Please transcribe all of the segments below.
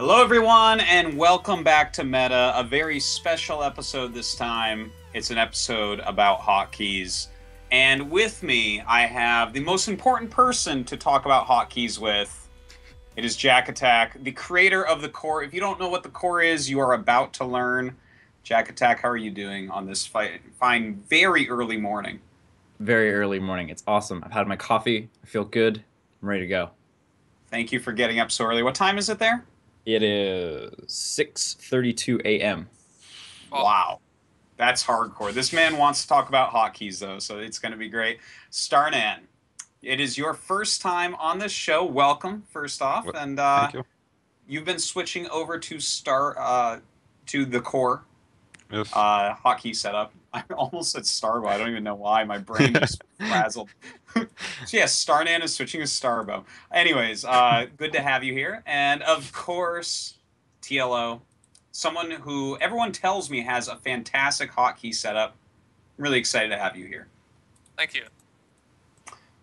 Hello, everyone, and welcome back to Meta. A very special episode this time. It's an episode about hotkeys. And with me, I have the most important person to talk about hotkeys with. It is Jakatak, the creator of the core. If you don't know what the core is, you are about to learn. Jakatak, how are you doing on this fine, very early morning? Very early morning. It's awesome. I've had my coffee. I feel good. I'm ready to go. Thank you for getting up so early. What time is it there? It is 6:32 a.m. Well, Wow. That's hardcore. This man wants to talk about hotkeys, though, so it's going to be great. Starnan, it is your first time on this show. Welcome, first off, well, and thank you. you've been switching over to to the core Yes. hotkey setup. I almost said Starbow. I don't even know why. My brain just frazzled. So yes, Starnan is switching to Starbow. Anyways, good to have you here, and of course, TLO, someone who everyone tells me has a fantastic hotkey setup. I'm really excited to have you here. Thank you.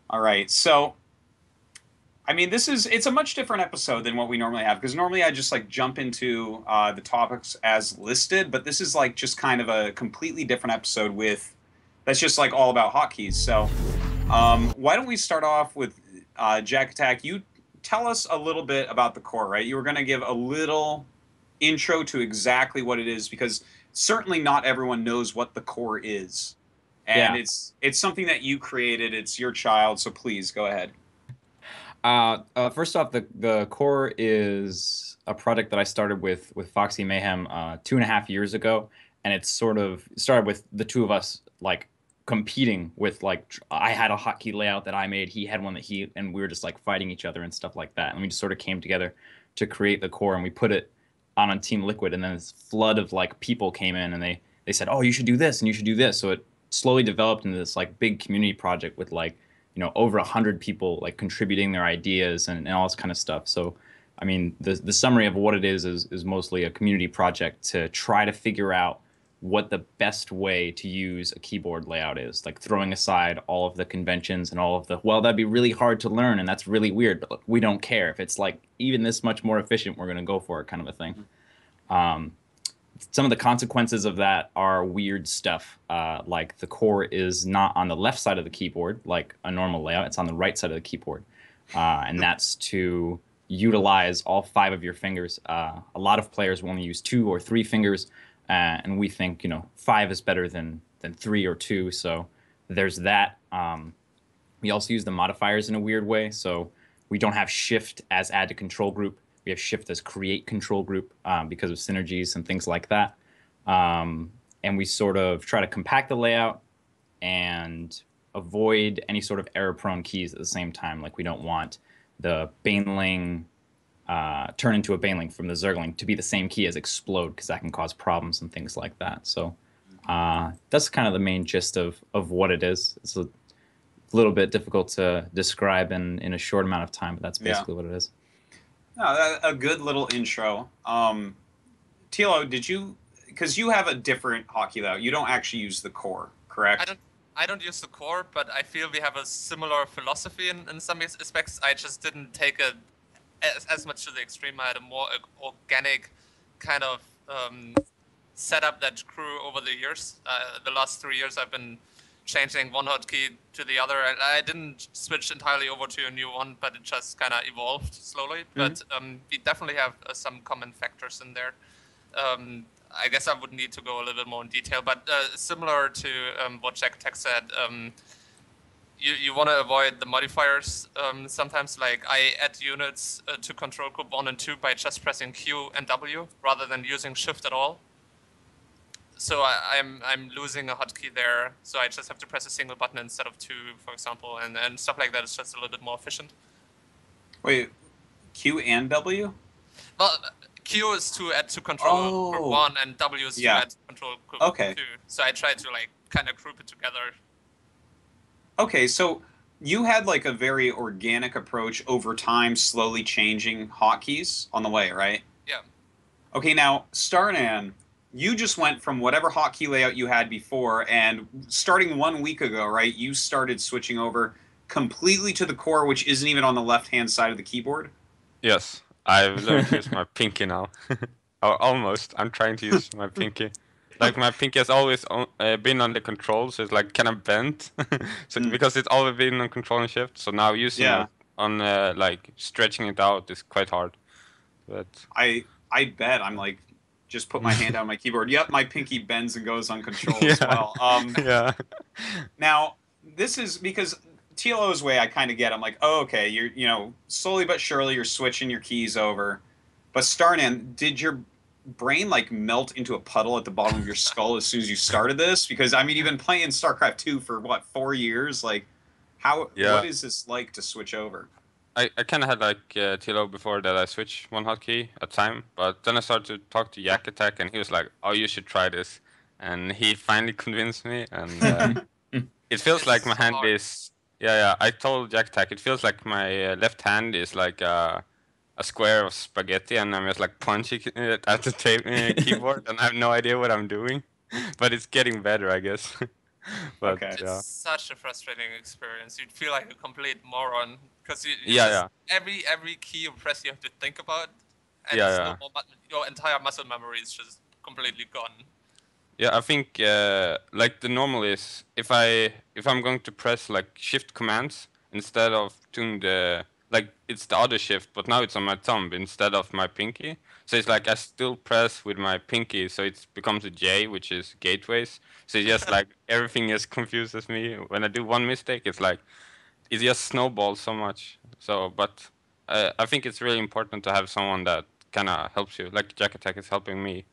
All right, so I mean, it's a much different episode than what we normally have because normally I just like jump into the topics as listed, but this is like just kind of a completely different episode with that's just like all about hotkeys. So why don't we start off with Jack Attack? You tell us a little bit about the core, right? You were going to give a little intro to exactly what it is because certainly not everyone knows what the core is, and Yeah. it's something that you created. It's your child, so please go ahead. First off, the core is a project that I started with Foxy Mayhem 2.5 years ago, and it's sort of started with the two of us like competing with I had a hotkey layout that I made, he had one that and we were just like fighting each other and stuff like that, and we just sort of came together to create the core, and we put it on Team Liquid, and then this flood of like people came in, and they said, oh, you should do this and you should do this, so it slowly developed into this like big community project with like over 100 people like contributing their ideas and all this kind of stuff. So, I mean, the summary of what it is mostly a community project to try to figure out what the best way to use a keyboard layout is, like throwing aside all of the conventions and all of well, that'd be really hard to learn and that's really weird, but look, we don't care. If it's like even this much more efficient, we're going to go for it, kind of a thing. Um, some of the consequences of that are weird stuff. Like the core is not on the left side of the keyboard like a normal layout. It's on the right side of the keyboard. And that's to utilize all 5 of your fingers. A lot of players will only use 2 or 3 fingers. And we think, 5 is better than 3 or 2. So there's that. We also use the modifiers in a weird way. So we don't have shift as add to control group. We have shift as create control group because of synergies and things like that. And we sort of try to compact the layout and avoid any sort of error-prone keys at the same time. Like we don't want the Baneling turn into a Baneling from the Zergling to be the same key as explode because that can cause problems and things like that. So that's kind of the main gist of what it is. It's a little bit difficult to describe in a short amount of time, but that's basically what it is. No, a good little intro. Tilo, did you? Because you have a different hotkey layout. You don't actually use the core, I correct? don't I don't use the core, but I feel we have a similar philosophy in some aspects. I just didn't take it as much to the extreme. I had a more organic kind of setup that grew over the years. The last 3 years I've been changing one hotkey to the other. I didn't switch entirely over to a new one, but it just kind of evolved slowly. But we definitely have some common factors in there. I guess I would need to go a little bit more in detail, but similar to what Jack Tech said, you want to avoid the modifiers. Sometimes, like I add units to control group 1 and 2 by just pressing Q and W rather than using Shift at all. So I'm losing a hotkey there, so I just have to press a single button instead of 2, for example, and stuff like that is just a little bit more efficient. Wait, Q and W? Well, Q is to add to control group 1, and W is to add to control group 2. So I try to like kind of group it together. Okay, so you had like a very organic approach over time, slowly changing hotkeys on the way, right? Yeah. Okay, now Starnan, you just went from whatever hotkey layout you had before, and starting 1 week ago, right, you started switching over completely to the core, which isn't even on the left-hand side of the keyboard? Yes. I've learned to use my pinky now. Or almost. I'm trying to use my pinky. Like my pinky has always been on the control, so it's like kind of bent. So because it's always been on control and shift, so now using Yeah. it on like stretching it out is quite hard. But I bet I'm like just put my hand on my keyboard. Yep, my pinky bends and goes on control as yeah, well. yeah, Now this is because TLO's way I kind of get. I'm like, oh, okay, you're slowly but surely you're switching your keys over. But Starnan, did your brain like melt into a puddle at the bottom of your skull as soon as you started this? Because I mean, you've been playing StarCraft 2 for what, 4 years? Like, what yeah. is this like to switch over? I kind of had like TLO before that I switched one hotkey at a time, but then I started to talk to Jakatak, and he was like, "Oh, you should try this," and he finally convinced me, and it feels This is like my so hand hard. is. Yeah, yeah. I told Jakatak it feels like my left hand is like a square of spaghetti, and I'm just like punching it at the keyboard, and I have no idea what I'm doing, but it's getting better, I guess. But Okay. It's yeah, such a frustrating experience. You'd feel like a complete moron because you yeah, just yeah, every key you press you have to think about, and yeah, there's no yeah. more, your entire muscle memory is just completely gone. Yeah, I think like the normal is if I'm going to press like shift commands instead of doing the like it's the other shift, but now it's on my thumb instead of my pinky. So it's like I still press with my pinky, so it becomes a J, which is gateways. So it's just like everything just confuses me. When I do one mistake, it's like it just snowballs so much. So, but I think it's really important to have someone that kind of helps you. Like Jack Attack is helping me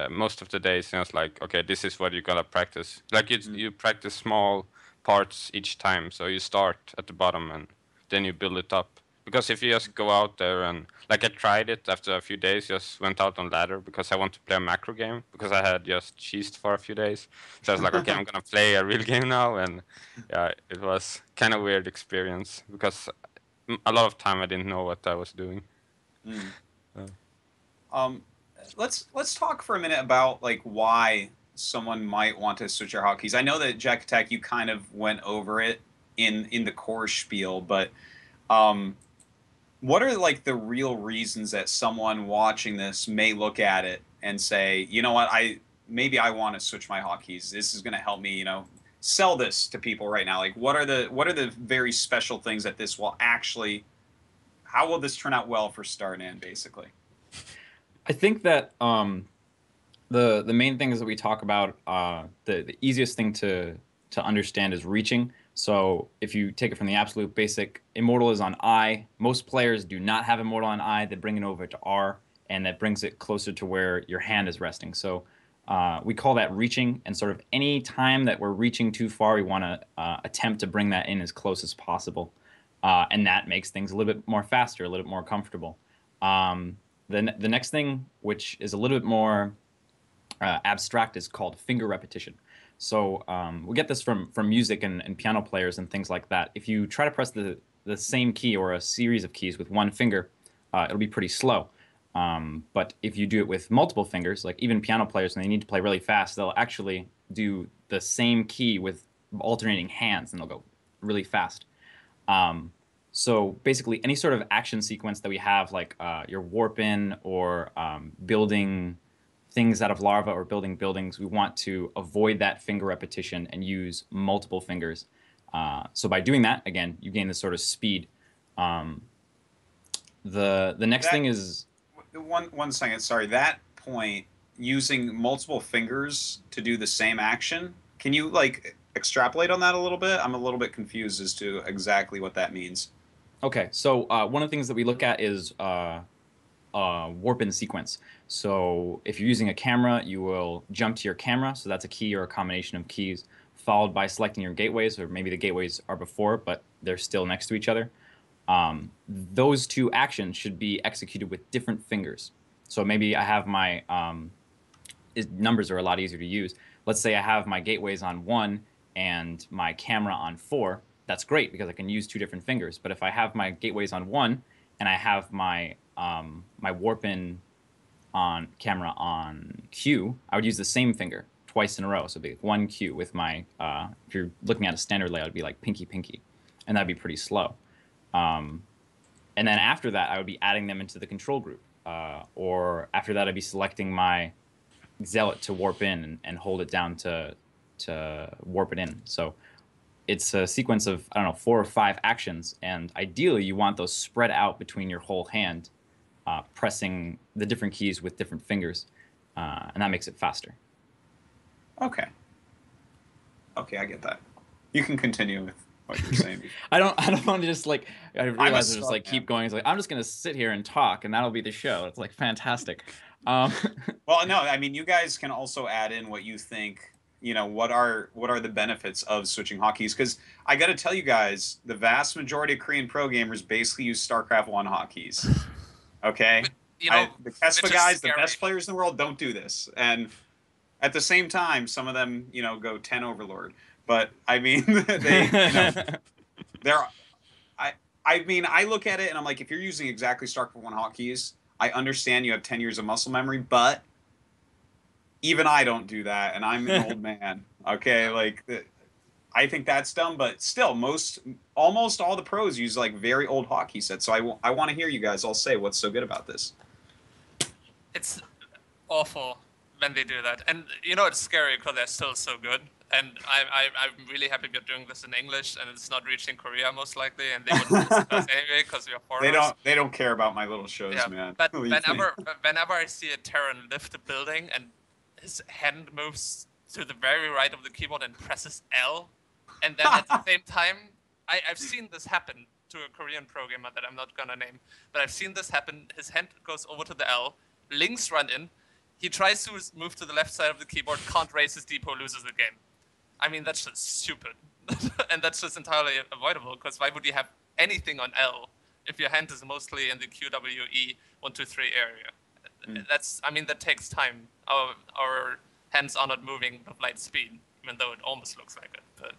most of the days. And it's like, okay, this is what you gotta practice. Like you practice small parts each time. So you start at the bottom and then you build it up. Because if you just go out there and like I tried it after a few days, just went out on ladder because I want to play a macro game because I had just cheesed for a few days. So I was like, okay, I'm gonna play a real game now, and yeah, it was kind of weird experience because a lot of time I didn't know what I was doing. Mm. Uh, Um, let's talk for a minute about like why someone might want to switch their hotkeys. I know that Jack Attack you kind of went over it in the core spiel, but um, what are like the real reasons that someone watching this may look at it and say, you know what, maybe I want to switch my hotkeys. This is going to help me, sell this to people right now. Like, what are the very special things that this will actually? How will this turn out well for Starnan, basically? I think that the main things that we talk about, the easiest thing to understand is reaching. So if you take it from the absolute basic, Immortal is on I. Most players do not have Immortal on I. They bring it over to R, and that brings it closer to where your hand is resting. So we call that reaching, and sort of any time that we're reaching too far, we want to attempt to bring that in as close as possible. And that makes things a little bit more faster, a little bit more comfortable. The next thing, which is a little bit more abstract, is called finger repetition. So we get this from music and piano players and things like that. If you try to press the same key or a series of keys with one finger, it'll be pretty slow. But if you do it with multiple fingers, like even piano players, and they need to play really fast, they'll actually do the same key with alternating hands, and they'll go really fast. So basically, any sort of action sequence that we have, like you're warping or building things out of lava or building buildings, we want to avoid that finger repetition and use multiple fingers. So by doing that, again, you gain this sort of speed. The next That thing is one second. Sorry, that point using multiple fingers to do the same action. Can you like extrapolate on that a little bit? I'm a little bit confused as to exactly what that means. okay. So one of the things that we look at is warp in sequence. So if you're using a camera, you will jump to your camera. So that's a key or a combination of keys, followed by selecting your gateways, or maybe the gateways are before, but they're still next to each other. Those two actions should be executed with different fingers. So maybe I have my numbers are a lot easier to use. Let's say I have my gateways on 1 and my camera on 4. That's great because I can use two different fingers. But if I have my gateways on 1 and I have my my warp in on camera on Q, I would use the same finger twice in a row. So it'd be 1 Q with my if you're looking at a standard layout, it'd be like pinky pinky, and that'd be pretty slow. And then after that, I would be adding them into the control group. Or after that, I'd be selecting my zealot to warp in and hold it down to warp it in. So it's a sequence of, I don't know, 4 or 5 actions, and ideally you want those spread out between your whole hand, pressing the different keys with different fingers, and that makes it faster. Okay. Okay, I get that. You can continue with what you're saying. I don't want to just like, I realize I just like man. keep going. It's like, I'm just gonna sit here and talk, and that'll be the show. It's like fantastic. Well, no, I mean, you guys can also add in what you think. What are the benefits of switching hotkeys? Because I got to tell you guys, the vast majority of Korean pro gamers basically use StarCraft 1 hotkeys. Okay, the Kespa guys, the best players in the world, don't do this, and at the same time, some of them, go 10 Overlord. But I mean, they're. I mean, I look at it and I'm like, if you're using exactly StarCraft 1 hotkeys, I understand you have 10 years of muscle memory, but even I don't do that, and I'm an old man. Okay, like I think that's dumb, but still, almost all the pros use like very old hotkey sets. So I want to hear you guys all say what's so good about this. It's awful when they do that, and it's scary because they're still so good. And I'm really happy we're doing this in English, and it's not reaching Korea most likely, and they wouldn't listen to us anyway because we're foreigners. They don't care about my little shows, man. But whenever I see a Terran lift a building and his hand moves to the very right of the keyboard and presses L, and then at the same time, I've seen this happen to a Korean programmer that I'm not gonna name, but I've seen this happen. His hand goes over to the L, links run in, he tries to move to the left side of the keyboard, can't raise his depot, loses the game. I mean, that's just stupid. And that's just entirely avoidable, because why would you have anything on L if your hand is mostly in the QWE 1, 2, 3 area? That takes time. Our hands are not moving with light speed, even though it almost looks like it. But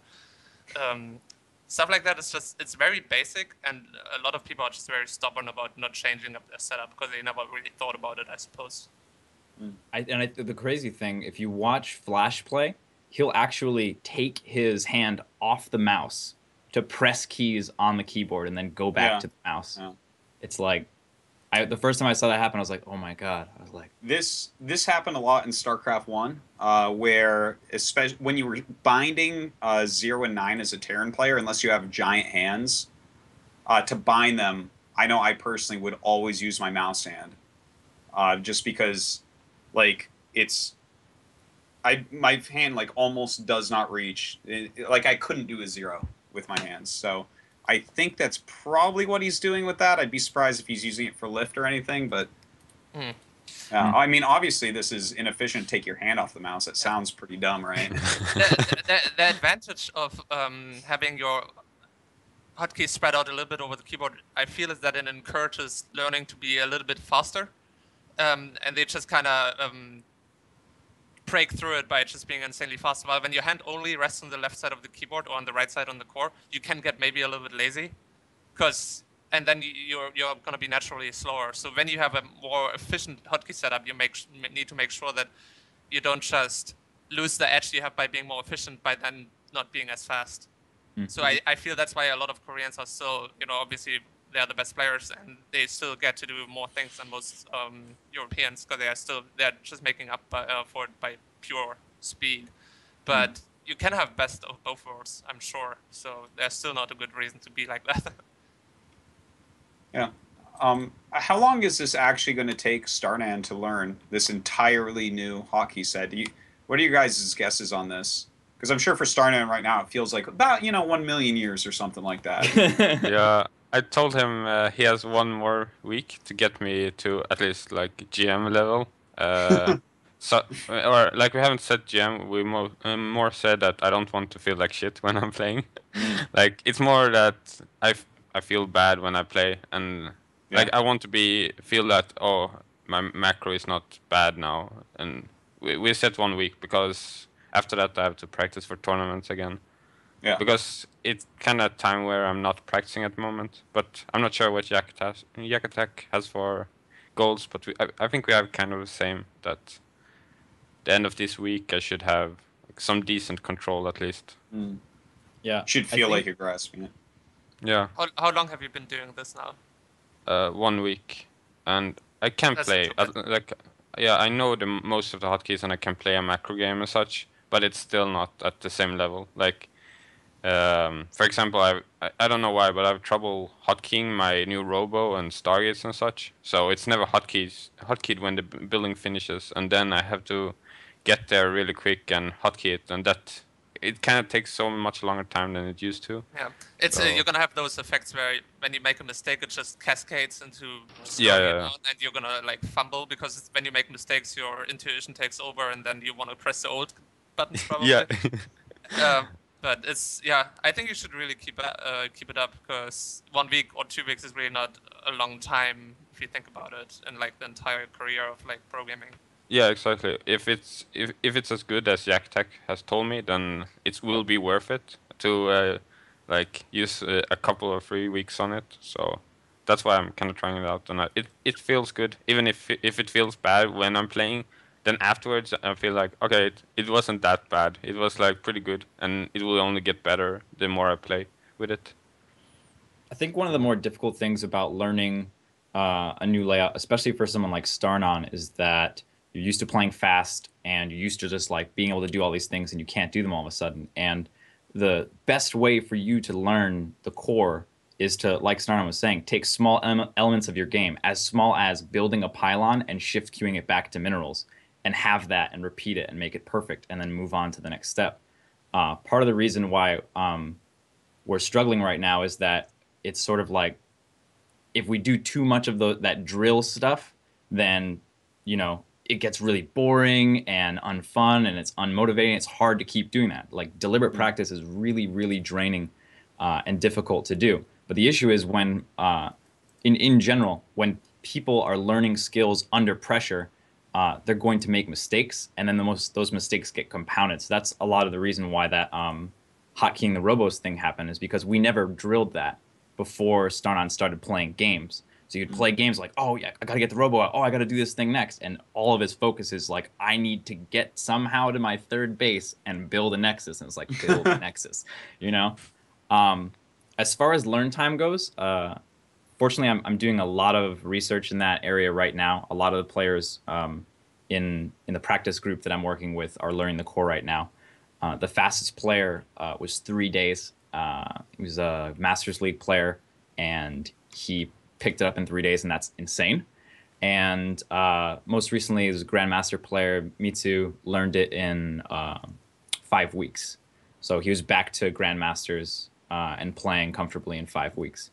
stuff like that it's very basic, and a lot of people are just very stubborn about not changing up their setup because they never really thought about it, I suppose. The crazy thing, if you watch Flash play, he'll actually take his hand off the mouse to press keys on the keyboard and then go back to the mouse. Yeah. It's like, the first time I saw that happen, I was like, oh my god. I was like, this happened a lot in StarCraft 1, where especially when you were binding 0 and 9 as a Terran player, unless you have giant hands, to bind them, I know I personally would always use my mouse hand, just because, like, my hand like almost does not reach. Like I couldn't do a 0 with my hands. So I think that's probably what he's doing with that. I'd be surprised if he's using it for lift or anything. But I mean, obviously this is inefficient. Take your hand off the mouse. That sounds pretty dumb, right? The advantage of having your hotkeys spread out a little bit over the keyboard, I feel, is that it encourages learning to be a little bit faster, and they just kind of break through it by just being insanely fast. While when your hand only rests on the left side of the keyboard or on the right side on the core, you can get maybe a little bit lazy, and then you're going to be naturally slower. So when you have a more efficient hotkey setup, you need to make sure that you don't just lose the edge you have by being more efficient by then not being as fast. Mm-hmm. So I feel that's why a lot of Koreans are still, obviously they are the best players, and they still get to do more things than most Europeans, because they're just making up for it by pure speed. But you can have best of both worlds, I'm sure. So there's still not a good reason to be like that. Yeah. How long is this actually going to take Starnan to learn this entirely new hotkey set? What are your guys' guesses on this? Because I'm sure for Starnan right now it feels like about 1 million years or something like that. Yeah. I told him he has 1 more week to get me to at least like GM level. So, or like we haven't said GM, we more said that I don't want to feel like shit when I'm playing. Like it's more that I feel bad when I play, and like I want to feel that my macro is not bad now, and we set 1 week because after that I have to practice for tournaments again. Yeah. Because it's kind of time where I'm not practicing at the moment, but I'm not sure what Jakatak has for goals, but I think we have kind of the same, that the end of this week I should have some decent control at least. Yeah. Should feel like you're grasping it. Yeah. How long have you been doing this now? 1 week, and I can That's play. not too Like, yeah, I know the most of the hotkeys, and I can play a macro game and such, but it's still not at the same level. Like, for example, I don't know why, but I have trouble hotkeying my new robo and stargates and such. So it's never hotkeyed when the building finishes, and then I have to get there really quick and hotkey it, and that it kind of takes so much longer time than it used to. Yeah, it's So you're gonna have those effects where when you make a mistake, it just cascades into yeah, slowing yeah, it yeah. down, and you're gonna like fumble because when you make mistakes, your intuition takes over, and then you want to press the old buttons Yeah. probably. Um, but it's yeah, I think you should really keep it up because 1 week or 2 weeks is really not a long time if you think about it in like the entire career of like programming. Yeah, exactly. If it's as good as Jakatak has told me, then it will be worth it to like use a couple or 3 weeks on it. So that's why I'm kind of trying it out, and it feels good. Even if it feels bad when I'm playing, then afterwards I feel like okay, it wasn't that bad. It was like pretty good, and it will only get better the more I play with it. I think one of the more difficult things about learning a new layout, especially for someone like Starnon, is that you're used to playing fast and you're used to just like being able to do all these things and you can't do them all of a sudden. And the best way for you to learn the core is to, like Starnon was saying, take small elements of your game, as small as building a pylon and shift queuing it back to minerals, and have that and repeat it and make it perfect, and then move on to the next step. Part of the reason why we're struggling right now is that it's sort of like if we do too much of that drill stuff, then it gets really boring and unfun and it's unmotivating. It's hard to keep doing that. Like deliberate practice is really, really draining and difficult to do. But the issue is when, in general, when people are learning skills under pressure, they're going to make mistakes, and then those mistakes get compounded. So that's a lot of the reason why that hotkeying the robos thing happened, is because we never drilled that before Starnon started playing games. So you'd play games like, oh yeah, I gotta get the robo out. Oh, I gotta do this thing next, and all of his focus is like, I need to get somehow to my third base and build a nexus. And it's like build a nexus, you know. Um, as far as learn time goes, fortunately, I'm doing a lot of research in that area right now. A lot of the players in the practice group that I'm working with are learning the core right now. The fastest player was 3 days. He was a Masters League player, and he picked it up in 3 days, and that's insane. And most recently, his Grandmaster player Mitsu learned it in 5 weeks. So he was back to Grandmasters and playing comfortably in 5 weeks.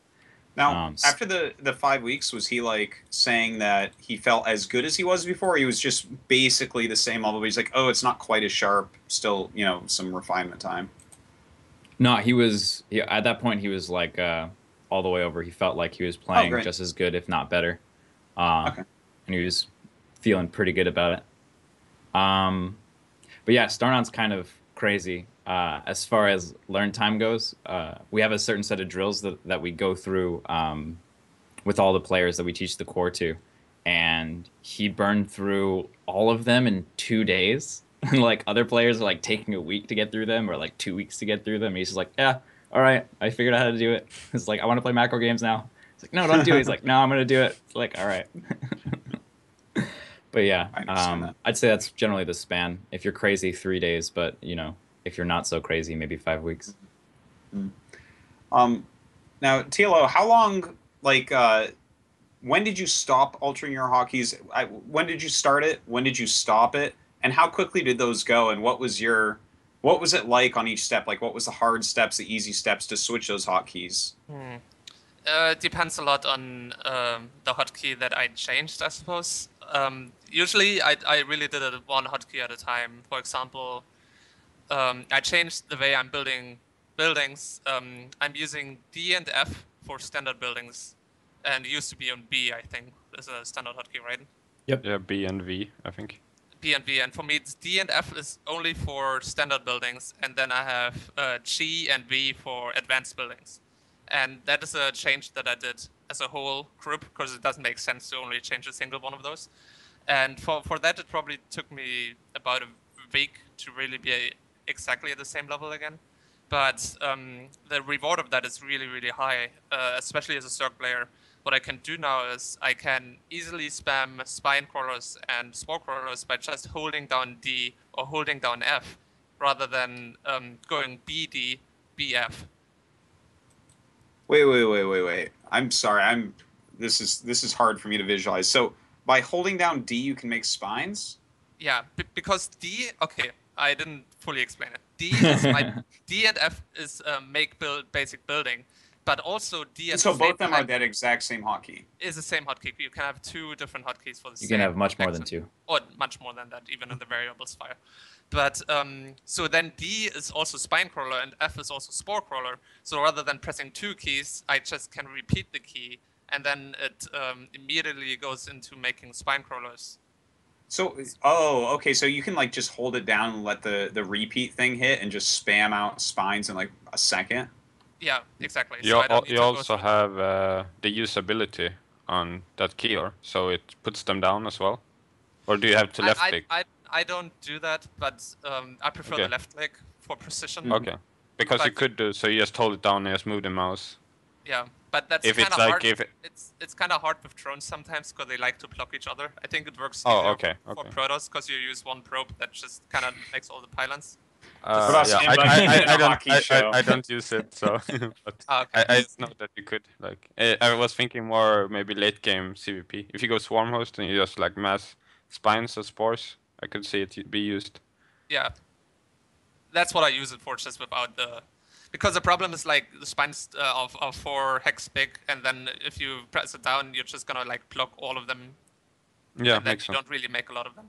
Now, after the 5 weeks, was he like saying that he felt as good as he was before? He was just basically the same level, but he's like, oh, it's not quite as sharp. Still, some refinement time. No, at that point he was like all the way over. He felt like he was Oh, playing great. just as good, if not better. Uh, Okay. and he was feeling pretty good about it. But yeah, Starnon's kind of crazy. As far as learn time goes, we have a certain set of drills that we go through with all the players that we teach the core to. And he burned through all of them in 2 days. Like other players are like taking a week to get through them, or like 2 weeks to get through them. And he's just like, yeah, all right, I figured out how to do it. It's like, I want to play macro games now. It's like, no, don't do it. He's like, no, I'm gonna do it. It's like, all right. But yeah, I understand that. I'd say that's generally the span. If you're crazy, 3 days, but if you're not so crazy, maybe 5 weeks. Um, Now, TLO, how long, like, when did you stop altering your hotkeys? When did you start it? When did you stop it? And how quickly did those go? And what was it like on each step? Like, what was the hard steps, the easy steps to switch those hotkeys? It depends a lot on the hotkey that I changed, I suppose. Usually, I really did it one hotkey at a time. For example, I changed the way I'm building buildings. I'm using D and F for standard buildings, and it used to be on B, I think, as a standard hotkey, right? Yeah, B and V, I think. B and V, and for me, it's D and F is only for standard buildings, and then I have G and V for advanced buildings. And that is a change that I did as a whole group, because it doesn't make sense to only change a single one of those. And for that, it probably took me about a week to really be exactly at the same level again. But the reward of that is really, really high, especially as a Circ player. what I can do now is I can easily spam spine crawlers and spore crawlers by just holding down D or holding down F, rather than going BD, BF. Wait. I'm sorry. This is hard for me to visualize. So by holding down D, you can make spines. Yeah, because D. Okay, I didn't fully explain it. D is D and F is make build basic building, but also D at So the both same of them are time that exact same hotkey. is the same hotkey. You can have two different hotkeys for the You same. can have much more than action. two. Or much more than that, even in the variables file. But so then D is also spine crawler and F is also spore crawler. So rather than pressing two keys, I just can repeat the key, and then it immediately goes into making spine crawlers. So, okay. So you can like just hold it down and let the repeat thing hit and just spam out spines in like a second. Yeah, exactly. You, So I don't need you to go also through have the usability on that keyer, so it puts them down as well. Or do you have to left click? I don't do that, but I prefer the Okay. left click for precision. Okay, because you But- could do so. You just hold it down and just move the mouse. Yeah, but that's If kind it's of like hard. if it- It's kind of hard with drones sometimes because they like to block each other. I think it works Oh, easier okay, for okay. Protoss because you use one probe that just kind of makes all the pylons. about Yeah, Simba in a hockey show? I don't use it, so but Okay. I just know that you could like. I was thinking more maybe late game CVP. If you go swarm host and you just like mass spines or spores, I could see it be used. Yeah, that's what I use it for, just without the. Because the problem is like the spines are 4 hex big, and then if you press it down, you're just gonna like block all of them, Yeah, and then makes you sense. don't really make a lot of them.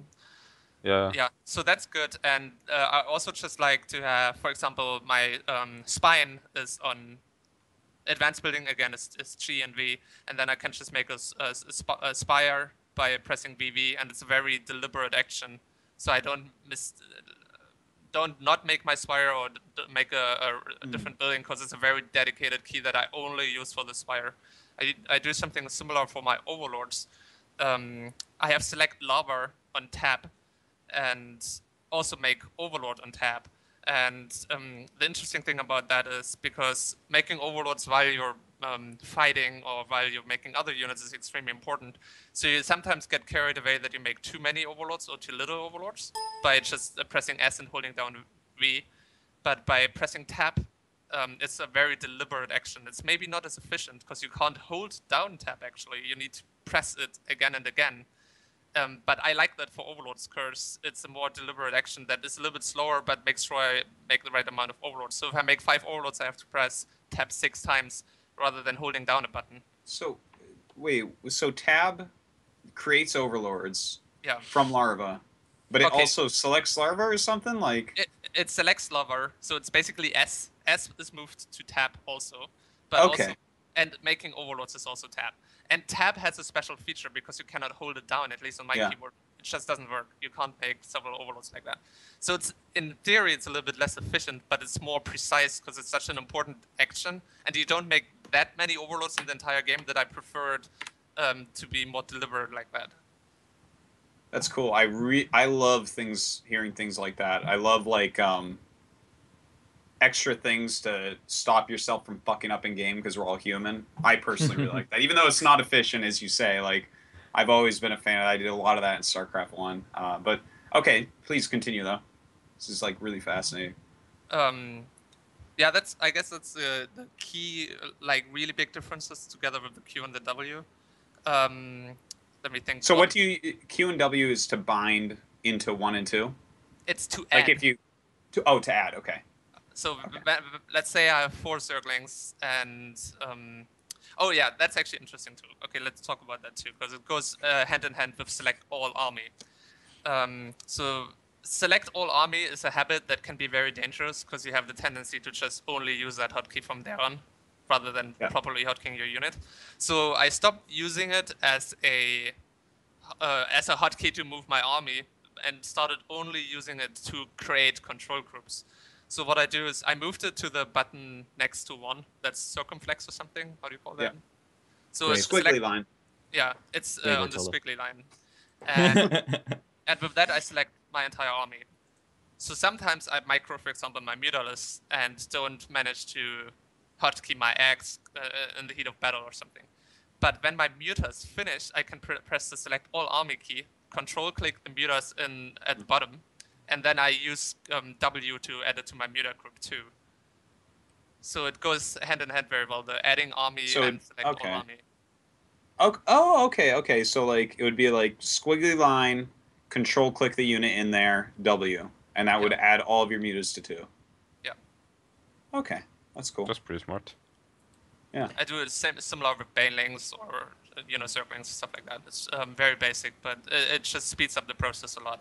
Yeah. Yeah, so that's good. And I also just like to have, for example, my spine is on advanced building again is G and V, and then I can just make a spire by pressing VV, and it's a very deliberate action. So I don't not make my spire or make a different building because it's a very dedicated key that I only use for the spire. I do something similar for my overlords. I have select lava on tab and also make overlord on tab. And the interesting thing about that is because making overlords while you're fighting or while you're making other units is extremely important. So you sometimes get carried away that you make too many overlords or too little overlords by just pressing S and holding down V. But by pressing tab, it's a very deliberate action. It's maybe not as efficient because you can't hold down tab actually. You need to press it again and again. But I like that for Overlord's Curse. It's a more deliberate action that is a little bit slower, but makes sure I make the right amount of Overlords. So if I make 5 Overlords, I have to press tab 6 times rather than holding down a button. So, wait. So tab creates overlords Yeah. from larva, but it Okay. also selects larva or something like. It selects Lover, so it's basically S. S is moved to tab also. But Okay. also, and making Overlords is also tab. And tab has a special feature because you cannot hold it down, at least on my Yeah. keyboard. It just doesn't work. You can't make several Overlords like that. So it's in theory, it's a little bit less efficient, but it's more precise because it's such an important action. And you don't make that many Overlords in the entire game that I preferred to be more deliberate like that. That's cool. I love hearing things like that. I love like extra things to stop yourself from fucking up in game because we're all human. I personally really like that, even though it's not efficient, as you say. Like, I've always been a fan of that. I did a lot of that in StarCraft 1. But okay, please continue though. This is like really fascinating. Yeah, I guess that's the key, like really big differences together with the Q and the W. Let me think. So what do you Q and W is to bind into 1 and 2? It's to Like add. if you to add. Okay. So let's say I have 4 circlings and oh yeah, that's actually interesting too. Okay, let's talk about that too because it goes hand in hand with select all army. So select all army is a habit that can be very dangerous because you have the tendency to just only use that hotkey from there on rather than properly hotkeying your unit. So I stopped using it as a hotkey to move my army and started only using it to create control groups. So what I do is I moved it to the button next to 1. That's circumflex or something. How do you call that? Yeah. So It's squiggly line. Yeah, it's Wave on the rotilla. squiggly line. And, and with that, I select my entire army. So sometimes I micro, for example, my mutalisks and don't manage to hotkey my axe in the heat of battle or something. But when my mutas finish, I can press the select all army key, control click the mutas in at the bottom, and then I use W to add it to my muta group too. So it goes hand in hand very well, the adding army and select all army. Oh, okay. So like it would be like squiggly line, control click the unit in there, W, and that would add all of your mutas to 2. Yeah. Okay, that's cool. That's pretty smart. Yeah. I do similar with banelings or circlings, stuff like that. It's very basic, but it just speeds up the process a lot.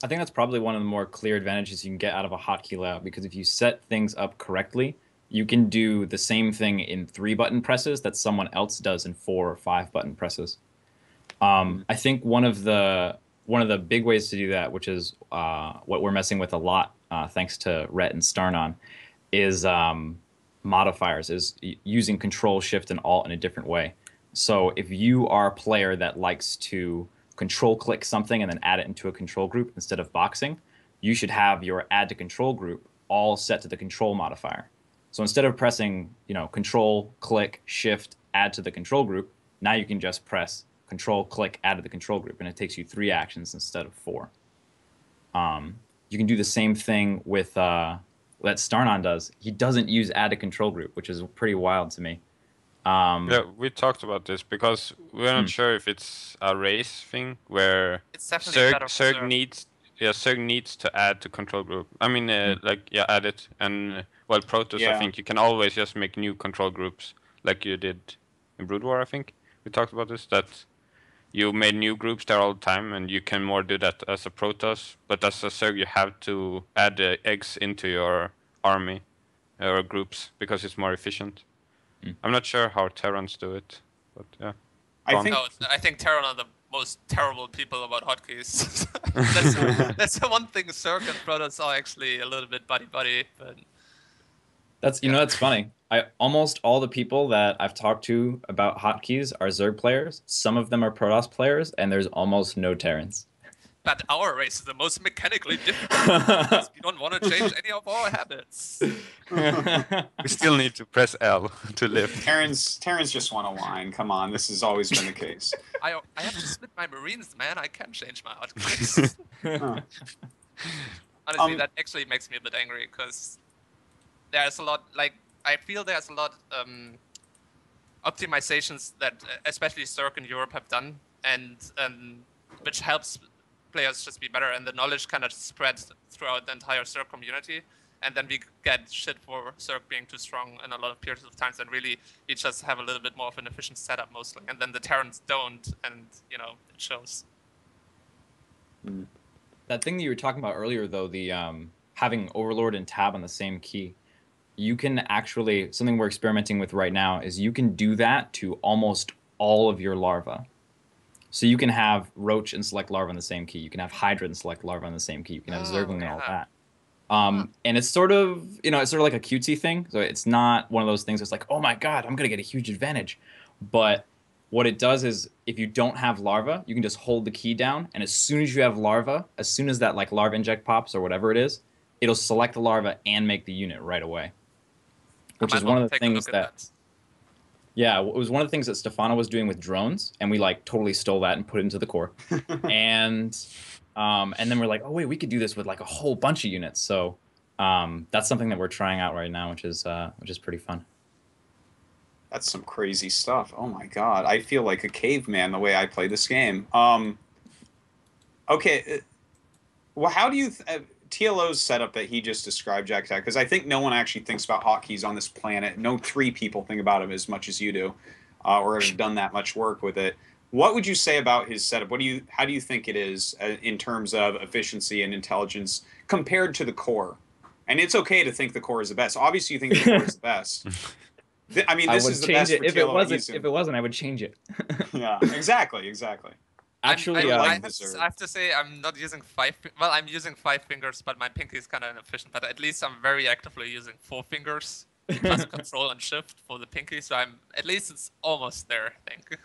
I think that's probably one of the more clear advantages you can get out of a hotkey layout, because if you set things up correctly, you can do the same thing in 3-button presses that someone else does in 4 or 5-button presses. I think one of the big ways to do that, which is what we're messing with a lot, thanks to Rhett and Starnan, is modifiers, is using Control, Shift, and Alt in a different way. So if you are a player that likes to control click something and then add it into a control group instead of boxing, you should have your add to control group all set to the control modifier. So instead of pressing, control, click, shift, add to the control group, now you can just press control, click, add to the control group, and it takes you 3 actions instead of 4. You can do the same thing with that Starnan does. He doesn't use add to control group, which is pretty wild to me. Yeah, we talked about this because we're not sure if it's a race thing where it's definitely Zerg needs to add to control group. I mean, add it, and Protoss, I think you can always just make new control groups like you did in Brood War. I think we talked about this, that you made new groups there all the time, and you can more do that as a Protoss. But as a Zerg, you have to add the eggs into your army or groups because it's more efficient. I'm not sure how Terrans do it, but yeah. I think Terran are the most terrible people about hotkeys. that's the one thing Zerg and Protoss are actually a little bit buddy, but that's that's funny. Almost all the people that I've talked to about hotkeys are Zerg players. Some of them are Protoss players, and there's almost no Terrans. But our race is the most mechanically difficult because we don't want to change any of our habits. We still need to press L to live. Terrans just want to whine. Come on, this has always been the case. I have to split my Marines, man. I can't change my hotkeys. Honestly, that actually makes me a bit angry because there's a lot, I feel there's a lot optimizations that especially Zerg in Europe have done, and which helps players just be better, and the knowledge kind of spreads throughout the entire Zerg community, and then we get shit for Zerg being too strong in a lot of periods of times, and really we just have a little bit more of an efficient setup mostly, and then the Terrans don't, and it shows. That thing that you were talking about earlier, though, the having Overlord and Tab on the same key, you can actually, something we're experimenting with right now is you can do that to almost all of your larvae. So you can have Roach and Select Larva on the same key. You can have Hydra and Select Larva on the same key. You can have Zergling and all that. And it's sort of, it's sort of like a cutesy thing. So it's not one of those things that's like, oh my god, I'm going to get a huge advantage. But what it does is if you don't have larva, you can just hold the key down. And as soon as you have larva, as soon as that larva inject pops or whatever it is, it'll select the larva and make the unit right away. Which is one of the things that... Yeah, it was one of the things that Stefano was doing with drones, and we totally stole that and put it into the core. and then we're like, oh wait, we could do this with a whole bunch of units. So that's something that we're trying out right now, which is pretty fun. That's some crazy stuff. Oh my god, I feel like a caveman the way I play this game. Okay, well, how do you TLO's setup that he just described, Jakatak? Because I think no one actually thinks about hotkeys on this planet. No 3 people think about them as much as you do, or have done that much work with it. What would you say about his setup? How do you think it is in terms of efficiency and intelligence compared to the core? And it's okay to think the core is the best. Obviously, you think the core is the best. I mean, this is the best for TLO. If it wasn't, I would change it. Yeah, exactly. Actually, I have to say I'm not using 5. Well, I'm using 5 fingers, but my pinky is kind of inefficient. But at least I'm very actively using 4 fingers plus Control and Shift for the pinky. So at least it's almost there, I think.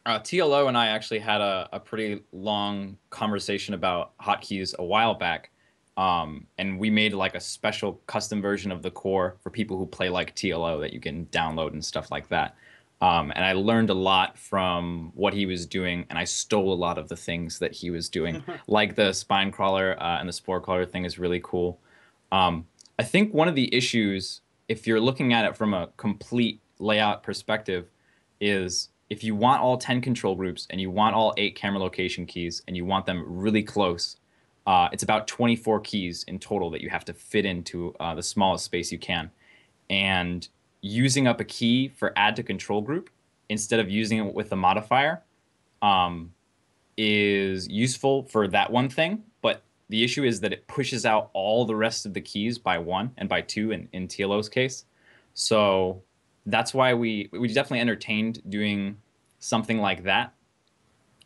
TLO and I actually had a pretty long conversation about hotkeys a while back, And we made like a special custom version of the core for people who play like TLO that you can download and stuff like that. And I learned a lot from what he was doing, and I stole a lot of the things that he was doing, like the spine crawler and the spore crawler thing is really cool. I think one of the issues, if you're looking at it from a complete layout perspective, is if you want all 10 control groups and you want all 8 camera location keys and you want them really close, it's about 24 keys in total that you have to fit into the smallest space you can. And using up a key for add to control group instead of using it with a modifier is useful for that one thing. But the issue is that it pushes out all the rest of the keys by 1 and by 2 in TLO's case. So that's why we definitely entertained doing something like that.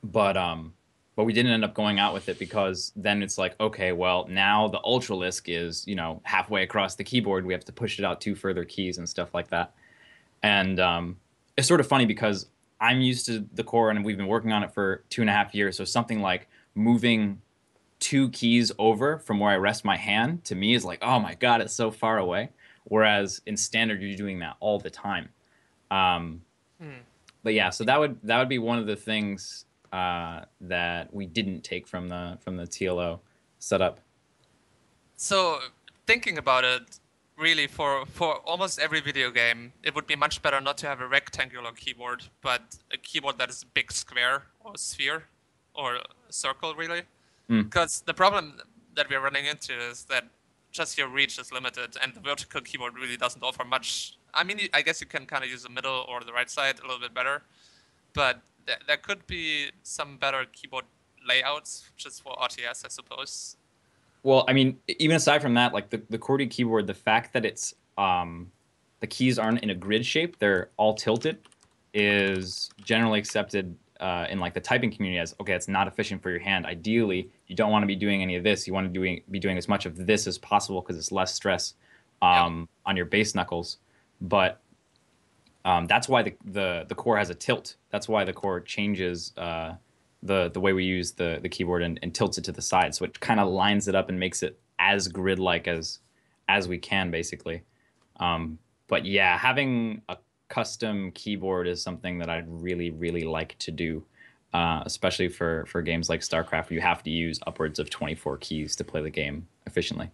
But we didn't end up going out with it because then it's like, okay, well, now the Ultralisk is, halfway across the keyboard. We have to push it out 2 further keys and stuff like that. And it's sort of funny because I'm used to the core and we've been working on it for 2.5 years. So something like moving 2 keys over from where I rest my hand to me is like, oh my God, it's so far away. Whereas in standard, you're doing that all the time. But yeah, so that would be one of the things that we didn't take from the TLO setup. So thinking about it, really for almost every video game, it would be much better not to have a rectangular keyboard, but a keyboard that is a big square or sphere or a circle, really. Because the problem that we're running into is that just your reach is limited, and the vertical keyboard really doesn't offer much. I mean, I guess you can kind of use the middle or the right side a little bit better, but there could be some better keyboard layouts just for RTS, I suppose. Well, I mean, even aside from that, like the QWERTY keyboard, the fact that it's the keys aren't in a grid shape, they're all tilted, is generally accepted in like the typing community as, okay, it's not efficient for your hand. Ideally, you don't want to be doing any of this. You want to be doing as much of this as possible because it's less stress on your base knuckles. But that's why the core has a tilt. That's why the core changes the way we use the keyboard and tilts it to the side. So it kind of lines it up and makes it as grid-like as we can, basically. But yeah, having a custom keyboard is something that I'd really, really like to do, especially for games like StarCraft, where you have to use upwards of 24 keys to play the game efficiently.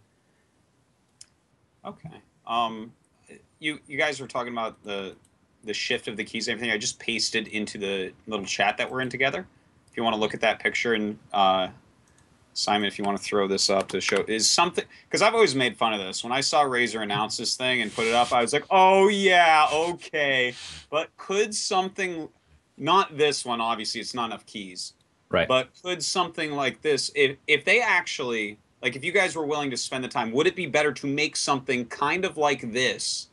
Okay. You guys were talking about the shift of the keys and everything. I just pasted into the little chat that we're in together. If you want to look at that picture, and Simon, if you want to throw this up to show, is something, because I've always made fun of this. When I saw Razer announce this thing and put it up, I was like, oh yeah, okay. But could something, not this one, obviously it's not enough keys, right? But could something like this, if they actually, like if you guys were willing to spend the time, would it be better to make something kind of like this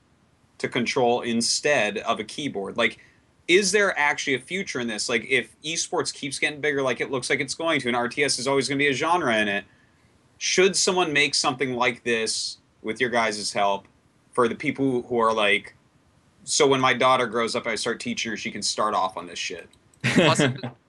to control instead of a keyboard? Like, is there actually a future in this? Like, if esports keeps getting bigger like it looks like it's going to, and RTS is always going to be a genre in it, should someone make something like this with your guys' help for the people who are like, so when my daughter grows up, I start teaching her, she can start off on this shit?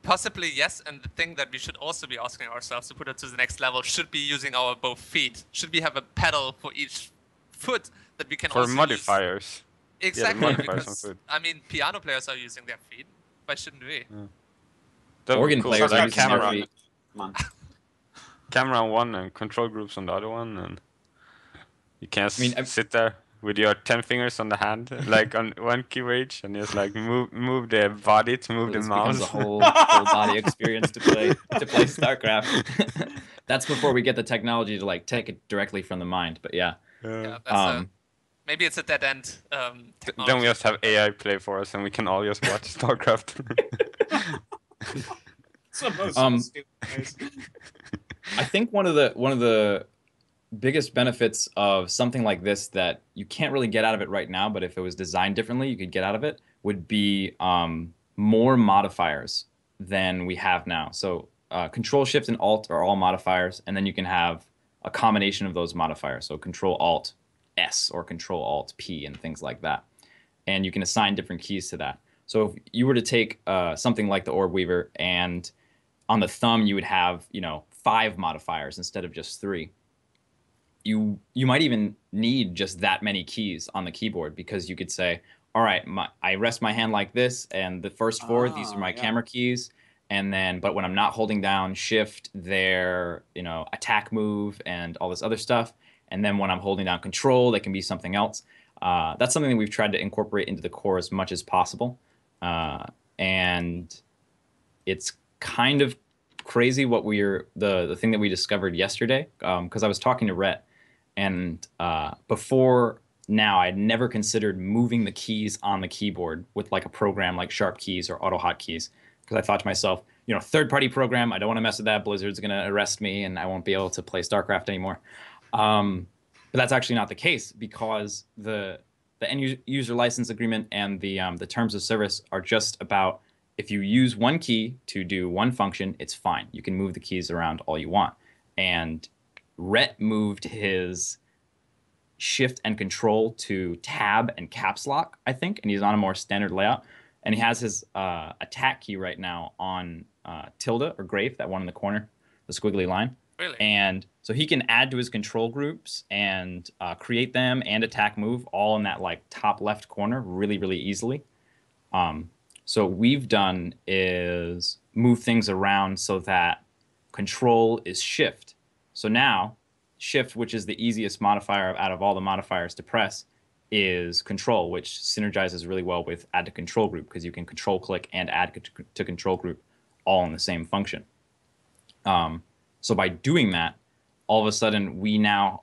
Possibly, yes. And the thing that we should also be asking ourselves to put it to the next level, should be using our both feet. Should we have a pedal for each foot that we can for also modifiers? Use? Exactly, yeah, because I mean, piano players are using their feet. Why shouldn't we? Yeah. Organ players are using their feet. Camera on one and control groups on the other one, and you can't sit there with your 10 fingers on the hand, like on one key each, and just like move the body to move the mouse. Becomes a whole body experience to play StarCraft. That's before we get the technology to like take it directly from the mind. But yeah, that's maybe it's a dead end. Then we just have AI play for us, and we can all just watch StarCraft. I think one of the biggest benefits of something like this that you can't really get out of it right now, but if it was designed differently, you could get out of it, would be more modifiers than we have now. So Control, Shift, and Alt are all modifiers, and then you can have a combination of those modifiers. So Control, Alt, S or Control, Alt, P and things like that. And you can assign different keys to that. So if you were to take something like the Orb Weaver, and on the thumb you would have 5 modifiers instead of just 3. you might even need just that many keys on the keyboard because you could say, all right, I rest my hand like this, and the first four, these are my Yeah. camera keys. And then, but when I'm not holding down shift, they're, attack move and all this other stuff. And then when I'm holding down control, they can be something else. That's something that we've tried to incorporate into the core as much as possible. And it's kind of crazy what the thing that we discovered yesterday, because I was talking to Rhett, and before now I'd never considered moving the keys on the keyboard with like a program like Sharp Keys or Auto Hotkeys, because I thought to myself, third-party program, I don't want to mess with that. Blizzard's going to arrest me, and I won't be able to play StarCraft anymore. But that's actually not the case, because the end user license agreement and the terms of service are just about, if you use one key to do one function, it's fine. You can move the keys around all you want. And Rhett moved his shift and control to tab and caps lock, I think, and he's on a more standard layout. And he has his attack key right now on tilde or grave, that one in the corner, the squiggly line. Really? And so he can add to his control groups and create them and attack move all in that like top left corner really, really easily. So what we've done is move things around so that control is shift. So now shift, which is the easiest modifier out of all the modifiers to press, is control, which synergizes really well with add to control group, because you can control click and add to control group all in the same function. So by doing that, all of a sudden we now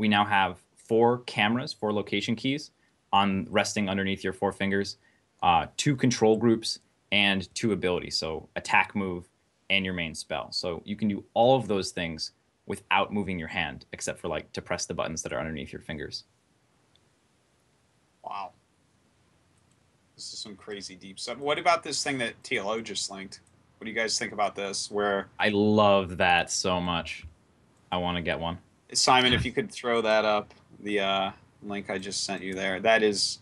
have 4 cameras, 4 location keys resting underneath your 4 fingers, 2 control groups, and 2 abilities, so attack move and your main spell. So you can do all of those things without moving your hand, except for like to press the buttons that are underneath your fingers. Wow. This is some crazy deep stuff. What about this thing that TLO just linked? What do you guys think about this? Where I love that so much. I want to get one. Simon, if you could throw that up, the link I just sent you there. That is,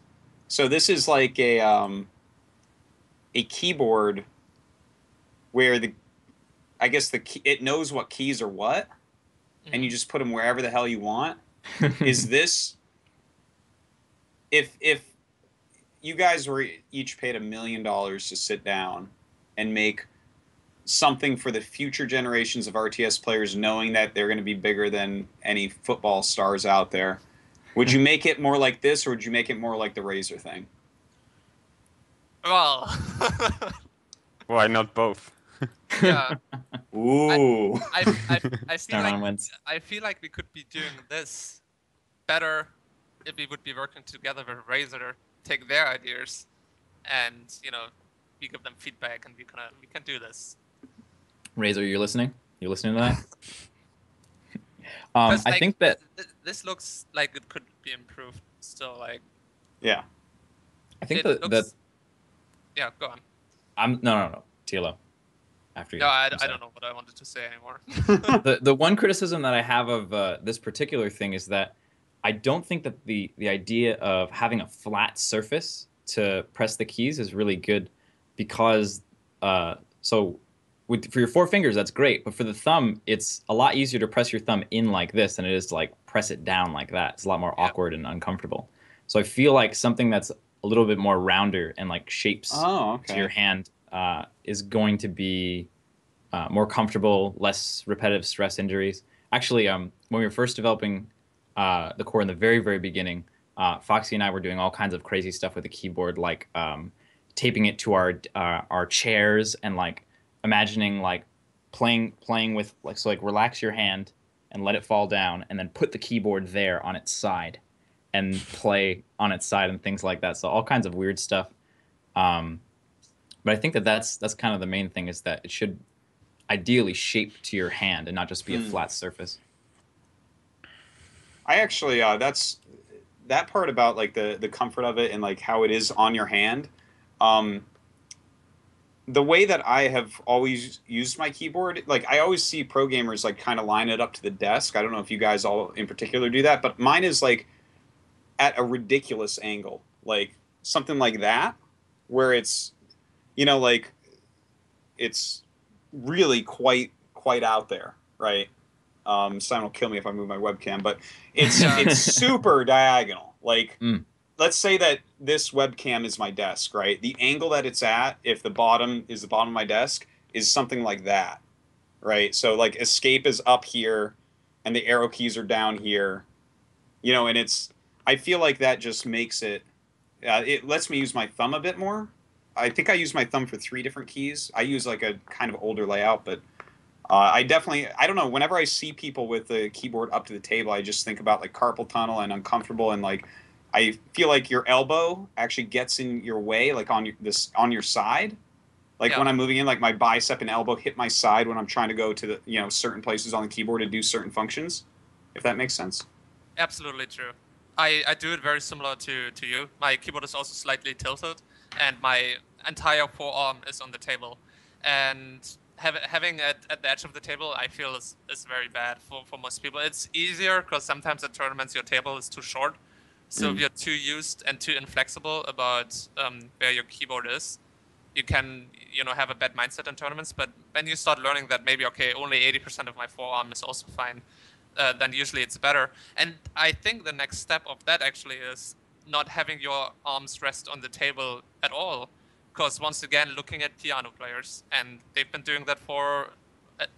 so this is like a keyboard where I guess it knows what keys are what, and you just put them wherever the hell you want. Is this, if you guys were each paid $1 million to sit down and make something for the future generations of RTS players, knowing that they're going to be bigger than any football stars out there, would you make it more like this, or would you make it more like the Razer thing? Well, Why not both? yeah. Ooh. I feel Starnan like wins. I feel like we could be doing this better if we would be working together with Razer, take their ideas, and we give them feedback, and we can do this. Razor, you're listening? You listening to that? 'Cause, I think that this looks like it could be improved still. Like, Yeah. I think it that looks... Yeah, go on. no, TLO. After you. No, I I'm sorry. don't know what I wanted to say anymore. The one criticism that I have of this particular thing is that I don't think that the idea of having a flat surface to press the keys is really good, because for your 4 fingers that's great, but for the thumb it's a lot easier to press your thumb in like this than it is to like press it down like that. It's a lot more awkward and uncomfortable. So I feel like something that's a little bit more rounder and like shapes to your hand is going to be more comfortable, less repetitive stress injuries. Actually, when we were first developing the core in the very, very beginning, Foxy and I were doing all kinds of crazy stuff with the keyboard, like taping it to our chairs, and like imagining like playing with like relax your hand and let it fall down, and then put the keyboard there on its side and play on its side and things like that. So all kinds of weird stuff. But I think that's kind of the main thing, is that it should ideally shape to your hand and not just be a flat surface. I actually that's that part about like the comfort of it and like how it is on your hand. The way that I have always used my keyboard, like I always see pro gamers like kind of line it up to the desk. I don't know if you guys all in particular do that, but mine is like at a ridiculous angle, like something like that, where it's, like it's really quite out there, right? Simon will kill me if I move my webcam, but it's super diagonal. Like, let's say that this webcam is my desk, right? The angle that it's at, if the bottom is the bottom of my desk, is something like that, right? So like escape is up here, and the arrow keys are down here, and I feel like that just makes it. It lets me use my thumb a bit more. I think I use my thumb for 3 different keys. I use like a kind of older layout, but I don't know. Whenever I see people with the keyboard up to the table, I just think about like carpal tunnel and uncomfortable, and like I feel like your elbow actually gets in your way, like on your side. Like when I'm moving in, like my bicep and elbow hit my side when I'm trying to go to the certain places on the keyboard to do certain functions. If that makes sense. Absolutely true. I do it very similar to you. My keyboard is also slightly tilted, and my entire forearm is on the table. And having it at the edge of the table, I feel is very bad for most people. It's easier because sometimes at tournaments your table is too short. So if you're too used and too inflexible about where your keyboard is, you can have a bad mindset in tournaments. But when you start learning that maybe, okay, only 80% of my forearm is also fine, then usually it's better. And I think the next step of that actually is not having your arms rest on the table at all. Because once again, looking at piano players, and they've been doing that for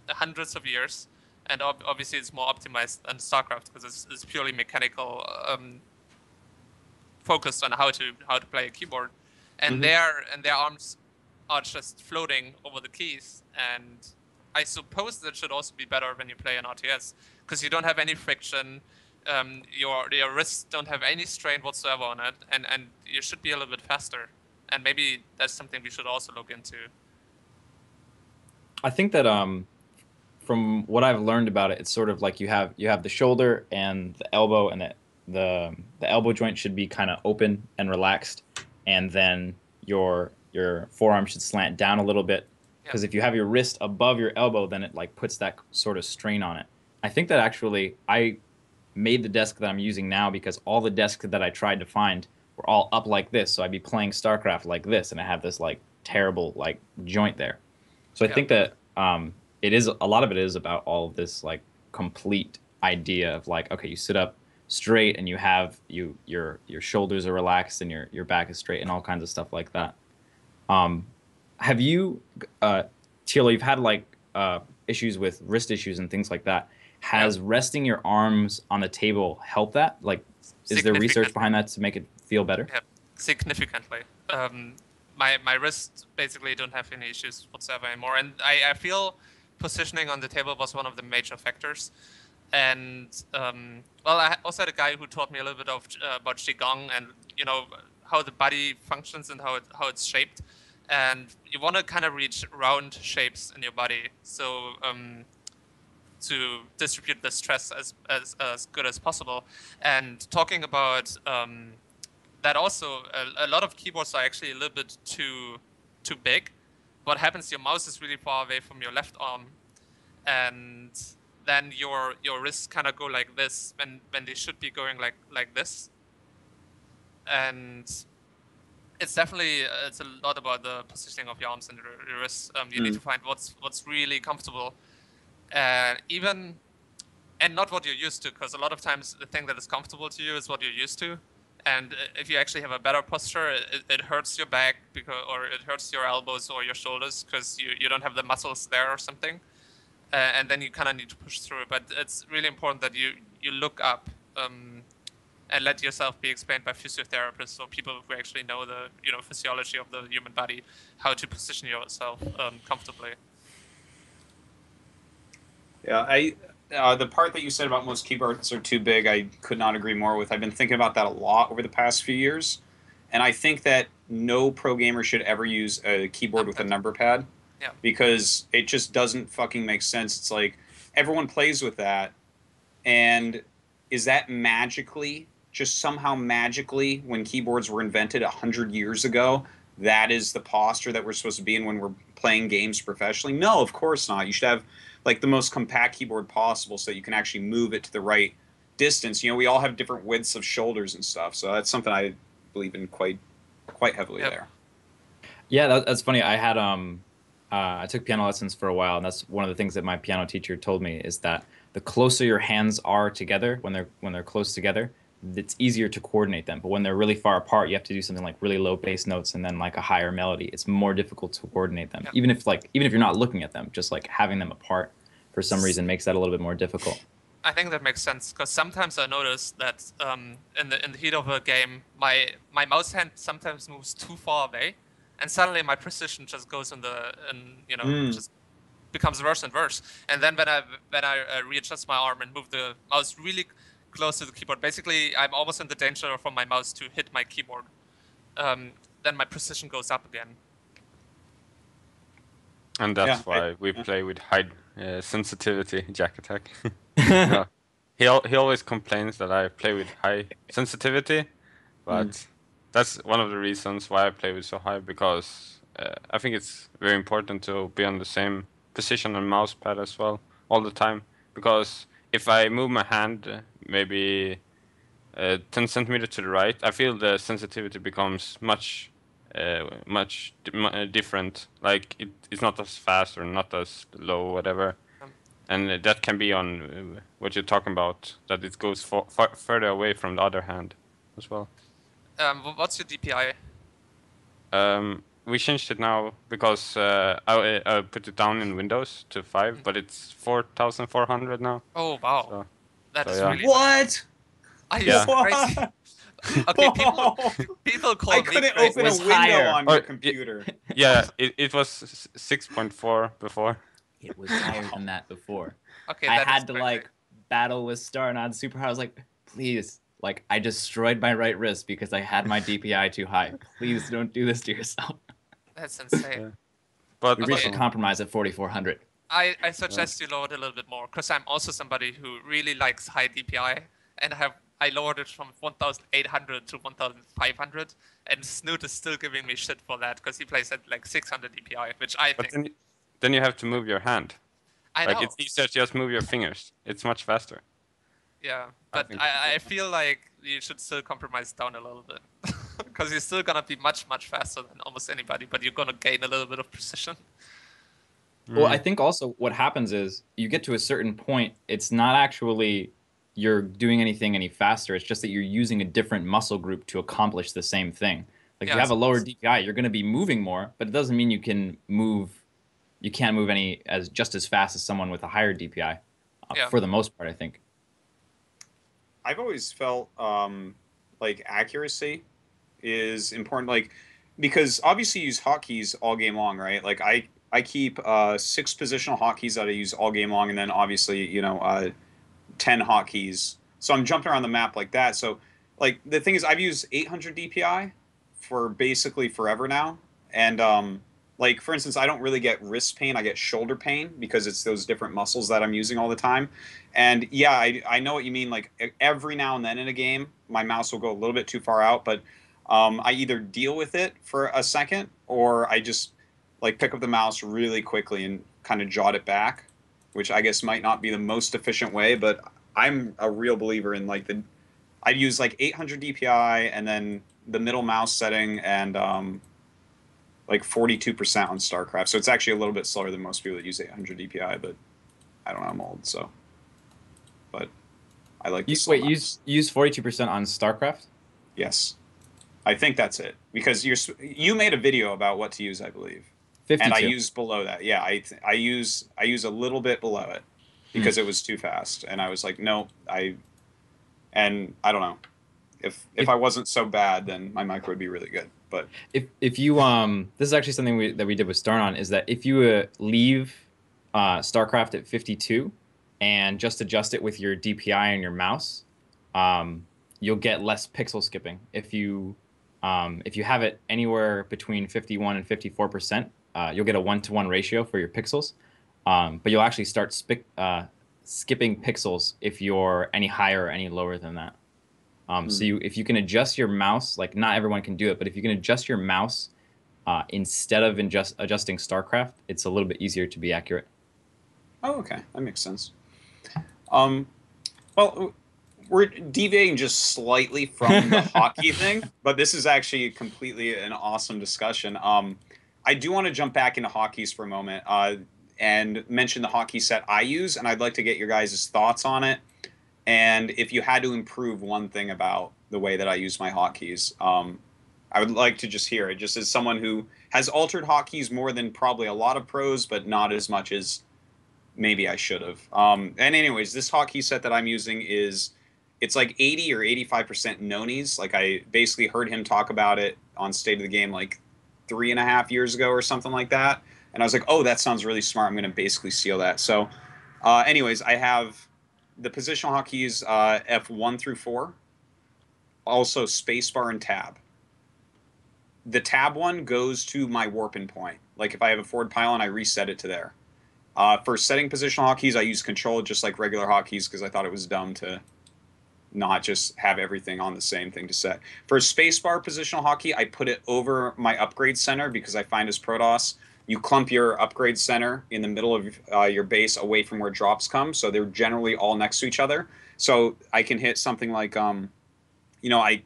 hundreds of years, and obviously it's more optimized than StarCraft because it's purely mechanical, focused on how to play a keyboard, and their arms are just floating over the keys. And I suppose that should also be better when you play an RTS because you don't have any friction. Your wrists don't have any strain whatsoever on it, and you should be a little bit faster. And maybe that's something we should also look into. I think that from what I've learned about it, it's sort of like you have the shoulder and the elbow, and the elbow joint should be kind of open and relaxed, and then your forearm should slant down a little bit. Because if you have your wrist above your elbow, then it like puts that sort of strain on it. I think that actually I made the desk that I'm using now because all the desks that I tried to find were all up like this. So I'd be playing StarCraft like this, and I have this like terrible like joint there. So I think that it is a lot of it is about all of this like complete idea of like, okay, you sit up straight and you have your shoulders are relaxed and your back is straight and all kinds of stuff like that. Have you, Tilo, you've had like issues with wrist issues and things like that. Has resting your arms on the table help that? Like, is there research behind that to make it feel better? Yeah, significantly. My wrists basically don't have any issues whatsoever anymore. And I feel positioning on the table was one of the major factors. And, I also had a guy who taught me a little bit about Qigong and, how the body functions and how it's shaped. And you want to kind of reach round shapes in your body. So to distribute the stress as good as possible. And talking about that also, a lot of keyboards are actually a little bit too big. What happens, your mouse is really far away from your left arm. And then your wrists kind of go like this when they should be going like this. And it's definitely it's a lot about the positioning of your arms and your wrists. You need to find what's really comfortable, and not what you're used to, because a lot of times the thing that is comfortable to you is what you're used to. And if you actually have a better posture, it hurts your back or it hurts your elbows or your shoulders because you don't have the muscles there or something. And then you kind of need to push through it. But it's really important that you look up and let yourself be explained by physiotherapists or people who actually know the physiology of the human body, how to position yourself comfortably. Yeah, the part that you said about most keyboards are too big, I could not agree more with. I've been thinking about that a lot over the past few years, and I think that no pro gamer should ever use a keyboard with a number pad. Yeah. Because it just doesn't fucking make sense. It's like everyone plays with that, and is that somehow magically, when keyboards were invented 100 years ago, that is the posture that we're supposed to be in when we're playing games professionally? No, of course not. You should have like the most compact keyboard possible so that you can actually move it to the right distance. We all have different widths of shoulders and stuff, so that's something I believe in quite heavily there. Yeah, that's funny. I had I took piano lessons for a while, and that's one of the things that my piano teacher told me is that the closer your hands are together when they're close together, it's easier to coordinate them. But when they're really far apart, you have to do something like really low bass notes and then like a higher melody. It's more difficult to coordinate them. Yeah. Even if you're not looking at them, just like having them apart for some reason makes that a little bit more difficult. I think that makes sense because sometimes I notice that in the heat of a game, my mouse hand sometimes moves too far away, and suddenly my precision just goes just becomes worse and worse. And then when I readjust my arm and move the mouse really close to the keyboard, basically I'm almost in the danger for my mouse to hit my keyboard. Then my precision goes up again. And that's why we play with high sensitivity, Jakatak. No. He always complains that I play with high sensitivity, but that's one of the reasons why I play with so high, because I think it's very important to be on the same position on mouse pad as well all the time, because if I move my hand maybe 10 centimeters to the right, I feel the sensitivity becomes much different. Like it's not as fast or not as low, whatever. And that can be on what you're talking about, that it goes further away from the other hand as well. What's your DPI? We changed it now because I put it down in Windows to 5, but it's 4,400 now. Oh wow, So, that is yeah. really What? Are you Yeah. crazy? Okay, people call I me couldn't crazy. open a was window higher. on your computer. Yeah, it was 6.4 before. It was higher than that before. Okay, I that is had to crazy. like battle with Starnan super hard. I was like, please, like I destroyed my right wrist because I had my DPI too high. Please don't do this to yourself. That's insane. Yeah. But We reached Okay. a compromise at 4,400. I suggest you lower it a little bit more because I'm also somebody who really likes high DPI, and I lowered it from 1,800 to 1,500, and Snoot is still giving me shit for that because he plays at like 600 DPI, which I but think then you have to move your hand. I Like know. it's easier to just move your fingers. It's much faster. Yeah, I but think I feel like you should still compromise down a little bit because you're still gonna be much faster than almost anybody, but you're gonna gain a little bit of precision. Well, I think also what happens is you get to a certain point, it's not actually you're doing anything any faster. It's just that you're using a different muscle group to accomplish the same thing. Like if Yeah, you have a I lower suppose. DPI, you're going to be moving more, but it doesn't mean you can't move just as fast as someone with a higher DPI. Yeah. For the most part, I think. I've always felt like accuracy is important, like because obviously you use hotkeys all game long, right? Like I keep 6 positional hotkeys that I use all game long, and then obviously 10 hotkeys. So I'm jumping around the map like that. So like the thing is, I've used 800 DPI for basically forever now, and like for instance, I don't really get wrist pain. I get shoulder pain because it's those different muscles that I'm using all the time. And yeah, I know what you mean. Like every now and then in a game, my mouse will go a little bit too far out, but I either deal with it for a second or I just like pick up the mouse really quickly and kind of jot it back, which I guess might not be the most efficient way, but I'm a real believer in like I'd use like 800 DPI and then the middle mouse setting and like 42% on StarCraft. So it's actually a little bit slower than most people that use 800 DPI, but I don't know, I'm old, so. But I like the Wait, use 42% on StarCraft? Yes. I think that's it because you made a video about what to use, I believe. 52. And I use below that. Yeah, I use a little bit below it because it was too fast, and I was like, no, I don't know. If I wasn't so bad, then my mic would be really good. But if you this is actually something that we did with Starnon, is that if you leave StarCraft at 52 and just adjust it with your DPI and your mouse, you'll get less pixel skipping. If you have it anywhere between 51 and 54%, you'll get a 1-to-1 ratio for your pixels. But you'll actually start skipping pixels if you're any higher or any lower than that. So if you can adjust your mouse, like not everyone can do it, but if you can adjust your mouse instead of adjusting StarCraft, it's a little bit easier to be accurate. oh, okay, that makes sense. Well, we're deviating just slightly from the hockey thing, but this is actually completely an awesome discussion. I do want to jump back into hockeys for a moment. and mention the hotkey set I use, and I'd like to get your guys' thoughts on it. And if you had to improve one thing about the way that I use my hotkeys, I would like to just hear it, just as someone who has altered hotkeys more than probably a lot of pros, but not as much as maybe I should have. And anyways, this hotkey set that I'm using it's like 80 or 85% nonies. Like I basically heard him talk about it on State of the Game like 3.5 years ago or something like that. And I was like, oh, that sounds really smart. I'm going to basically steal that. So anyways, I have the positional hotkeys F1 through 4, also spacebar and tab. The tab one goes to my warping point. Like if I have a forward pylon, I reset it to there. For setting positional hotkeys, I use control just like regular hotkeys because I thought it was dumb to not just have everything on the same thing to set. For spacebar positional hotkey, I put it over my upgrade center because I find as Protoss, you clump your upgrade center in the middle of your base away from where drops come, so they're generally all next to each other. So I can hit something like, I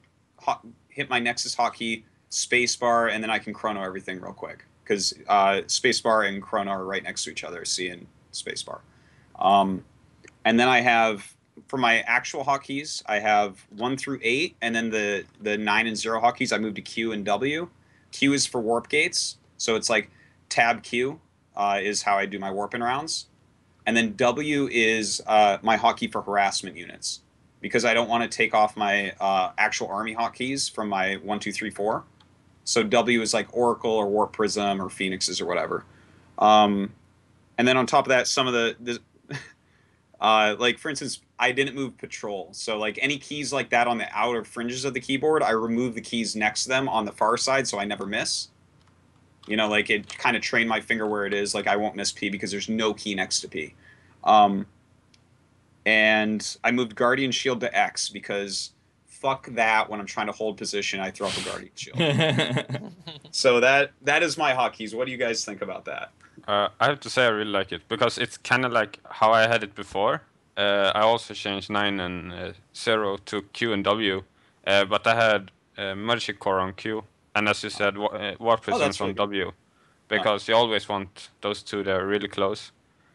hit my Nexus hotkey, spacebar, and then I can chrono everything real quick because spacebar and chrono are right next to each other, C and spacebar. And then I have, for my actual hotkeys, I have 1 through 8, and then the 9 and 0 hotkeys, I moved to Q and W. Q is for warp gates, so it's like tab Q is how I do my warping rounds. And then W is my hotkey for harassment units, because I don't want to take off my actual army hotkeys from my 1, 2, 3, 4. So W is like Oracle or Warp Prism or Phoenixes or whatever. And then on top of that, some of the like for instance, I didn't move patrol. So like any keys like that on the outer fringes of the keyboard, I remove the keys next to them on the far side so I never miss. Like it kind of trained my finger where it is. Like I won't miss P because there's no key next to P. And I moved Guardian Shield to X because fuck that. When I'm trying to hold position, I throw up a Guardian Shield. So that is my hotkeys. What do you guys think about that? I have to say I really like it because it's kind of like how I had it before. I also changed 9 and 0 to Q and W, but I had Magic Core on Q, and as you said, Warp Prisms on really W, because you always want those two there really close.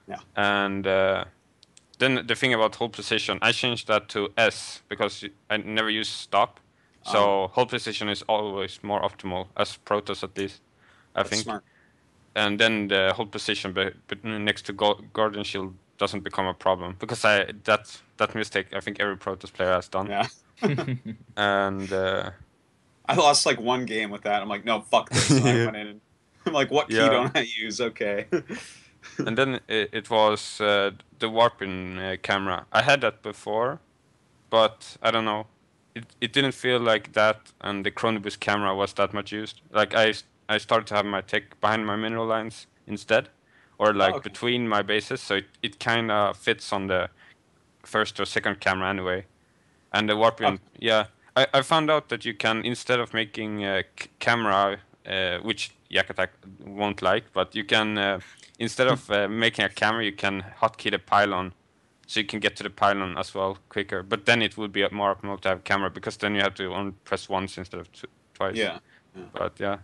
Yeah. And then the thing about hold position, I changed that to S because I never use stop. So hold position is always more optimal, as Protoss at least, I think. Smart. And then the hold position next to Guardian Shield doesn't become a problem, because that mistake I think every Protoss player has done. Yeah. And I lost like one game with that. I'm like, no, fuck this. And I went in and I'm like, what key don't I use? Okay. And then it was the warping camera. I had that before, but I don't know. It didn't feel like that, and the Chronobus camera was that much used. Like I started to have my tech behind my mineral lines instead, or like between my bases, so it kind of fits on the first or second camera anyway. And the warping, I found out that you can, instead of making a camera, which Jakatak won't like, but you can, instead of making a camera, you can hotkey the pylon, so you can get to the pylon as well quicker. But then it would be more optimal to have camera, because then you have to only press once instead of twice. Yeah. But yeah,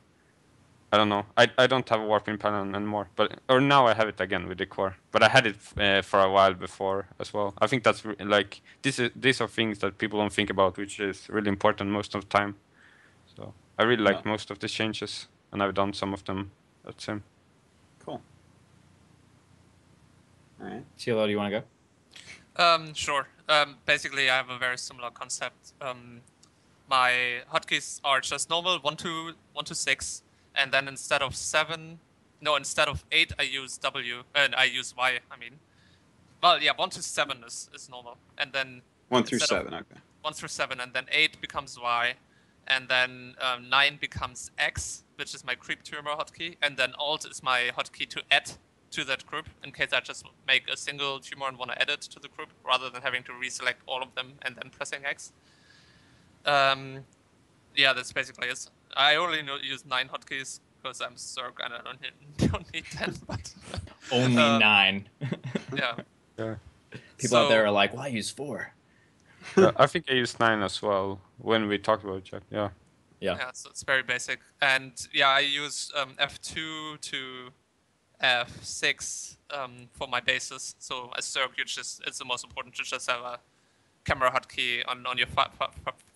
I don't know. I don't have a warping pylon anymore, or now I have it again with the core. But I had it for a while before as well. I think that's like these are things that people don't think about, which is really important most of the time. So I really like most of the changes, and I've done some of them at Sim. Cool. All right. Chilo, do you want to go? Sure. Basically, I have a very similar concept. My hotkeys are just normal 1 to 6, and then instead of 8, I use W, and I use Y. I mean, well, yeah, 1 to 7 is normal, and then 1 through 7. Okay. 1 through 7, and then 8 becomes Y, and then 9 becomes X, which is my creep tumor hotkey, and then Alt is my hotkey to add to that group, in case I just make a single tumor and want to add it to the group, rather than having to reselect all of them and then pressing X. Yeah, that's basically it. I only use 9 hotkeys because I'm Zerg and I don't need 10. But only 9. Yeah. People out there are like, "Why use 4?" I think I used 9 as well when we talked about it. Yeah. Yeah, so it's very basic. And yeah, I use F2 to have 6 for my bases. So as Zerg, it's the most important to just have a camera hotkey on your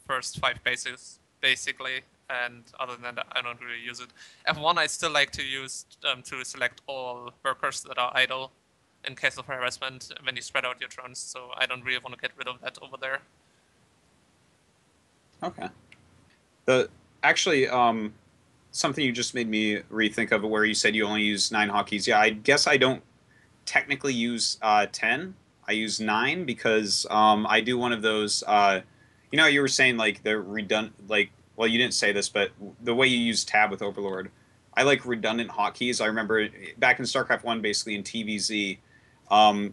first 5 bases, basically. And other than that, I don't really use it. F1 I still like to use to select all workers that are idle in case of harassment when you spread out your drones. So I don't really want to get rid of that over there. Okay. Actually, something you just made me rethink of where you said you only use 9 hotkeys. Yeah, I guess I don't technically use 10. I use 9 because I do one of those. You were saying like the redundant, like, well, you didn't say this, but the way you use tab with Overlord, I like redundant hotkeys. I remember back in StarCraft 1, basically in TVZ,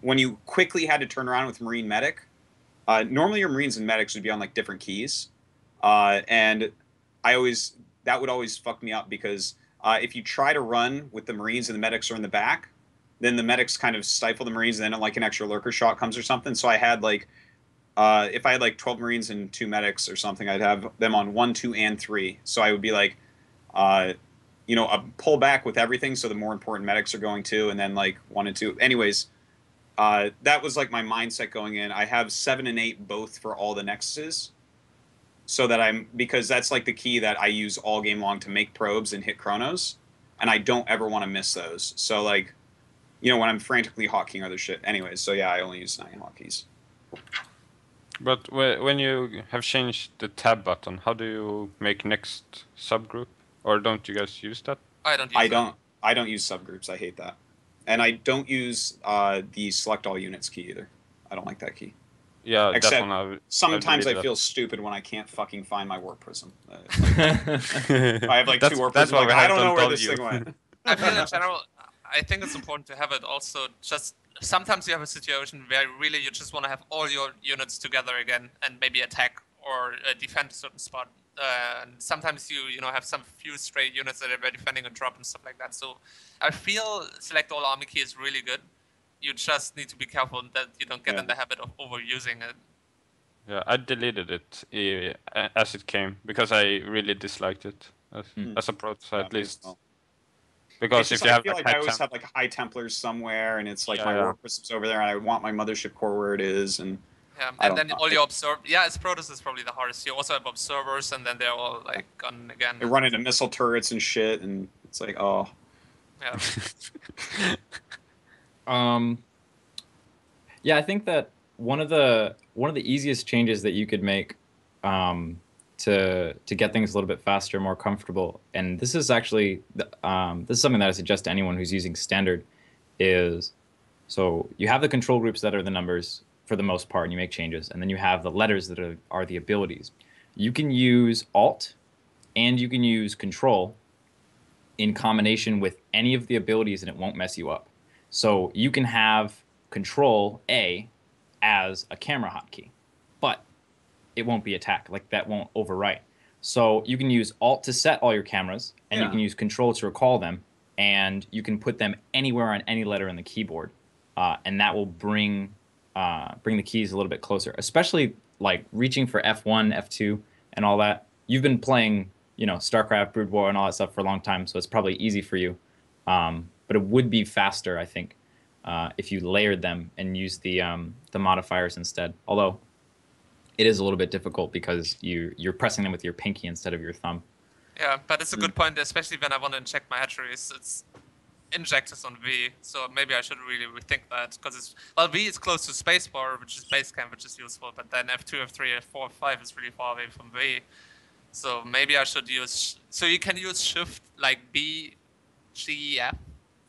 when you quickly had to turn around with Marine Medic, normally your Marines and Medics would be on like different keys. And that would always fuck me up because if you try to run with the Marines and the Medics are in the back, then the Medics kind of stifle the Marines, and then like an extra lurker shot comes or something. So I had like, if I had like 12 Marines and 2 Medics or something, I'd have them on 1, 2, and 3. So I would be like, a pull back with everything. So the more important Medics are going to, and then like 1 and 2. Anyways, that was like my mindset going in. I have 7 and 8 both for all the Nexuses. So that because that's like the key that I use all game long to make probes and hit chronos, and I don't ever want to miss those. So like, when I'm frantically hawking other shit. Anyways, so yeah, I only use 9 hotkeys. But when you have changed the tab button, how do you make next subgroup? Or don't you guys use that? I don't use subgroups. I hate that, and I don't use the select all units key either. I don't like that key. Yeah, except definitely. Sometimes I feel stupid when I can't fucking find my warp prism. I have like 2 warp prisms. Like, I don't know where this thing went. I feel in general, I think it's important to have it also just sometimes you have a situation where really you just want to have all your units together again and maybe attack or defend a certain spot. And sometimes you have some few stray units that are defending a drop and stuff like that. So I feel select all army key is really good. You just need to be careful that you don't get in the habit of overusing it. Yeah, I deleted it as it came because I really disliked it as a prototype, at least. Well. Because if you have, I feel like I always have like High Templars somewhere, and it's like my War Prism's over there, and I want my Mothership Core where it is, and and then all your observe. Yeah, it's Protoss is probably the hardest. You also have observers, and then they're all like gone again. They run into missile turrets and shit, and it's like, oh. Yeah. Yeah, I think that one of the easiest changes that you could make to get things a little bit faster, more comfortable, and this is actually this is something that I suggest to anyone who's using standard, is so you have the control groups that are the numbers for the most part, and you make changes, and then you have the letters that are the abilities. You can use Alt and you can use Control in combination with any of the abilities, and it won't mess you up. So you can have Control A as a camera hotkey, but it won't be attack. Like, that won't overwrite. So you can use Alt to set all your cameras, and you can use Control to recall them, and you can put them anywhere on any letter in the keyboard, and that will bring the keys a little bit closer. Especially like reaching for F1, F2, and all that. You've been playing, StarCraft, Brood War, and all that stuff for a long time, so it's probably easy for you. But it would be faster, I think, if you layered them and used the modifiers instead. Although it is a little bit difficult because you're pressing them with your pinky instead of your thumb. Yeah, but it's a good point, especially when I want to inject my hatcheries. It's injectors on V, so maybe I should really rethink that, because V is close to spacebar, which is base camp, which is useful, but then F2, F3, F4, F5 is really far away from V. So maybe I should use. So you can use Shift like B, G, F.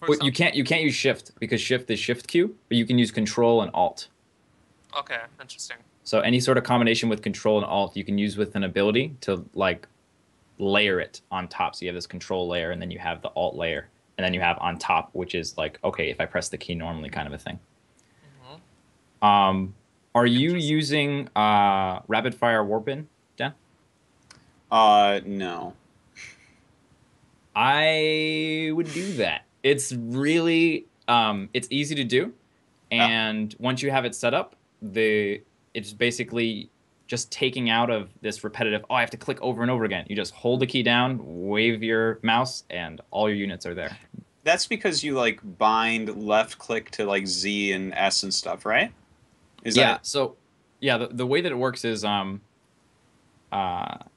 Well, you can't use Shift because Shift is Shift Q, but you can use Control and Alt. Okay, interesting. So any sort of combination with Control and Alt you can use with an ability to like layer it on top. So you have this Control layer, and then you have the Alt layer, and then you have on top, which is like, okay, if I press the key normally kind of a thing. Mm-hmm. Are you using Rapid Fire Warpin, Dan? No. I would do that. It's really it's easy to do, and once you have it set up, it's basically just taking out of this repetitive, I have to click over and over again. You just hold the key down, wave your mouse, and all your units are there. that's because you like bind left click to like Z and S and stuff, right? Is Yeah. that So yeah, the way that it works is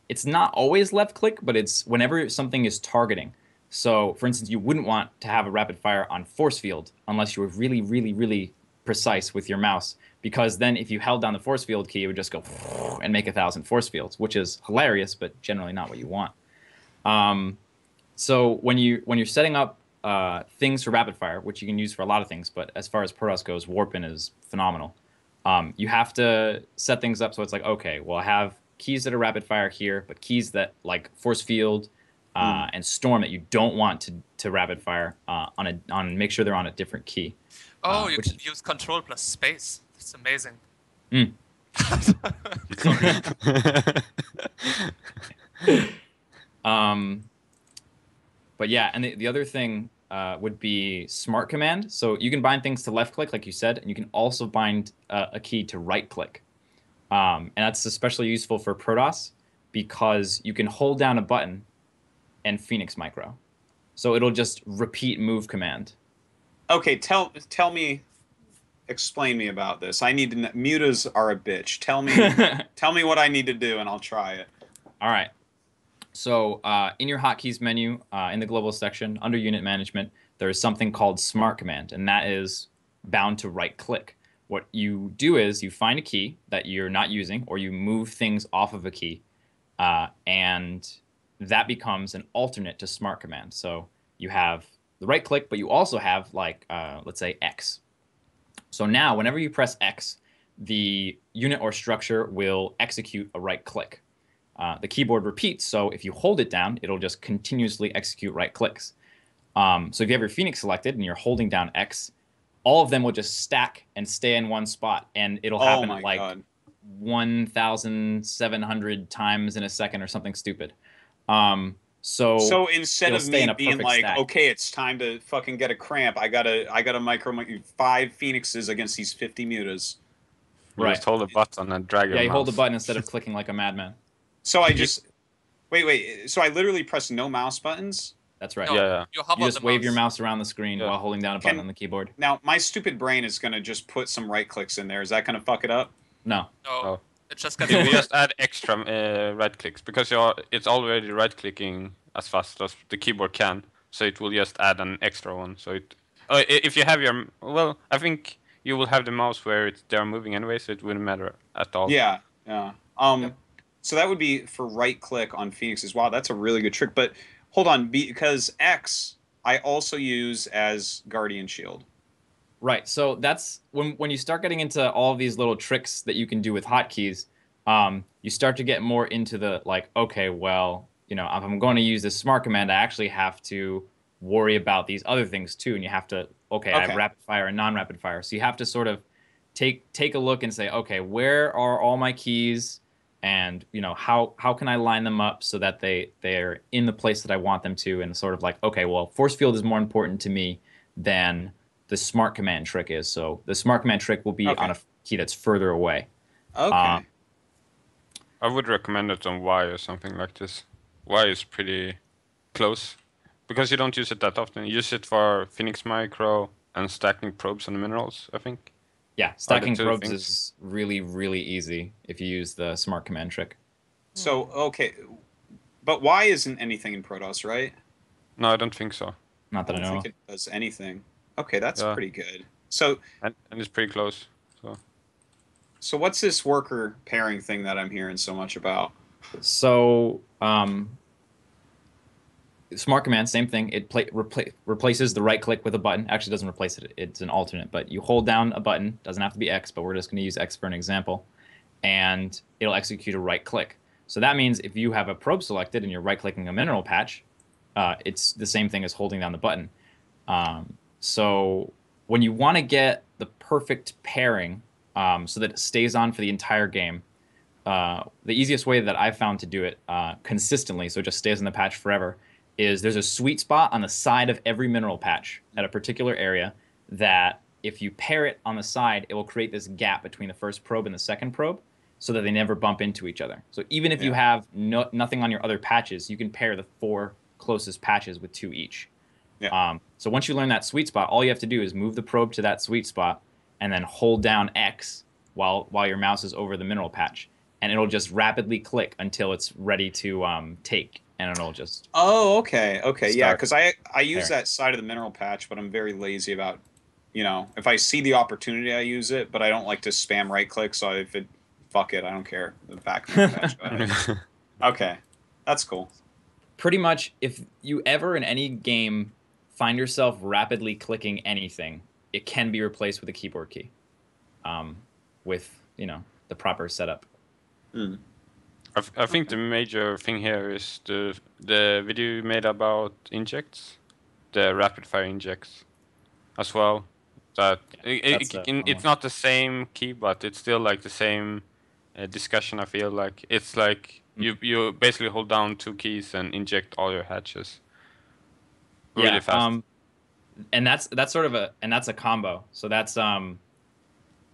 it's not always left click, but it's whenever something is targeting. So, for instance, you wouldn't want to have a rapid fire on force field unless you were really, really, really precise with your mouse, because then if you held down the force field key, it would just go and make 1,000 force fields, which is hilarious, but generally not what you want. So when you're setting up things for rapid fire, which you can use for a lot of things, but as far as Protoss goes, Warpin is phenomenal. You have to set things up so it's like, okay, well, I have keys that are rapid fire here, but keys that like force field and storm that you don't want to rapid fire on make sure they're on a different key. Oh, you Which can use control plus space. That's amazing. mm. um, but yeah, and the other thing would be smart command. So you can bind things to left click, like you said, and you can also bind a key to right click. And that's especially useful for Protoss because you can hold down a button and Phoenix Micro. So it'll just repeat move command. okay? Tell me, explain me about this. I need to know. Mutas are a bitch. Tell me what I need to do, and I'll try it. All right. So in your hotkeys menu, in the global section, under unit management, there is something called smart command, and that is bound to right click. What you do is you find a key that you're not using, or you move things off of a key, and that becomes an alternate to smart command. So you have the right click, but you also have like, let's say X. So now whenever you press X, the unit or structure will execute a right click. The keyboard repeats, so if you hold it down, it'll just continuously execute right clicks. So if you have your Phoenix selected and you're holding down X, all of them will just stack and stay in one spot, and it'll happen at like God. 1,700 times in a second or something stupid. So instead it'll of stay me in a being perfect like, stack. okay, it's time to fucking get a cramp, I gotta micro 5 phoenixes against these 50 mutas. You Right. just hold a button and drag Yeah, your you hold the mouse. button instead of clicking like a madman. So I You- just wait. So I literally press no mouse buttons. That's right. No, Yeah. you hover You just the wave your mouse. mouse around the screen Yeah. while holding down a button on the keyboard. Now my stupid brain is gonna just put some right clicks in there. Is that gonna fuck it up? No. No, Oh. it just gets It will worse. just add extra right clicks because it's already right clicking as fast as the keyboard can, so it will just add an extra one. So if you have I think you will have the mouse where they're moving anyway, so it wouldn't matter at all. Yeah. Yeah. Yep. So that would be for right click on phoenixes. Wow, that's a really good trick. But hold on, because X I also use as guardian shield. Right. So that's when you start getting into all of these little tricks that you can do with hotkeys, you start to get more into the like, okay, well, if I'm going to use this smart command, I actually have to worry about these other things too. And you have to, okay, I have Okay. rapid fire and non-rapid fire. So you have to sort of take a look and say, okay, where are all my keys? And how can I line them up so that they're in the place that I want them to, and sort of like, okay, well, force field is more important to me than the smart command trick is. So the smart command trick will be Okay. on a key that's further away. Okay. I would recommend it on Y or something like this. Y is pretty close because you don't use it that often. You use it for Phoenix Micro and stacking probes on the minerals, I think. Yeah, stacking two probes things. is really, really easy if you use the smart command trick. So okay, but Y isn't anything in Protoss, right? No, I don't think so. Not I that I don't know think of. it does anything. Okay, that's Yeah. pretty good. So And it's pretty close. so what's this worker pairing thing that I'm hearing so much about? So smart command, same thing. It replaces the right click with a button. Actually, doesn't replace it. It's an alternate. But you hold down a button. Doesn't have to be X, but we're just going to use X for an example. And it'll execute a right click. So that means if you have a probe selected and you're right clicking a mineral patch, it's the same thing as holding down the button. So when you want to get the perfect pairing so that it stays on for the entire game, the easiest way that I've found to do it consistently, so it just stays in the patch forever, is there's a sweet spot on the side of every mineral patch at a particular area that if you pair it on the side, it will create this gap between the first probe and the second probe so that they never bump into each other. So even if you have nothing on your other patches, you can pair the 4 closest patches with 2 each. Yeah. So once you learn that sweet spot, all you have to do is move the probe to that sweet spot and then hold down X while your mouse is over the mineral patch, and it'll just rapidly click until it's ready to take, and it'll just Oh, okay, okay, yeah. start Because I use pairing. that side of the mineral patch, but I'm very lazy about, if I see the opportunity, I use it, but I don't like to spam right click. So if it, fuck it, I don't care. The back mineral patch. Go ahead. Okay, that's cool. Pretty much, if you ever in any game find yourself rapidly clicking anything, it can be replaced with a keyboard key, with the proper setup. Hmm. I think Okay. the major thing here is the video you made about injects, the rapid fire injects, as well. That That's it's not the same key, but it's still like the same discussion. I feel like it's like you basically hold down 2 keys and inject all your hatches really yeah. fast. And that's sort of that's a combo. So that's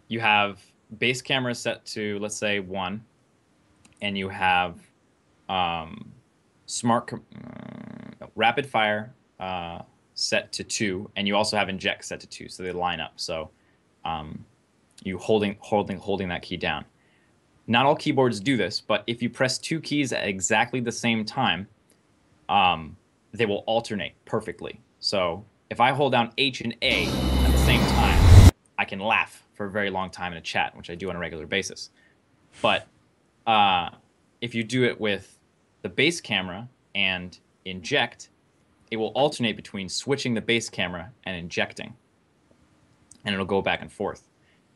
you have base camera set to, let's say, 1, and you have um, rapid fire set to 2, and you also have inject set to 2, so they line up. So you holding that key down. Not all keyboards do this, but if you press 2 keys at exactly the same time, they will alternate perfectly. So if I hold down H and A at the same time, I can laugh for a very long time in a chat, which I do on a regular basis. But if you do it with the base camera and inject, it will alternate between switching the base camera and injecting, and it'll go back and forth.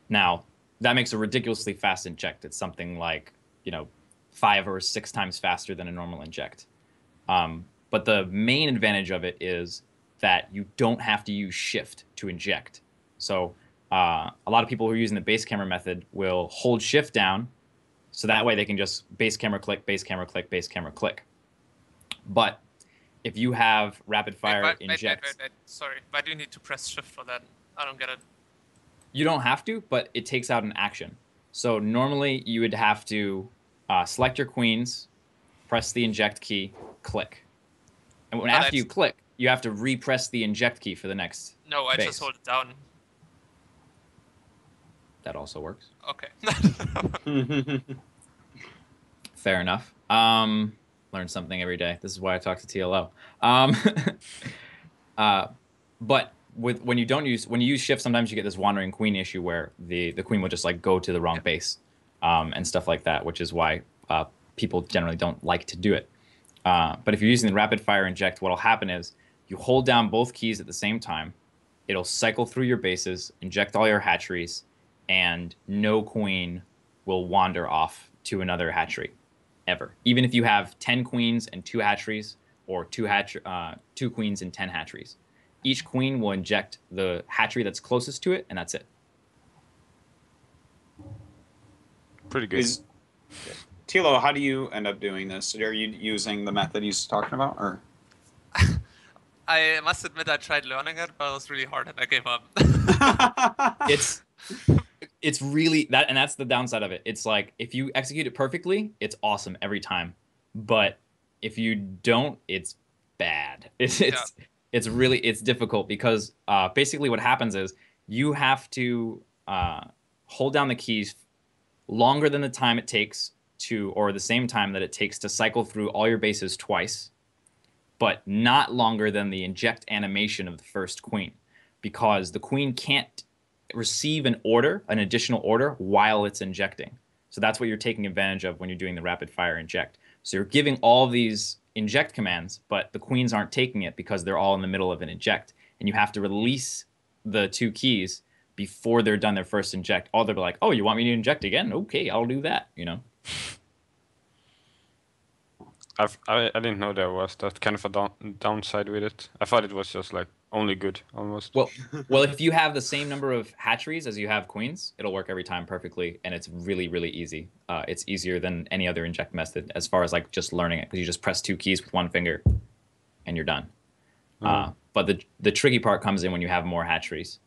Now, that makes a ridiculously fast inject. It's something like 5 or 6 times faster than a normal inject. But the main advantage of it is that you don't have to use shift to inject. So a lot of people who are using the base camera method will hold shift down, so that way they can just base camera click, base camera click, base camera click. But if you have rapid fire injects, Wait. Sorry, why do you need to press shift for that? I don't get it. you don't have to, but it takes out an action. So normally you would have to select your queens, press the inject key, click. And when after you click, you have to repress the inject key for the next No, I base. just hold it down. That also works. Okay. Fair enough. Learn something every day. This is why I talk to TLO. But when you use shift, sometimes you get this wandering queen issue where the queen will just like go to the wrong base, and stuff like that, which is why people generally don't like to do it. But if you're using the rapid fire inject, what'll happen is you hold down both keys at the same time. It'll cycle through your bases, inject all your hatcheries, and no queen will wander off to another hatchery ever. Even if you have 10 queens and 2 hatcheries, or 2 queens and 10 hatcheries. Each queen will inject the hatchery that's closest to it, and that's it. Pretty good. Tilo, how do you end up doing this? Are you using the method he's talking about, or? I must admit I tried learning it, but it was really hard and I gave up. It's really that, and that's the downside of it. It's like if you execute it perfectly, it's awesome every time. But if you don't, it's bad. It's really difficult because basically what happens is you have to hold down the keys longer than the time it takes to, or the same time that it takes to cycle through all your bases twice, but not longer than the inject animation of the first queen, because the queen can't receive an additional order while it's injecting. So that's what you're taking advantage of when you're doing the rapid fire inject. So you're giving all these inject commands, but the queens aren't taking it because they're all in the middle of an inject, and you have to release the 2 keys before they're done their first inject. Or they'll be like, "Oh, you want me to inject again? Okay, I'll do that." I didn't know there was that kind of a downside with it. I thought it was just like only good almost. Well, if you have the same number of hatcheries as you have queens, it'll work every time perfectly, and it's really, really easy. It's easier than any other inject method as far as like just learning it, because you just press 2 keys with 1 finger, and you're done. But the tricky part comes in when you have more hatcheries.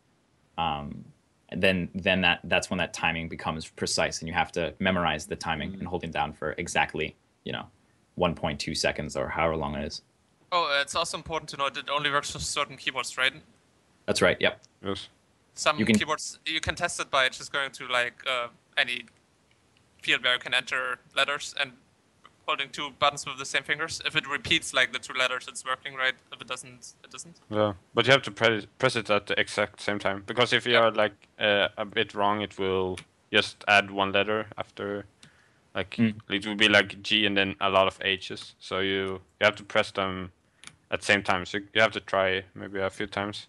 And then that's when that timing becomes precise, and you have to memorize the timing and hold it down for exactly 1.2 seconds or however long it is. Oh, it's also important to know it only works for certain keyboards, right? That's right. Yep. Yes. Some You can- keyboards you can test it by just going to like any field where you can enter letters and holding two buttons with the same fingers. If it repeats like the two letters, it's working, right? If it doesn't, it doesn't. Yeah, but you have to press it at the exact same time, because if you Yep. are like a bit wrong, it will just add one letter after. Like it will be like G and then a lot of H's. So you have to press them at the same time. So you have to try maybe a few times.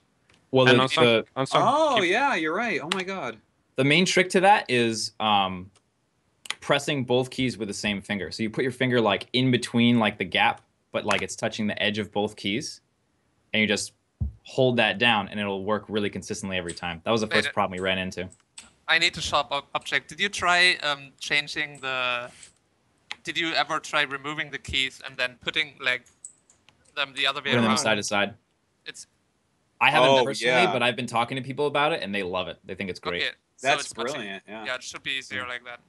Well, And the on some Oh yeah, you're right. Oh my god. the main trick to that is pressing both keys with the same finger. So you put your finger like in between like the gap, but like it's touching the edge of both keys, and you just hold that down, and it'll work really consistently every time. That was the first problem we ran into. I need to sharp object. Did you try changing the? Did you ever try removing the keys and then putting like them the other way Putting them around? side to side. It's I haven't Oh, personally, yeah. but I've been talking to people about it, and they love it. They think it's great. okay. So That's it's much brilliant. Yeah. Yeah, it should be easier like that.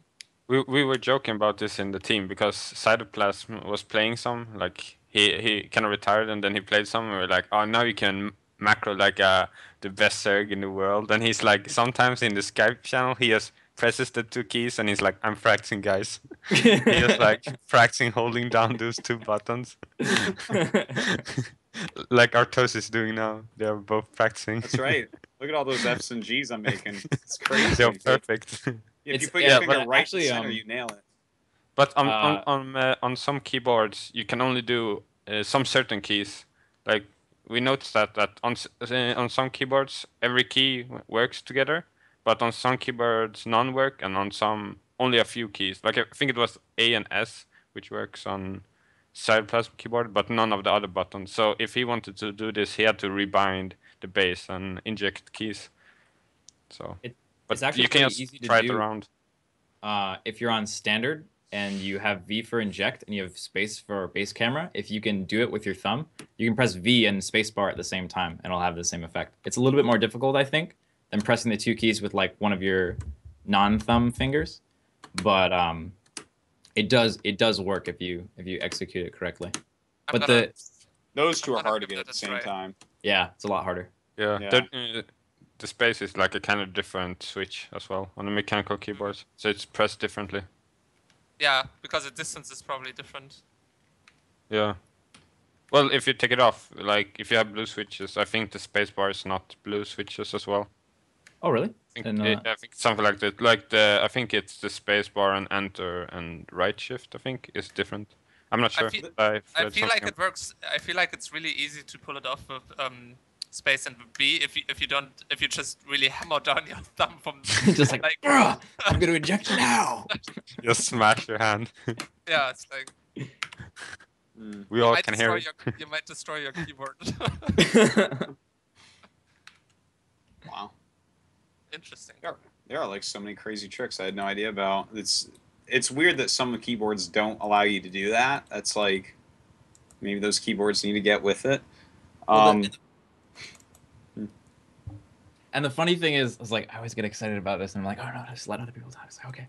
we were joking about this in the team because Cytoplasm was playing some, like he kind of retired and then he played some, and we were like, oh, now you can macro like the best Zerg in the world. And he's like, sometimes in the Skype channel he just presses the two keys and he's like, I'm practicing, guys. He just like practicing holding down those two buttons. Like Artos is doing now. They're both practicing. That's right. Look at all those F's and G's I'm making. It's crazy. They're perfect. If you It's- put yeah, your but finger right actually, in the center, you nail it. But on some keyboards, you can only do some certain keys. Like we noticed that on some keyboards, every key works together, but on some keyboards, none work, and on some only a few keys. Like I think it was A and S, which works on Cytoplasm keyboard, but none of the other buttons. So if he wanted to do this, he had to rebind the base and inject keys. So, but it's actually you can pretty just easy to try it do. around. If you're on standard and you have V for inject and you have space for base camera, if you can do it with your thumb, you can press V and spacebar at the same time, and it'll have the same effect. It's a little bit more difficult, I think, than pressing the two keys with like one of your non-thumb fingers, but it does work if you execute it correctly. I'm But gonna- Those two are gonna hard to give get that at a the same try. time. yeah, it's a lot harder. Yeah, Yeah. the space is like a kind of different switch as well on the mechanical keyboards, so it's pressed differently. Yeah, because the distance is probably different. Yeah. Well, if you take it off, like if you have blue switches, I think the spacebar is not blue switches as well. Oh, really? I think, And, I think something like that. Like I think it's the spacebar and enter and right shift. I think is different. I'm not sure. I read feel like something it works. I feel like it's really easy to pull it off with space and B if you just really hammer down your thumb from just like, "Ugh, I'm gonna inject now. Just smash your hand. yeah, it's like We all might can hear destroy it. you might destroy your keyboard. Wow. Interesting. There are like so many crazy tricks I had no idea about. It's weird that some keyboards don't allow you to do that. That's like maybe those keyboards need to get with it. Well, and the funny thing is, I was like, I always get excited about this, and I'm like, oh no, just let other people talk. It's like, okay.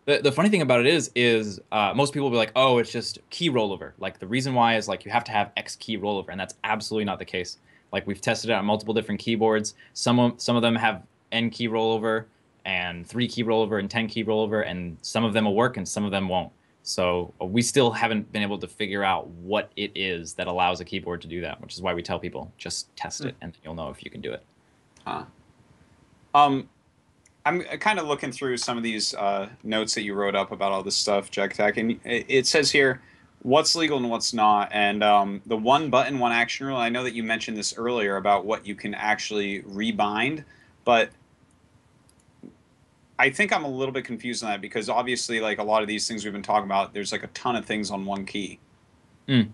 The funny thing about it is most people will be like, oh, it's just key rollover. Like the reason why is like you have to have X key rollover, and that's absolutely not the case. Like we've tested it on multiple different keyboards. Some of them have N key rollover and 3 key rollover and 10 key rollover, and some of them will work and some of them won't. So we still haven't been able to figure out what it is that allows a keyboard to do that, which is why we tell people just test it and you'll know if you can do it. Huh. I'm kind of looking through some of these notes that you wrote up about all this stuff, Jakatak, and it says here what's legal and what's not, and the one button, one action rule. I know that you mentioned this earlier about what you can actually rebind, but I think I'm a little bit confused on that because obviously, like a lot of these things we've been talking about, there's like a ton of things on one key.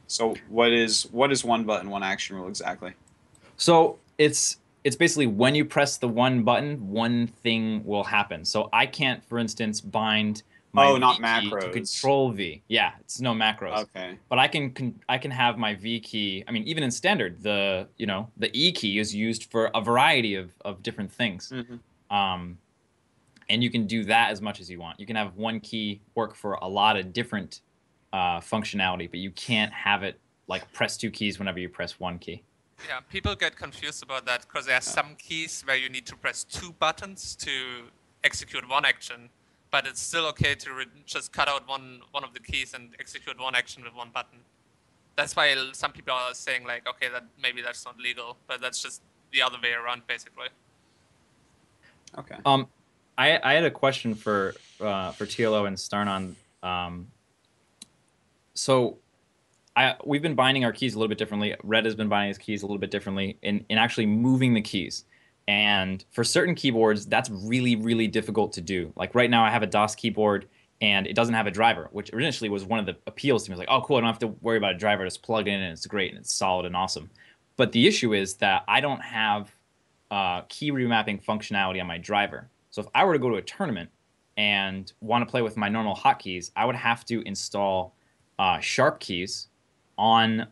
So what is one button, one action rule exactly? So it's basically when you press the one button, one thing will happen. So I can't, for instance, bind my not V key to macros. Control V. Yeah, it's no macros. Okay. But I can have my V key. I mean, even in standard, the E key is used for a variety of different things. And you can do that as much as you want. You can have one key work for a lot of different functionality, but you can't have it like press 2 keys whenever you press 1 key. Yeah, people get confused about that because there are some keys where you need to press 2 buttons to execute one action, but it's still okay to just cut out one of the keys and execute one action with one button. That's why some people are saying like, okay, that maybe that's not legal, but that's just the other way around, basically. Okay. I had a question for TLO and Starnan. So we've been binding our keys a little bit differently. Red has been binding his keys a little bit differently in actually moving the keys. And for certain keyboards, that's really, really difficult to do. Like right now, I have a DOS keyboard, and it doesn't have a driver, which initially was one of the appeals to me. I was like, oh, cool, I don't have to worry about a driver. Just plug it in, and it's great, and it's solid and awesome. But the issue is that I don't have key remapping functionality on my driver. So if I were to go to a tournament and want to play with my normal hotkeys, I would have to install sharp keys on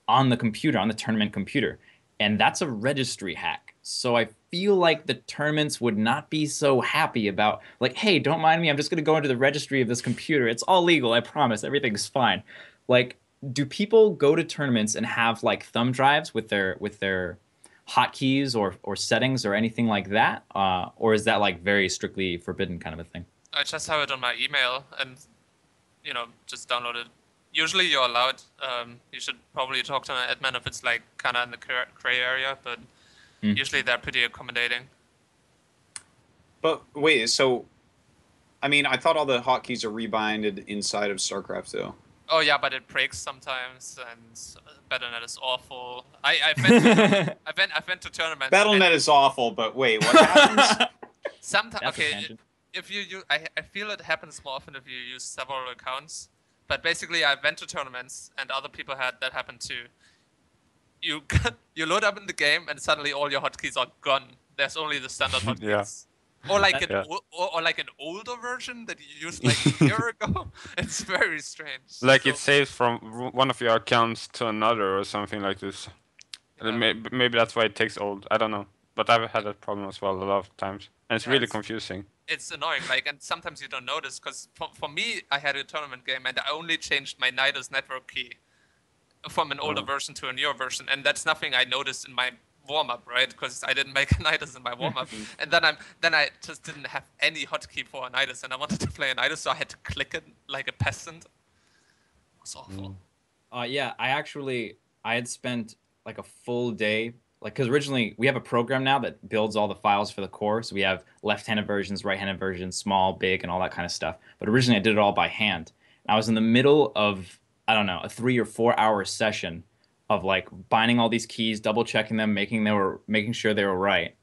the computer, on the tournament computer, and that's a registry hack. So I feel like the tournaments would not be so happy about, like, hey, don't mind me, I'm just going to go into the registry of this computer. It's all legal, I promise, everything's fine. Like, do people go to tournaments and have like thumb drives with their hotkeys or settings or anything like that, or is that like very strictly forbidden kind of a thing? I just have it on my email and just download it. Usually you're allowed. You should probably talk to an admin if it's like kind of in the gray area, but usually they're pretty accommodating. But wait, so I mean, I thought all the hotkeys are rebinded inside of StarCraft, though. Oh yeah, but it breaks sometimes, and Battle.net is awful. I've been to tournaments. Battle.net is awful, but wait, what happens? Sometimes, okay, if you I feel it happens more often if you use several accounts. But basically, I went to tournaments, and other people had that happen too. You load up in the game, and suddenly all your hotkeys are gone. There's only the standard hotkeys. Yeah. Or like or like an older version that you used like a year ago. It's very strange. Like it saves from one of your accounts to another or something like this. Yeah. Maybe that's why it takes old. I don't know. But I've had that problem as well a lot of times. And it's really confusing. It's annoying, like, and sometimes you don't notice, because for me, I had a tournament game, and I only changed my Nidus network key from an older version to a newer version, and that's nothing I noticed in my warm-up, right? Because I didn't make a Nidus in my warm-up, and then I just didn't have any hotkey for a Nidus, and I wanted to play a Nidus, so I had to click it like a peasant. It was awful. Yeah, I had spent like a full day. Like, because originally we have a program now that builds all the files for the core. So we have left-handed versions, right-handed versions, small, big, and all that kind of stuff. But originally I did it all by hand. And I was in the middle of, I don't know, a 3 or 4 hour session of like binding all these keys, double checking them, making sure they were right.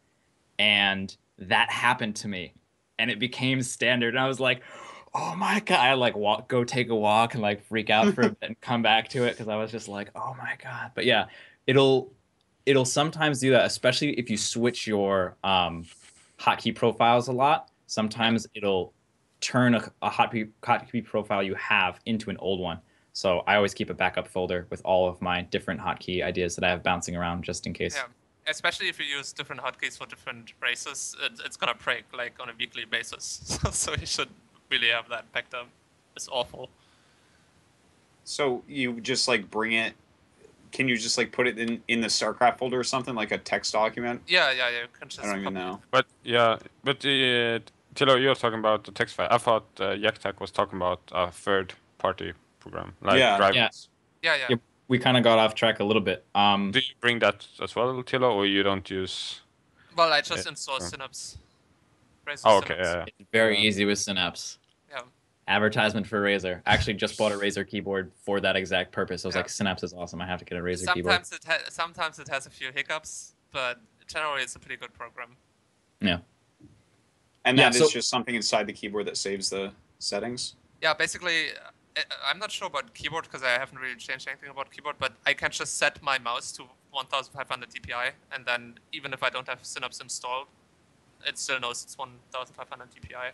And that happened to me. And it became standard. And I was like, oh my God. I like go take a walk and like freak out for a bit and come back to it because I was just like, oh my God. But yeah, it'll sometimes do that, especially if you switch your hotkey profiles a lot. Sometimes it'll turn a hotkey profile you have into an old one. So I always keep a backup folder with all of my different hotkey ideas that I have bouncing around just in case. Yeah, especially if you use different hotkeys for different races, it's gonna break like on a weekly basis. So you should really have that backed up. It's awful. So you just like bring it. Can you just like put it in the StarCraft folder or something, like a text document? Yeah. You can just. I don't even know. But yeah, Tilo, you're talking about the text file. I thought Jakatak was talking about a third-party program, like drivers. Yeah. We kind of got off track a little bit. Do you bring that as well, Tilo, or you don't use? Well, I just install Synapse. Oh, okay. Synapse. Yeah. It's very easy with Synapse. Yeah. Advertisement for Razer. Actually, just bought a Razer keyboard for that exact purpose. I was like, Synapse is awesome. I have to get a Razer keyboard. Sometimes it has a few hiccups, but generally it's a pretty good program. Yeah. And that is just something inside the keyboard that saves the settings? Yeah, basically, I'm not sure about keyboard because I haven't really changed anything about keyboard, but I can just set my mouse to 1500 dpi, and then even if I don't have Synapse installed, it still knows it's 1500 dpi.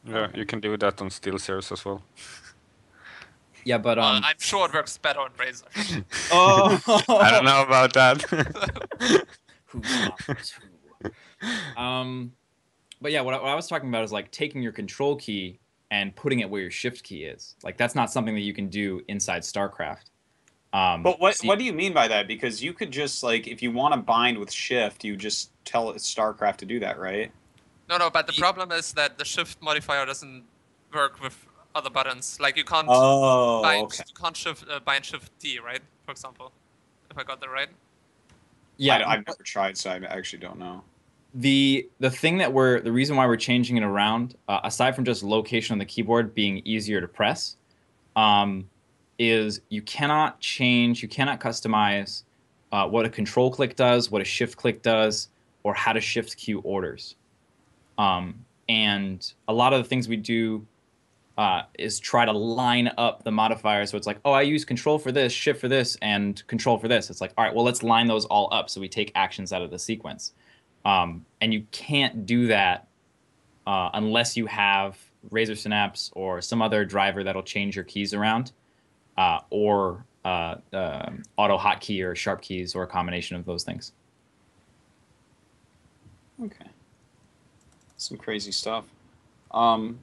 Yeah, you can do that on SteelSeries as well. Yeah, but I'm sure it works better on Razer. Oh, I don't know about that. But yeah, what I was talking about is like taking your control key and putting it where your shift key is. Like that's not something that you can do inside StarCraft. But So what do you mean by that? Because you could just like if you want to bind with shift, you just tell StarCraft to do that, right? No, but the problem is that the shift modifier doesn't work with other buttons. Like you can't Oh, bind, okay. you can't bind shift D, right? For example, if I got that right. yeah, I've never tried, so I actually don't know. the thing that the reason why we're changing it around, aside from just location on the keyboard being easier to press, um, is you cannot customize what a control click does, what a shift click does, or how to shift queue orders. And a lot of the things we do is try to line up the modifiers. So it's like, oh, I use control for this, shift for this, and control for this. It's like, all right, well, let's line those all up so we take actions out of the sequence. And you can't do that unless you have Razor Synapse or some other driver that'll change your keys around, or auto hotkey or sharp keys, or a combination of those things. Okay. Some crazy stuff. All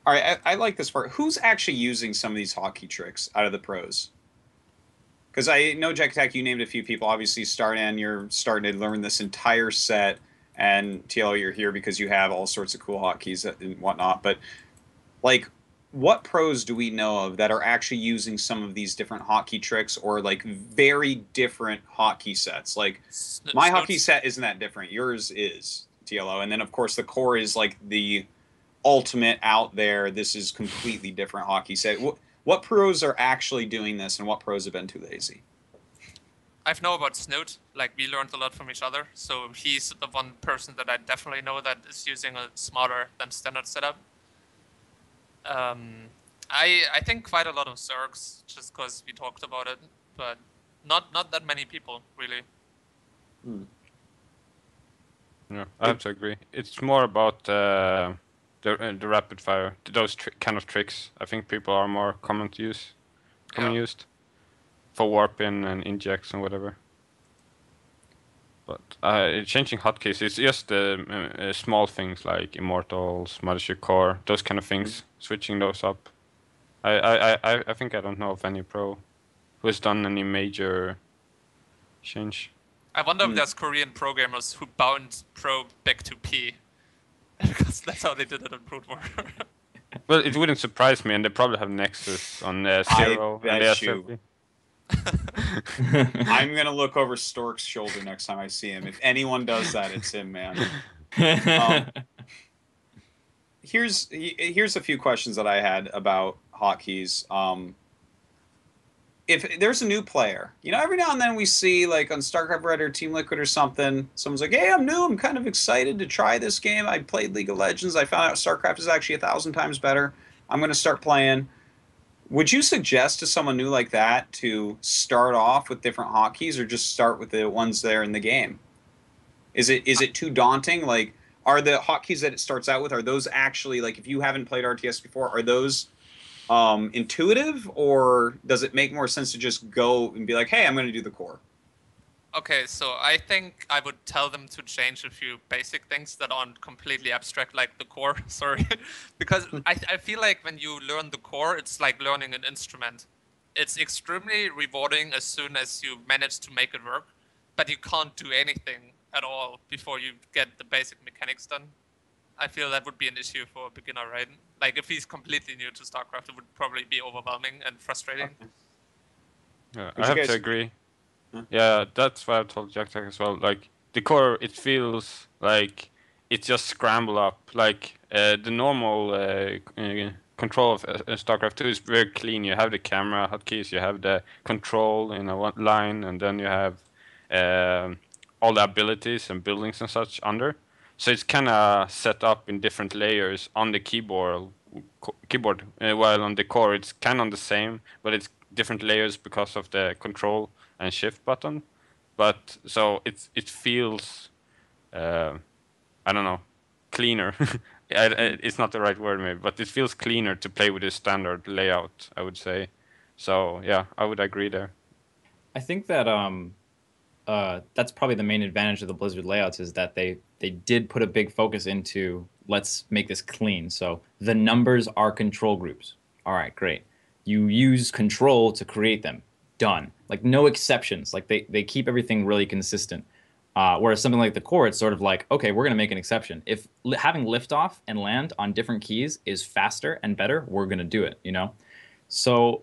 right, I like this part. Who's actually using some of these hotkey tricks out of the pros? Because I know Jakatak, you named a few people. Obviously, Starnan, you're starting to learn this entire set, and TL, you're here because you have all sorts of cool hotkeys and whatnot. But like, what pros do we know of that are actually using some of these different hotkey tricks or like very different hotkey sets? Like, my hotkey set isn't that different. Yours is, TLO, and then of course the core is like the ultimate out there. This is completely different hockey set. What pros are actually doing this, and what pros have been too lazy? I've know about Snoot. Like we learned a lot from each other. So he's the one person that I definitely know that is using a smarter than standard setup. I think quite a lot of Zergs just because we talked about it, but not that many people really. Yeah, I have to agree. It's more about the rapid fire, those kind of tricks. I think people are more common used for warping and injects and whatever. But changing hotkeys, it's just small things like immortals, Mothership Core, those kind of things. Switching those up. I think I don't know of any pro who has done any major change. I wonder if there's Korean programmers who bound Pro back to P. Because that's how they did it in Brood War. Well, it wouldn't surprise me, and they probably have Nexus on Zero and the SRP. I'm gonna look over Stork's shoulder next time I see him. If anyone does that, it's him, man. Here's a few questions that I had about hotkeys. If there's a new player, every now and then we see like on StarCraft Red or Team Liquid or something, someone's like, "Hey, I'm new. I'm kind of excited to try this game. I played League of Legends. I found out StarCraft is actually 1,000 times better. I'm going to start playing." Would you suggest to someone new like that to start off with different hotkeys or just start with the ones that are in the game? Is it too daunting? Like, are the hotkeys that it starts out with, are those actually, like, if you haven't played RTS before, are those intuitive, or does it make more sense to just go and be like, hey, I'm going to do the core? Okay, so I think I would tell them to change a few basic things that aren't completely abstract, like the core. Sorry, because I feel like when you learn the core, it's like learning an instrument. It's extremely rewarding as soon as you manage to make it work, but you can't do anything at all before you get the basic mechanics done. I feel that would be an issue for a beginner, right? Like if he's completely new to StarCraft, it would probably be overwhelming and frustrating. Okay. Yeah, I have to agree. Yeah, that's why I told Jack as well. Like the core, it feels like it just scramble up. Like the normal control of StarCraft 2 is very clean. You have the camera hotkeys, you have the control in one line, and then you have all the abilities and buildings and such under. So it's kind of set up in different layers on the keyboard. While on the core it's kind of the same, but it's different layers because of the control and shift button. But so it feels I don't know, cleaner. It's not the right word maybe, but it feels cleaner to play with a standard layout, I would say. So yeah, I would agree there. I think that that's probably the main advantage of the Blizzard layouts is that they did put a big focus into let's make this clean. So the numbers are control groups. All right, great. You use control to create them. Done. Like no exceptions. Like they keep everything really consistent. Whereas something like the core, it's sort of like, okay, we're going to make an exception. If having liftoff and land on different keys is faster and better, we're going to do it, you know? So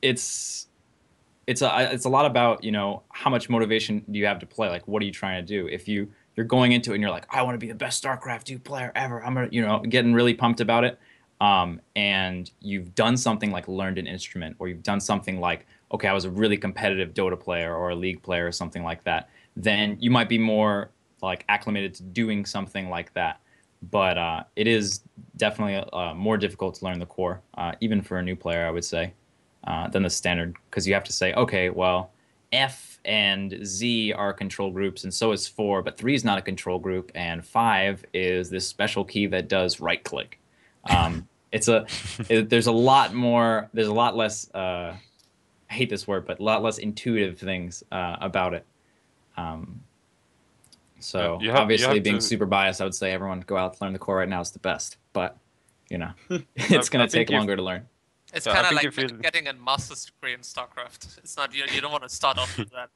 it's it's a lot about, you know, how much motivation do you have to play? Like, what are you trying to do? If you're going into it and you're like, I want to be the best StarCraft 2 player ever. I'm gonna, you know, getting really pumped about it. And you've done something like learned an instrument, or you've done something like, okay, I was a really competitive Dota player or a League player or something like that, then you might be more like acclimated to doing something like that. But it is definitely more difficult to learn the core, even for a new player, I would say, than the standard, because you have to say, okay, well, F and Z are control groups, and so is 4, but 3 is not a control group, and 5 is this special key that does right click. It's a there's a lot more, there's a lot less. I hate this word, but a lot less intuitive things about it. So you obviously, have being to. super biased, I would say everyone go out to learn the core right now is the best. But you know, it's I gonna take think if longer to learn. It's yeah, I kind of think like if you getting a master's degree in StarCraft. It's not you don't want to start off with that.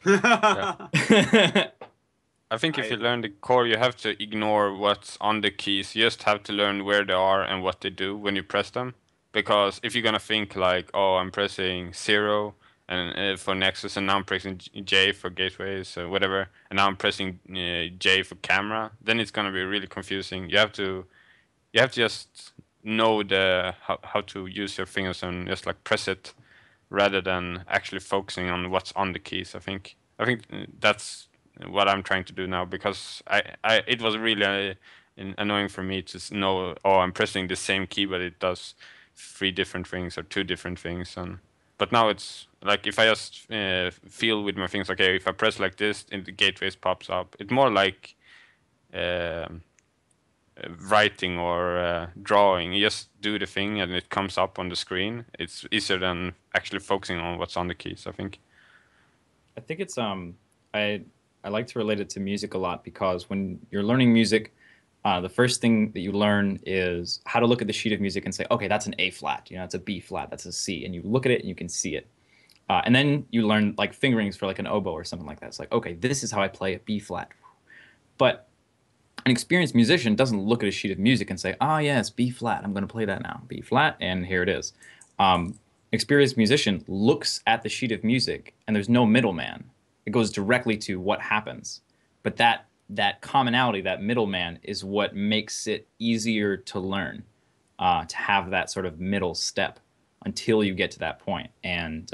yeah. Yeah, I think if I you learn the core, you have to ignore what's on the keys. You just have to learn where they are and what they do when you press them. Because if you're gonna think like, oh, I'm pressing 0 and for Nexus, and now I'm pressing J for gateways or whatever, and now I'm pressing J for camera, then it's gonna be really confusing. You have to just know the how to use your fingers and just like press it rather than actually focusing on what's on the keys. I think that's what I'm trying to do now, because I it was really annoying for me to know, oh, I'm pressing the same key but it does 3 different things or 2 different things. And but now it's like if I just feel with my fingers, okay, if I press like this and the gateways pops up, it's more like um writing or drawing. You just do the thing and it comes up on the screen. It's easier than actually focusing on what's on the keys, I think. I think it's I I like to relate it to music a lot, because when you're learning music, the first thing that you learn is how to look at the sheet of music and say, okay, that's an A flat, you know, that's a B flat, that's a C, and you look at it and you can see it. And then you learn like fingerings for like an oboe or something like that. It's like, okay, this is how I play a B flat. But an experienced musician doesn't look at a sheet of music and say, "Oh yeah, it's B flat. I'm going to play that now. B flat, and here it is." Experienced musician looks at the sheet of music, and there's no middleman. It goes directly to what happens. But that commonality, that middleman, is what makes it easier to learn, to have that sort of middle step until you get to that point. And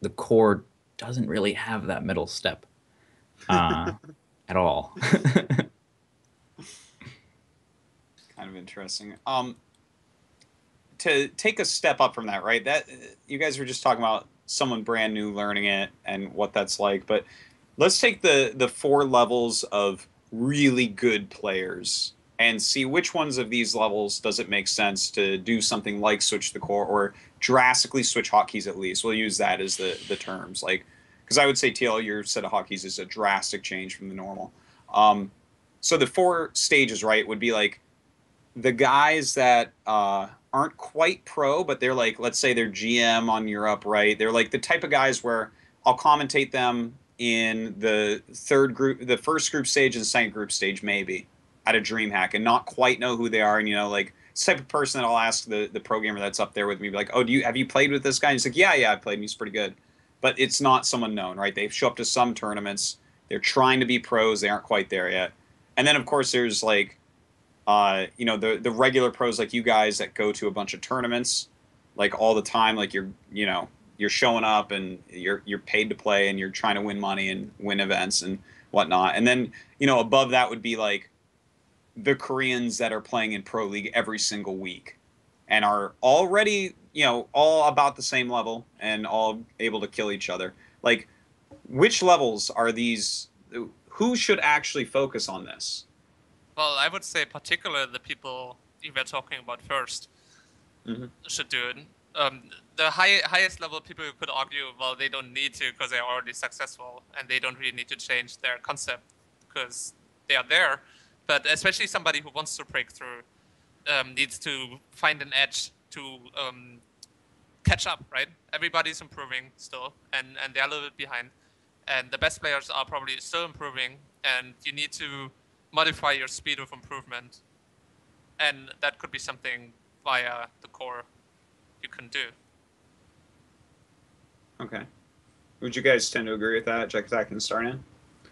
the core doesn't really have that middle step at all. kind of interesting. To take a step up from that, right? That you guys were just talking about someone brand new learning it and what that's like, but let's take the 4 levels of really good players and see which ones of these levels does it make sense to do something like switch the core or drastically switch hotkeys. At least we'll use that as the terms, like, because I would say TL, your set of hotkeys is a drastic change from the normal. So the 4 stages, right, would be like the guys that aren't quite pro, but they're like, let's say they're GM on Europe, right? They're like the type of guys where I'll commentate them in the first group stage and the second group stage, maybe at a DreamHack, and not quite know who they are. And, you know, like, it's the type of person that I'll ask the programmer that's up there with me, like, oh, have you played with this guy? And he's like, yeah, I played him. He's pretty good. But it's not someone known, right? They show up to some tournaments. They're trying to be pros. They aren't quite there yet. And then, of course, there's like, you know, the regular pros like you guys that go to a bunch of tournaments like all the time, like you're showing up and you're paid to play and you're trying to win money and win events and whatnot. And then, you know, above that would be like the Koreans that are playing in Pro League every single week and are already, you know, all about the same level and all able to kill each other. Like, which levels are these? Who should actually focus on this? Well, I would say particularly the people you were talking about first should do it. The highest level people you could argue, well, they don't need to because they're already successful and they don't really need to change their concept because they are there. But especially somebody who wants to break through needs to find an edge to catch up, right? Everybody's improving still, and they're a little bit behind. And the best players are probably still improving, and you need to modify your speed of improvement. And that could be something via the core you can do. Okay. Would you guys tend to agree with that, Jakatak and Starnan?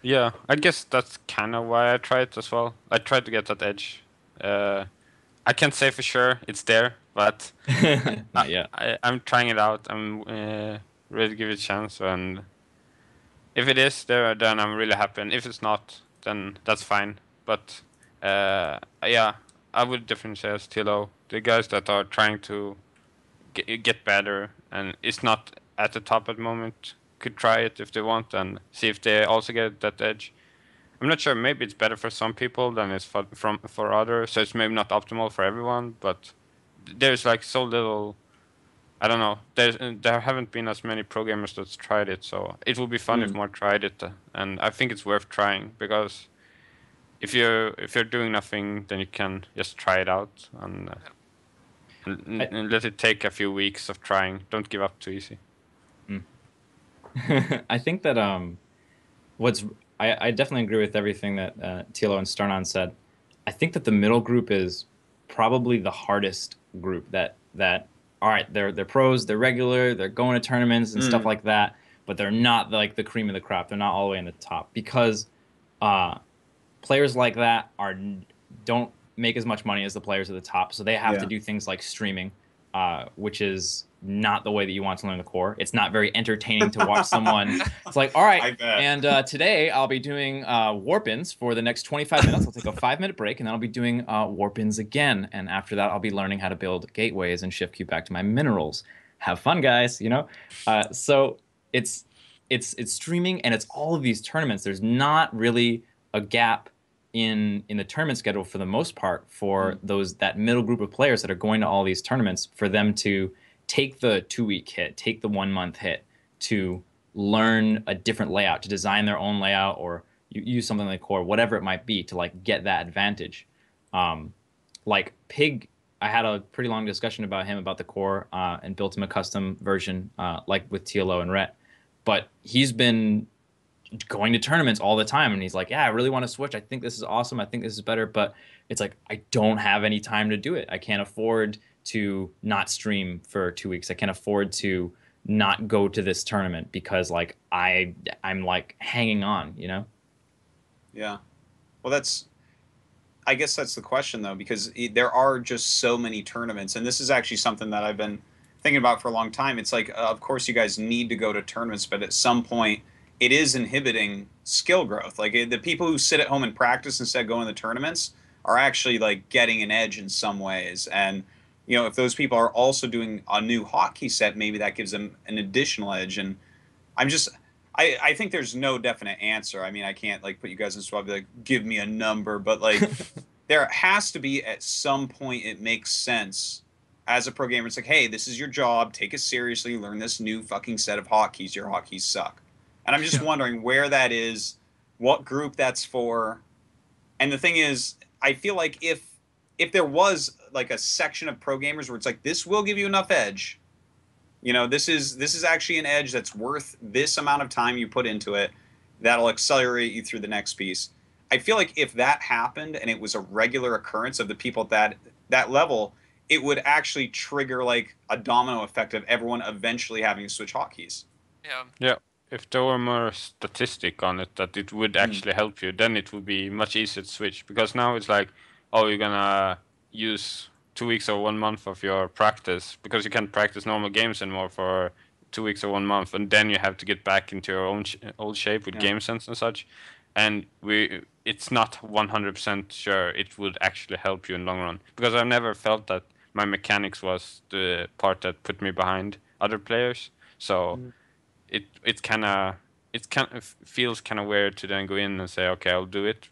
Yeah, I guess that's kind of why I tried as well. I tried to get that edge. I can't say for sure it's there, but Not yet. I'm trying it out. I'm ready to give it a chance, and if it is there, then I'm really happy. And if it's not, then that's fine. But yeah, I would definitely say as Tilo, the guys that are trying to get better and it's not at the top at the moment could try it if they want and see if they also get that edge. I'm not sure. Maybe it's better for some people than it's for others. So it's maybe not optimal for everyone. But there's like so little. I don't know. There haven't been as many pro gamers that's tried it. So it would be fun if more tried it. And I think it's worth trying because if you're doing nothing, then you can just try it out and let it take a few weeks of trying. Don't give up too easy. I think that I definitely agree with everything that Tilo and Starnan said. I think that the middle group is probably the hardest group. That all right, they're pros, they're regular, they're going to tournaments and stuff like that, but they're not like the cream of the crop. They're not all the way in the top because players like that don't make as much money as the players at the top, so they have to do things like streaming, which is not the way that you want to learn the core. It's not very entertaining to watch someone. It's like, all right, and today I'll be doing warp-ins for the next 25 minutes. I'll take a 5-minute break, and then I'll be doing warp-ins again. And after that, I'll be learning how to build gateways and shift queue back to my minerals. Have fun, guys, you know? So it's streaming, and it's all of these tournaments. There's not really a gap in the tournament schedule for the most part for that middle group of players that are going to all these tournaments, for them to take the 2-week hit, take the 1-month hit to learn a different layout, to design their own layout, or use something like core, whatever it might be, to like get that advantage. Like Pig, I had a pretty long discussion about him about the core and built him a custom version like with TLO and Rhett, but he's been going to tournaments all the time, and he's like, yeah, I really want to switch. I think this is awesome. I think this is better, but it's like, I don't have any time to do it. I can't afford to not stream for 2 weeks. I can't afford to not go to this tournament because like I'm like hanging on, you know? Yeah. Well, I guess that's the question though, because there are just so many tournaments, and this is actually something that I've been thinking about for a long time. It's like, of course you guys need to go to tournaments, but at some point it is inhibiting skill growth. Like the people who sit at home and practice instead of going to the tournaments are actually like getting an edge in some ways. And you know, if those people are also doing a new hotkey set, maybe that gives them an additional edge. And I think there's no definite answer. I mean, I can't like put you guys in a spot and be like, give me a number, but like there has to be at some point it makes sense as a pro gamer. It's like, hey, this is your job. Take it seriously. Learn this new fucking set of hotkeys. Your hotkeys suck. And I'm just wondering where that is, what group that's for. And the thing is, I feel like if there was like a section of pro gamers where it's like, this will give you enough edge, you know, this is actually an edge that's worth this amount of time you put into it, that'll accelerate you through the next piece. I feel like if that happened and it was a regular occurrence of the people at that level, it would actually trigger like a domino effect of everyone eventually having to switch hotkeys. Yeah. If there were more statistic on it that it would actually help you, then it would be much easier to switch. Because now it's like, oh, you're gonna use 2 weeks or 1 month of your practice because you can't practice normal games anymore for 2 weeks or 1 month, and then you have to get back into your own old shape with game sense and such. And it's not 100% sure it would actually help you in long run, because I've never felt that my mechanics was the part that put me behind other players. So it kind of feels kind of weird to then go in and say, okay, I'll do it,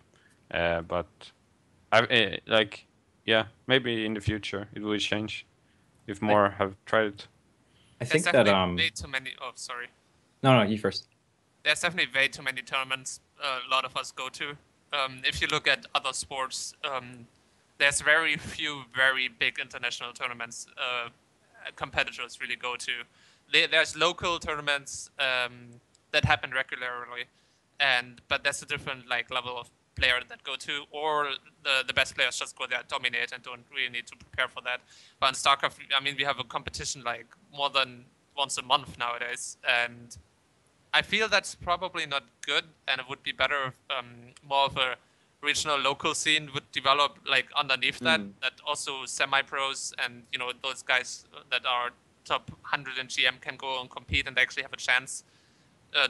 but I like, yeah, maybe in the future it will change if more have tried it. I think There's that definitely way too many. Oh, sorry. No, you first. There's definitely way too many tournaments a lot of us go to. If you look at other sports, there's very few very big international tournaments, competitors really go to. There's local tournaments that happen regularly, but that's a different like level of player that go to, or the best players just go there, dominate, and don't really need to prepare for that. But in StarCraft, I mean, we have a competition like more than once a month nowadays, and I feel that's probably not good, and it would be better if more of a regional local scene would develop like underneath that also semi-pros and those guys that are top 100 in GM can go and compete and actually have a chance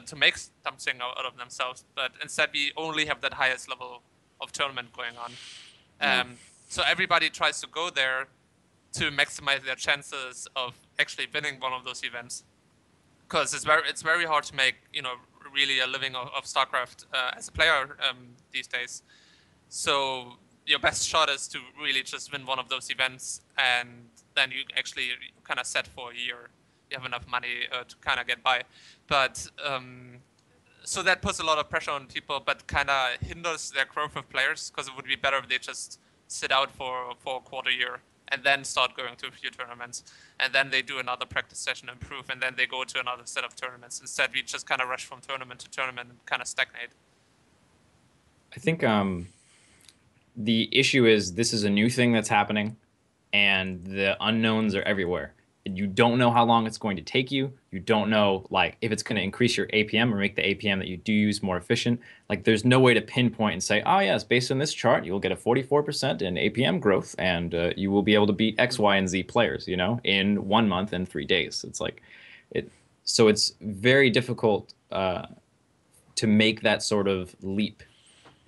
to make something out of themselves. But instead we only have that highest level of tournament going on. So everybody tries to go there to maximize their chances of actually winning one of those events, because it's very hard to make really a living of StarCraft as a player these days. So your best shot is to really just win one of those events, and then you actually kind of set for a year. You have enough money to kind of get by, but so that puts a lot of pressure on people, but kind of hinders their growth of players, because it would be better if they just sit out for a quarter year and then start going to a few tournaments, and then they do another practice session, improve, and then they go to another set of tournaments. Instead, we just kind of rush from tournament to tournament and kind of stagnate. I think the issue is this is a new thing that's happening, and the unknowns are everywhere. You don't know how long it's going to take you. You don't know like if it's going to increase your APM or make the APM that you do use more efficient. Like there's no way to pinpoint and say, oh yes, based on this chart, you will get a 44% in APM growth, and you will be able to beat X, Y, and Z players, in 1 month and 3 days. It's like it. So it's very difficult to make that sort of leap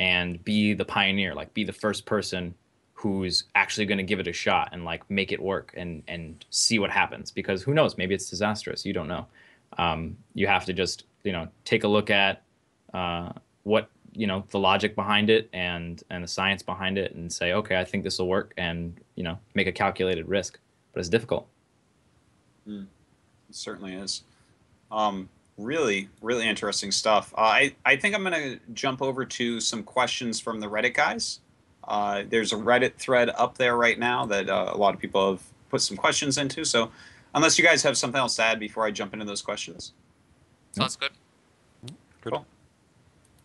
and be the pioneer, like be the first person who's actually going to give it a shot and like make it work and see what happens, because who knows, maybe it's disastrous. You don't know. You have to just take a look at what the logic behind it and the science behind it and say, okay, I think this will work, and make a calculated risk. But it's difficult. It certainly is. Really, really interesting stuff. I think I'm going to jump over to some questions from the Reddit guys. There's a Reddit thread up there right now that a lot of people have put some questions into. So unless you guys have something else to add before I jump into those questions. Sounds good. Cool.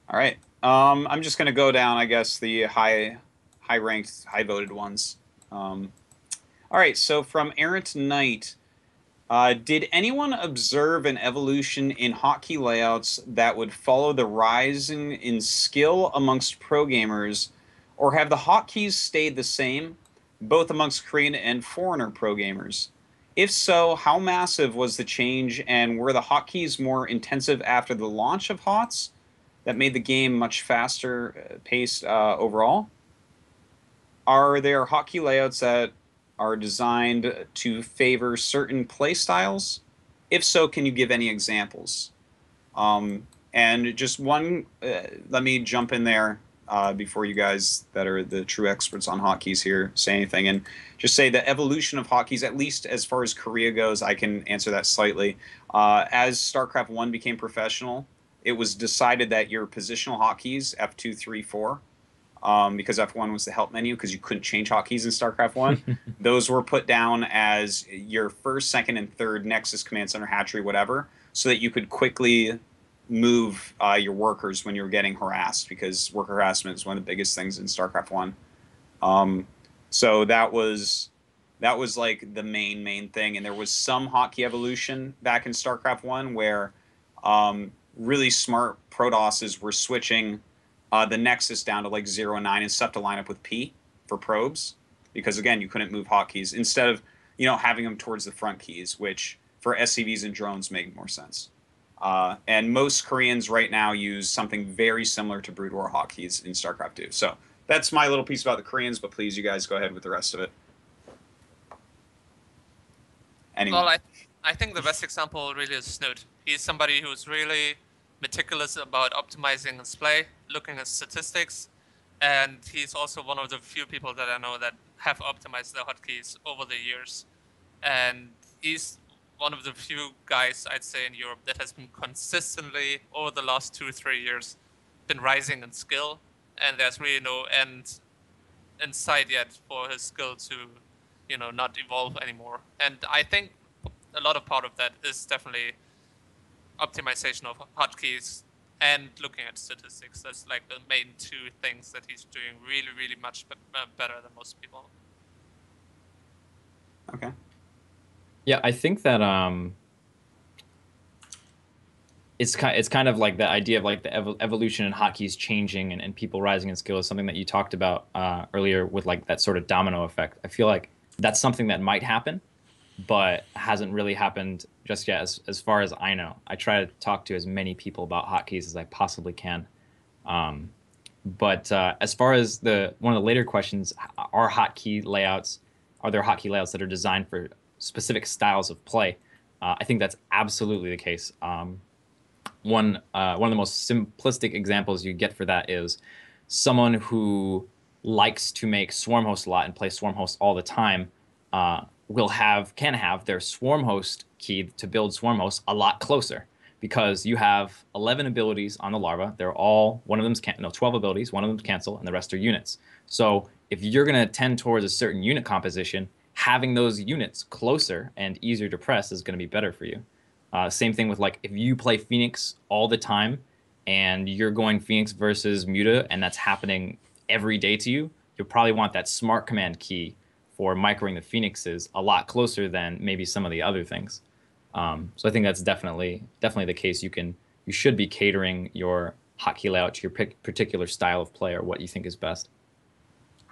All right. I'm just going to go down, I guess, the high-ranked, high-voted ones. All right. So from Errant Knight, did anyone observe an evolution in hotkey layouts that would follow the rising in skill amongst pro gamers, or have the hotkeys stayed the same, both amongst Korean and foreigner pro gamers? If so, how massive was the change, and were the hotkeys more intensive after the launch of HOTS that made the game much faster paced overall? Are there hotkey layouts that are designed to favor certain play styles? If so, can you give any examples? And just one, let me jump in there before you guys that are the true experts on hotkeys here say anything, and just say the evolution of hotkeys, at least as far as Korea goes, I can answer that slightly. As StarCraft 1 became professional, it was decided that your positional hotkeys, F2, 3, 4, because F1 was the help menu because you couldn't change hotkeys in StarCraft 1, those were put down as your first, second, and third Nexus, Command Center, Hatchery, whatever, so that you could quickly move your workers when you were getting harassed, because worker harassment is one of the biggest things in StarCraft 1. So that was like the main thing, and there was some hotkey evolution back in StarCraft 1 where really smart Protosses were switching the Nexus down to like 0 and 9 and stuff to line up with P for probes, because again you couldn't move hotkeys instead of having them towards the front keys, which for SCVs and drones make more sense. And most Koreans right now use something very similar to Brood War hotkeys in StarCraft 2. So that's my little piece about the Koreans, but please, you guys go ahead with the rest of it. Anyway. Well, I think the best example really is Snoot. He's somebody who's really meticulous about optimizing his play, looking at statistics, and he's also one of the few people that I know that have optimized their hotkeys over the years. And he's one of the few guys, I'd say, in Europe that has been consistently, over the last 2 or 3 years, been rising in skill, and there's really no end in sight yet for his skill to not evolve anymore. And I think a lot of part of that is definitely optimization of hotkeys and looking at statistics. That's like the main two things that he's doing really, really much better than most people. Okay. Yeah, I think that it's kind of like the idea of like the evolution and hotkeys changing and people rising in skill is something that you talked about earlier with like that sort of domino effect. I feel like that's something that might happen, but hasn't really happened just yet, as far as I know. I try to talk to as many people about hotkeys as I possibly can. But as far as one of the later questions, are there hotkey layouts that are designed for specific styles of play? I think that's absolutely the case. One of the most simplistic examples you get for that is someone who likes to make swarm host a lot and play swarm host all the time can have their swarm host key to build swarm host a lot closer, because you have 11 abilities on the larva. They're all, one of them's 12 abilities, one of them's cancel, and the rest are units. So if you're going to tend towards a certain unit composition, having those units closer and easier to press is going to be better for you. Same thing with like if you play Phoenix all the time and you're going Phoenix versus Muta and that's happening every day to you, you'll probably want that smart command key for microing the Phoenixes a lot closer than maybe some of the other things. So I think that's definitely the case. You should be catering your hotkey layout to your particular style of play or what you think is best.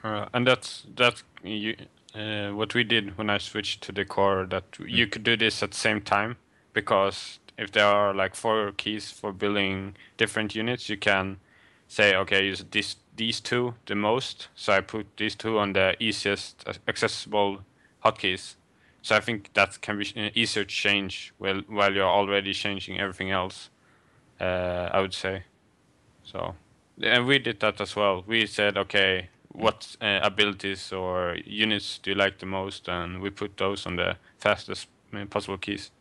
And that's what we did when I switched to the core. That you could do this at the same time, because if there are like 4 keys for building different units, you can say, okay, use these 2 the most. So I put these 2 on the easiest accessible hotkeys. So I think that can be easier to change while you're already changing everything else. I would say. So, and we did that as well. We said, okay, what abilities or units do you like the most, and we put those on the fastest possible keys.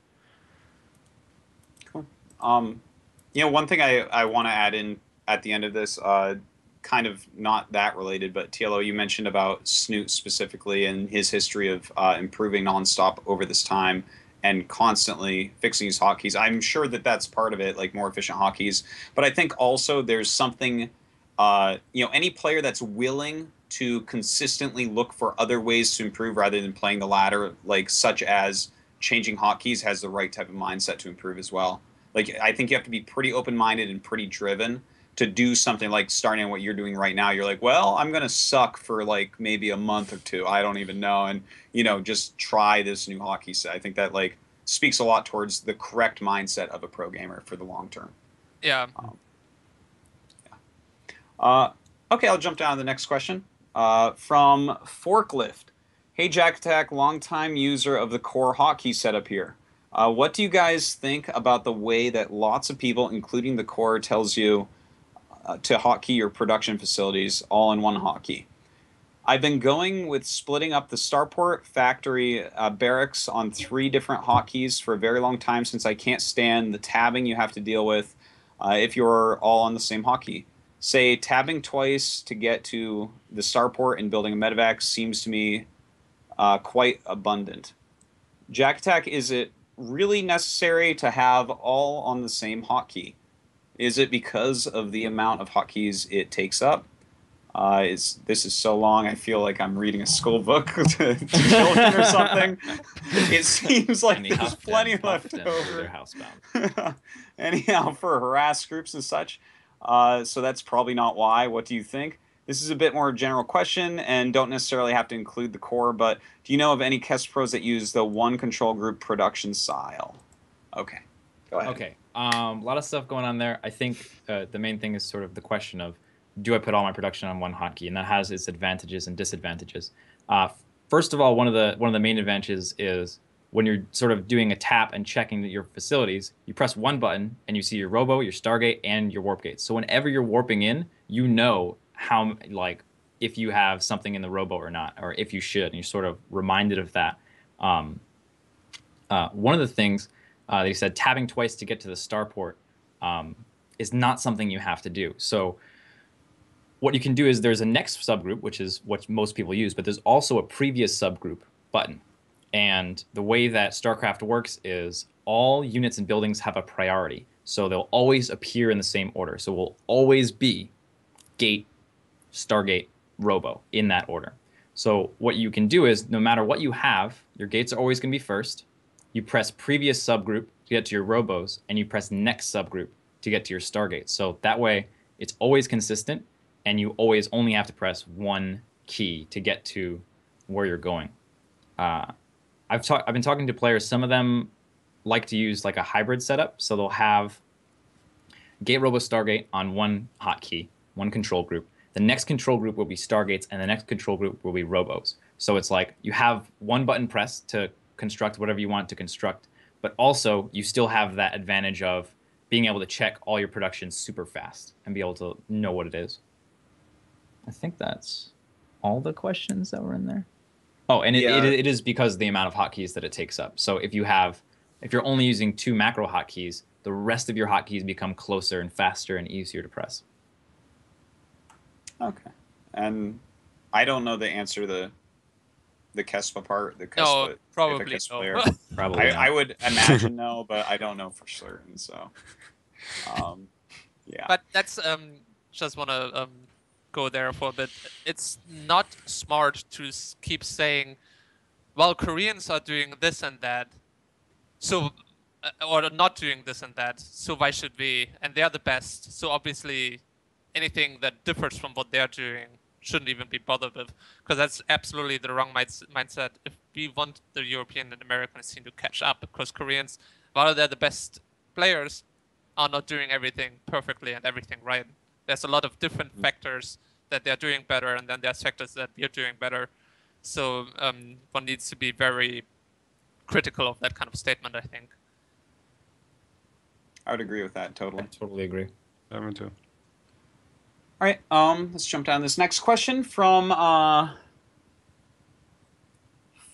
Cool. One thing I want to add in at the end of this, kind of not that related, but TLO, you mentioned about Snoot specifically and his history of improving nonstop over this time and constantly fixing his hotkeys. I'm sure that that's part of it, like more efficient hotkeys. But I think also there's something, any player that's willing to consistently look for other ways to improve rather than playing the ladder, like such as changing hotkeys, has the right type of mindset to improve as well. Like, I think you have to be pretty open-minded and pretty driven to do something like starting what you're doing right now. You're like, well, I'm going to suck for like maybe a month or 2. I don't even know. And, just try this new hotkey set. I think that like speaks a lot towards the correct mindset of a pro gamer for the long term. Yeah. Okay, I'll jump down to the next question. From Forklift. Hey, Jakatak, longtime user of the core hotkey setup here. What do you guys think about the way that lots of people, including the core, tells you to hotkey your production facilities all in one hotkey? I've been going with splitting up the starport, factory, barracks on 3 different hotkeys for a very long time, since I can't stand the tabbing you have to deal with if you're all on the same hotkey. Say, tabbing twice to get to the starport and building a medevac seems to me quite abundant. Jakatak, is it really necessary to have all on the same hotkey? Is it because of the amount of hotkeys it takes up? This is so long, I feel like I'm reading a school book to children or something. It seems like there's plenty left over. Anyhow, for harassed groups and such. So that's probably not why. What do you think? This is a bit more general question and don't necessarily have to include the core, but do you know of any Kest pros that use the one control group production style? Okay, go ahead. Okay, a lot of stuff going on there. I think the main thing is sort of the question of, do I put all my production on one hotkey? And that has its advantages and disadvantages. First of all, one of the main advantages is when you're sort of doing a tap and checking your facilities, you press one button and you see your robo, your stargate, and your warp gate. So whenever you're warping in, you know how, like, if you have something in the robo or not, or if you should, and you're sort of reminded of that. One of the things they said, tabbing twice to get to the starport is not something you have to do. So what you can do is there's a next subgroup, which is what most people use, but there's also a previous subgroup button. And the way that StarCraft works is all units and buildings have a priority. So they'll always appear in the same order. So we'll always be Gate, Stargate, Robo in that order. So what you can do is no matter what you have, your gates are always going to be first. You press previous subgroup to get to your Robos, and you press next subgroup to get to your Stargates. So that way it's always consistent, and you always only have to press one key to get to where you're going. I've been talking to players. Some of them like to use like a hybrid setup, so they'll have Gate, Robo, Stargate on one hotkey, one control group. The next control group will be Stargates, and the next control group will be Robos. So it's like you have one button press to construct whatever you want to construct, but also you still have that advantage of being able to check all your production super fast and be able to know what it is. I think that's all the questions that were in there. Oh, and it is because of the amount of hotkeys that it takes up. So if you're only using 2 macro hotkeys, the rest of your hotkeys become closer and faster and easier to press. Okay. And I don't know the answer to the Kespa part. The Kespa, No, probably if a Kespa no. player. Probably I would imagine no, but I don't know for certain. So, yeah. But that's just want to go there for a bit. It's not smart to keep saying, well, Koreans are doing this and that, so or not doing this and that, so why should we? And they're the best, so obviously anything that differs from what they're doing shouldn't even be bothered with, because that's absolutely the wrong mindset. If we want the European and American scene to catch up, because Koreans, while they're the best players, are not doing everything perfectly and everything right. There's a lot of different factors that they're doing better, and then there's factors that we're doing better. So one needs to be very critical of that kind of statement, I think. I would agree with that totally. I totally agree. Yeah, me too. All right, let's jump down to this next question from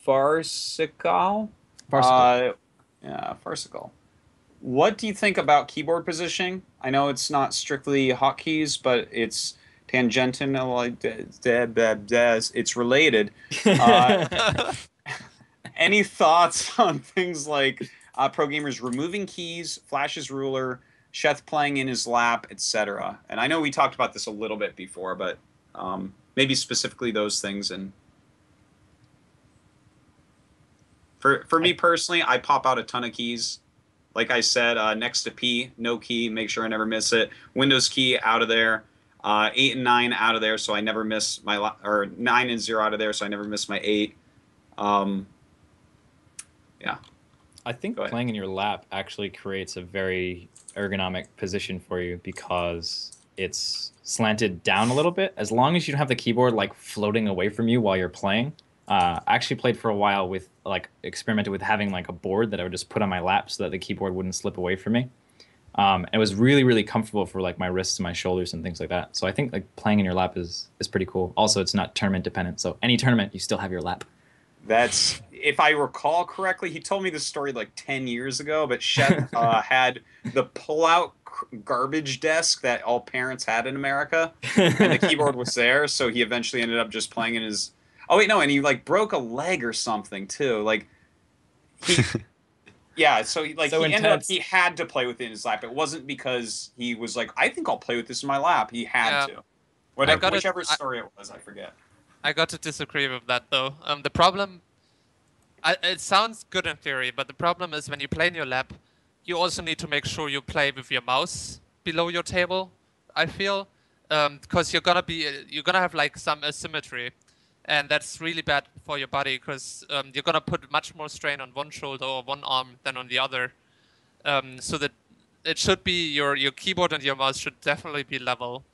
Farsical. Yeah, Farsical. What do you think about keyboard positioning? I know it's not strictly hotkeys, but it's tangential. It's related. Any thoughts on things like pro gamers removing keys, Flash's ruler, Sheth playing in his lap, etc.? And I know we talked about this a little bit before, but maybe specifically those things. And for me personally, I pop out a ton of keys. Like I said, next to P, no key, make sure I never miss it. Windows key out of there. 8 and 9 out of there, so I never miss my or 9 and 0 out of there, so I never miss my 8. Yeah. I think playing in your lap actually creates a very ergonomic position for you because it's slanted down a little bit. As long as you don't have the keyboard like floating away from you while you're playing. I actually played for a while with experimented with having like a board that I would just put on my lap so that the keyboard wouldn't slip away from me. And it was really, really comfortable for like my wrists and my shoulders and things like that. So I think like playing in your lap is pretty cool. Also, it's not tournament dependent. So any tournament, you still have your lap. That's, if I recall correctly, he told me this story like 10 years ago, but Shep had the pull-out garbage desk that all parents had in America, and the keyboard was there, so he eventually ended up just playing in his... Oh, wait, no, and he like broke a leg or something, too. Like, he... Yeah, so like so he ended up, he had to play within his lap. It wasn't because he was like, I think I'll play with this in my lap. He had to. Whichever story it was, I forget. I got to disagree with that, though. The problem... it sounds good in theory, but the problem is when you play in your lap, you also need to make sure you play with your mouse below your table, I feel. Because you're gonna have like some asymmetry. And that's really bad for your body because you're going to put much more strain on one shoulder or one arm than on the other. So that it should be your keyboard and your mouse should definitely be level.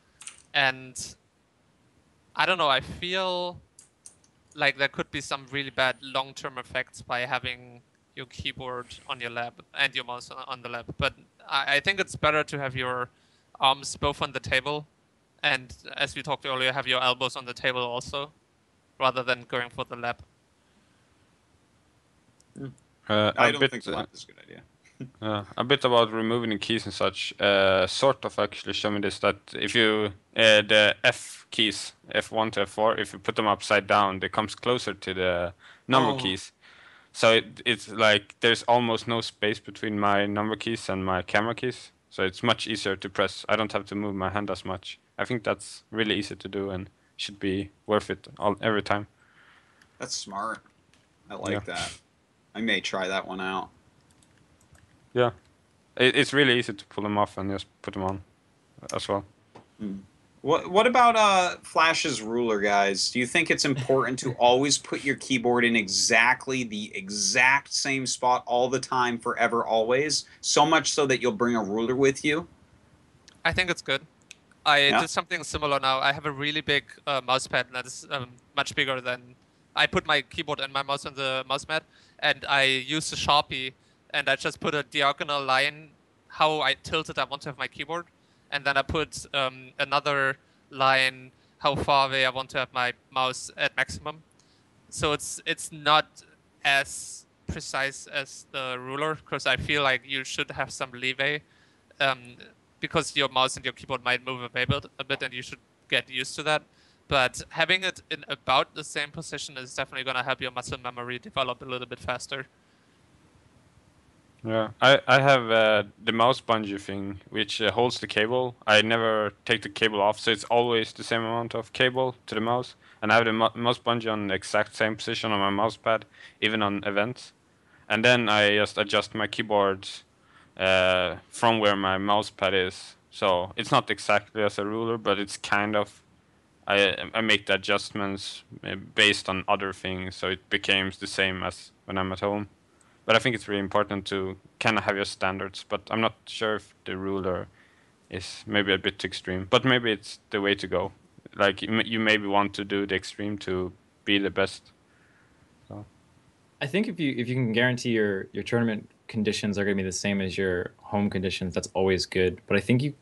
And I don't know, I feel like there could be some really bad long-term effects by having your keyboard on your lap and your mouse on the lap. But I think it's better to have your arms both on the table. And as we talked earlier, have your elbows on the table also, rather than going for the lap. I don't think the lap is a good idea. A bit about removing the keys and such. Sort of actually showed me this, that if you the F keys, F1 to F4, if you put them upside down, they comes closer to number Oh. keys. So it's like there's almost no space between my number keys and my camera keys. So it's much easier to press. I don't have to move my hand as much. I think that's really easy to do and should be worth it every time. That's smart. I Yeah. like that. I may try that one out. Yeah. It's really easy to pull them off and just put them on as well. What about Flash's ruler, guys? Do you think it's important to always put your keyboard in exactly the exact same spot all the time, forever, always? So much so that you'll bring a ruler with you? I think it's good. I Yeah. did something similar now. I have a really big mouse pad that is much bigger than. I put my keyboard and my mouse on the mouse mat, and I use the Sharpie, and I just put a diagonal line how I tilted I want to have my keyboard, and then I put another line how far away I want to have my mouse at maximum. So it's not as precise as the ruler because I feel like you should have some leeway. Um, because your mouse and your keyboard might move a bit, and you should get used to that. But having it in about the same position is definitely going to help your muscle memory develop a little bit faster. Yeah, I have the mouse bungee thing, which holds the cable. I never take the cable off, so it's always the same amount of cable to the mouse. And I have the mouse bungee on the exact same position on my mouse pad, even on events. And then I just adjust my keyboard from where my mouse pad is. So it's not exactly as a ruler, but it's kind of. I make the adjustments based on other things, so it becomes the same as when I'm at home. But I think it's really important to kind of have your standards. But I'm not sure if the ruler is maybe a bit too extreme. But maybe it's the way to go. Like you maybe want to do the extreme to be the best. So. I think if you can guarantee your tournament conditions are going to be the same as your home conditions, that's always good. But I think you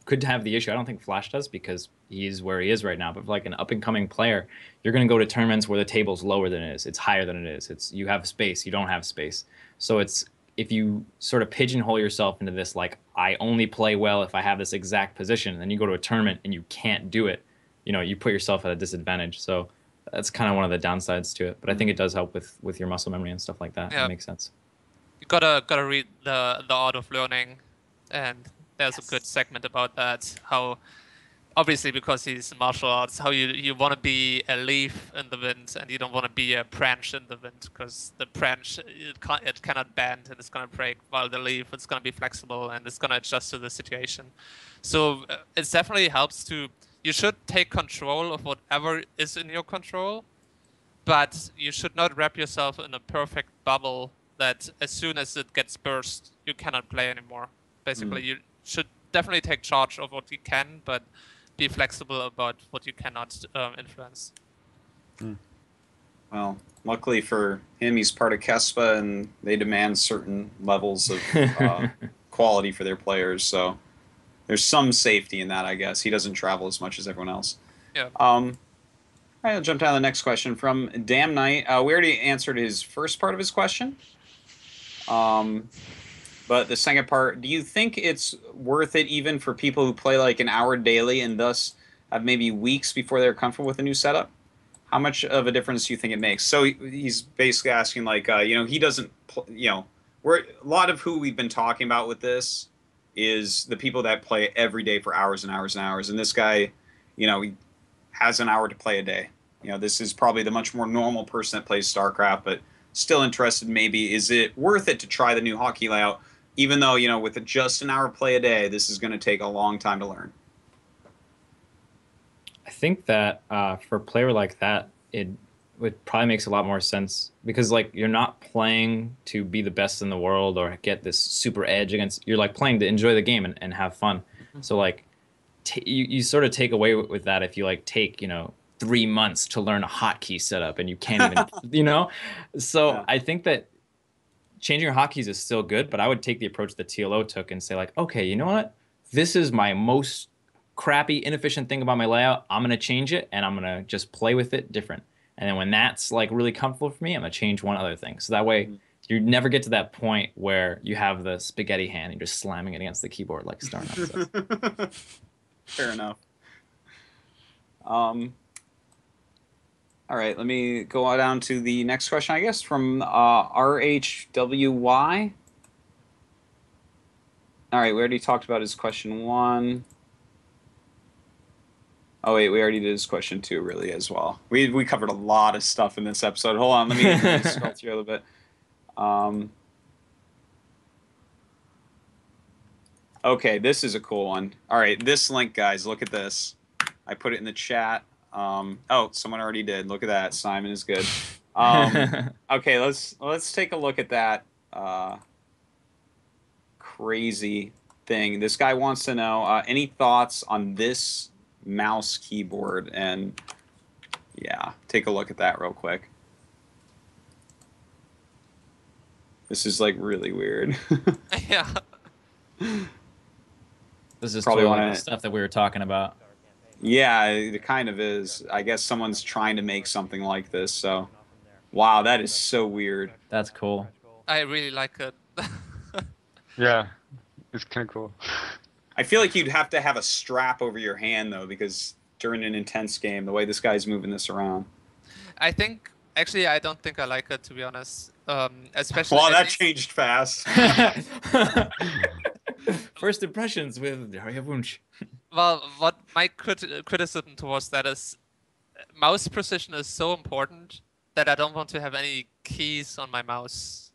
could have the issue. I don't think Flash does because he's where he is right now. But like an up and coming player, you're going to go to tournaments where the table's lower than it is. It's higher than it is. It's you have space, you don't have space. So it's if you sort of pigeonhole yourself into this like I only play well if I have this exact position, and then you go to a tournament and you can't do it, you put yourself at a disadvantage. So that's kind of one of the downsides to it. But I think it does help with your muscle memory and stuff like that. Yeah. It makes sense. You gotta read the art of learning, and there's a good segment about that. How obviously because he's martial arts, how you want to be a leaf in the wind and you don't want to be a branch in the wind because the branch it cannot bend and it's gonna break, while the leaf it's gonna be flexible and it's gonna adjust to the situation. So it definitely helps to. You should take control of whatever is in your control, but you should not wrap yourself in a perfect bubble that as soon as it gets burst, you cannot play anymore. Basically, you should definitely take charge of what you can, but be flexible about what you cannot influence. Well, luckily for him, he's part of Kespa, and they demand certain levels of quality for their players. So there's some safety in that, I guess. He doesn't travel as much as everyone else. Yeah. All right, I'll jump down to the next question from Damn Knight. We already answered his first part of his question. But the second part, do you think it's worth it even for people who play like an hour daily and thus have maybe weeks before they're comfortable with a new setup? How much of a difference do you think it makes? So he's basically asking like, he doesn't, we're a lot of who we've been talking about with this is the people that play every day for hours and hours and hours. And this guy, he has an hour to play a day. This is probably the much more normal person that plays StarCraft, but still interested maybe, is it worth it to try the new hotkey layout? Even though, with just an hour play a day, this is going to take a long time to learn. I think that for a player like that, it probably makes a lot more sense because like you're not playing to be the best in the world or get this super edge against. You're like playing to enjoy the game and have fun. Mm-hmm. So like you sort of take away with that if you like take 3 months to learn a hotkey setup and you can't even So yeah. I think that changing your hotkeys is still good, but I would take the approach that TLO took and say like, okay, you know what? This is my most crappy, inefficient thing about my layout. I'm going to change it and I'm going to just play with it different. And then when that's like really comfortable for me, I'm going to change one other thing. So that way you never get to that point where you have the spaghetti hand and you're just slamming it against the keyboard like Starnan. Fair enough. All right, let me go down to the next question, I guess, from RHWY. All right, we already talked about his question 1. Oh wait, we already did his question 2 really as well. We covered a lot of stuff in this episode. Hold on, let me scroll through a little bit. Okay, this is a cool one. All right, this link, guys, look at this. I put it in the chat. Oh, someone already did. Look at that. Simon is good. Okay, let's take a look at that crazy thing. This guy wants to know any thoughts on this mouse keyboard, and yeah, take a look at that real quick. This is like really weird. Yeah. This is Probably totally wanna- the stuff that we were talking about. Yeah, it kind of is. I guess someone's trying to make something like this. So, wow, that is so weird. That's cool. I really like it. Yeah, it's kind of cool. I feel like you'd have to have a strap over your hand though, because during an intense game, the way this guy's moving this around. I think actually I don't think I like it, to be honest. Especially. Wow, at that least- changed fast. First impressions with Daria Wunsch. Well, what my criticism towards that is, mouse precision is so important that I don't want to have any keys on my mouse.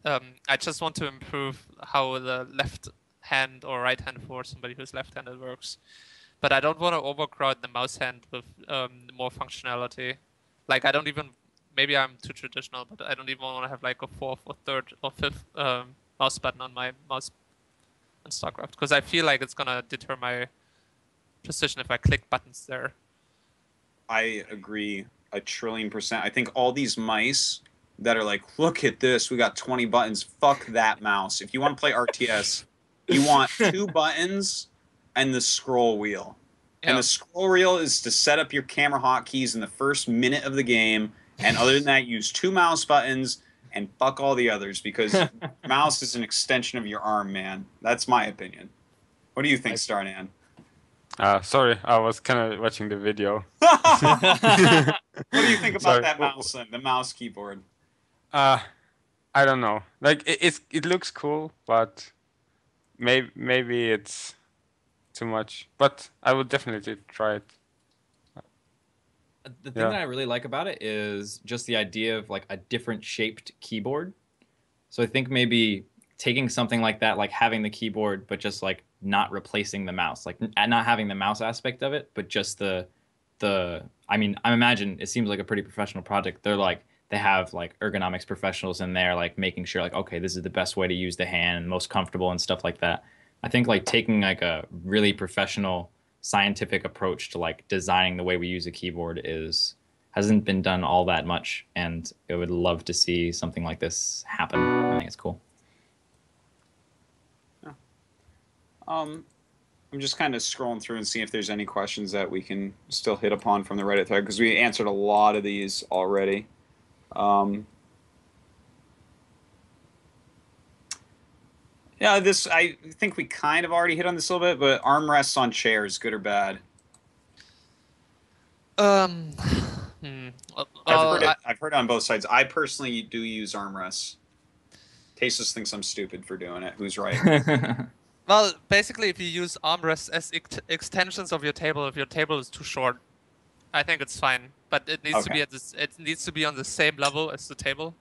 I just want to improve how the left hand or right hand for somebody who's left-handed works. But I don't want to overcrowd the mouse hand with more functionality. Like I don't even, maybe I'm too traditional, but I don't even want to have like a 4th or 3rd or 5th mouse button on my mouse in StarCraft, because I feel like it's gonna deter my precision if I click buttons there. I agree 1,000,000,000%. I think all these mice that are like, look at this, we got 20 buttons. Fuck that mouse. If you want to play RTS, you want 2 buttons and the scroll wheel. Yeah. And the scroll wheel is to set up your camera hotkeys in the first minute of the game. And other than that, use 2 mouse buttons and fuck all the others, because mouse is an extension of your arm, man. That's my opinion. What do you think, Starnan? Sorry, I was kind of watching the video. What do you think about Sorry. that mouse then, the mouse keyboard? I don't know. Like it looks cool, but maybe it's too much. But I would definitely try it. The thing that I really like about it is just the idea of like a different shaped keyboard. So I think maybe taking something like that, like having the keyboard, but just like not replacing the mouse, like not having the mouse aspect of it, but just the. I mean, I imagine it seems like a pretty professional project. They have like ergonomics professionals in there, like making sure like, okay, this is the best way to use the hand, most comfortable and stuff like that. I think like taking like a really professional scientific approach to like designing the way we use a keyboard hasn't been done all that much, and I would love to see something like this happen. I think it's cool. I'm just kind of scrolling through and seeing if there's any questions that we can still hit upon from the Reddit thread, because we answered a lot of these already. Yeah, I think we kind of already hit on this a little bit, but armrests on chairs, good or bad? Well, I've heard it on both sides. I personally do use armrests. Tasteless thinks I'm stupid for doing it. Who's right? Well, basically, if you use armrests as extensions of your table, if your table is too short, I think it's fine. But it needs to be it needs to be on the same level as the table.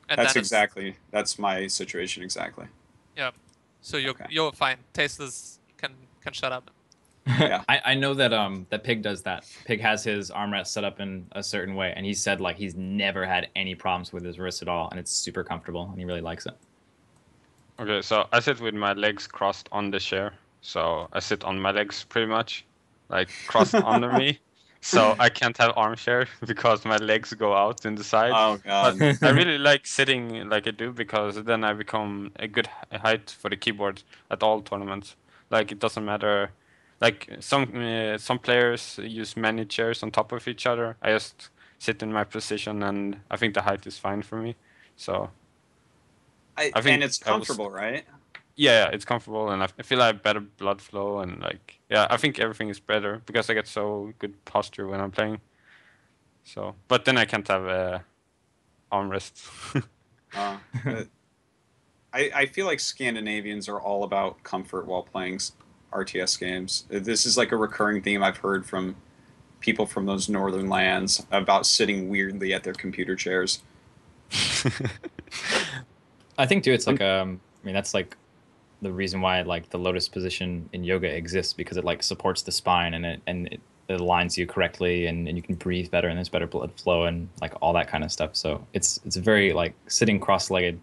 And That's my situation exactly. Yeah, so you're fine. Tasteless can shut up. Yeah. I know that that Pig does that. Pig has his armrest set up in a certain way, and he said like he's never had any problems with his wrist at all, and it's super comfortable, and he really likes it. Okay, so I sit with my legs crossed on the chair. So I sit on my legs pretty much, like crossed under me. So I can't have armchair because my legs go out in the side. Oh god. But I really like sitting like I do, because then I become a good height for the keyboard at all tournaments. Like it doesn't matter. Like some players use many chairs on top of each other. I just sit in my position, and I think the height is fine for me. So I think and it's comfortable, right? yeah, it's comfortable, and I feel like better blood flow, and like I think everything is better because I get so good posture when I'm playing. So, but then I can't have armrests. But I feel like Scandinavians are all about comfort while playing RTS games. This is like a recurring theme I've heard from people from those northern lands about sitting weirdly at their computer chairs. I think too, it's like I mean, that's like the reason why like the lotus position in yoga exists, because it like supports the spine and it aligns you correctly, and you can breathe better, and there's better blood flow and like all that kind of stuff. So it's very like sitting cross-legged.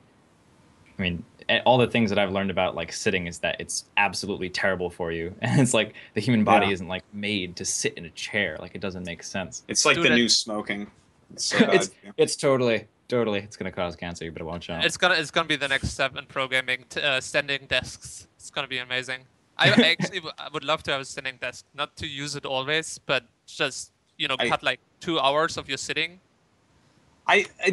I mean, all the things that I've learned about like sitting is that it's absolutely terrible for you, and it's like the human body isn't like made to sit in a chair. Like it doesn't make sense. It's like the new smoking. It's so bad. It's totally it's gonna cause cancer, but it won't show. It's gonna be the next step in programming. Standing desks. It's gonna be amazing. I actually I would love to have a standing desk, not to use it always, but just cut like 2 hours of your sitting.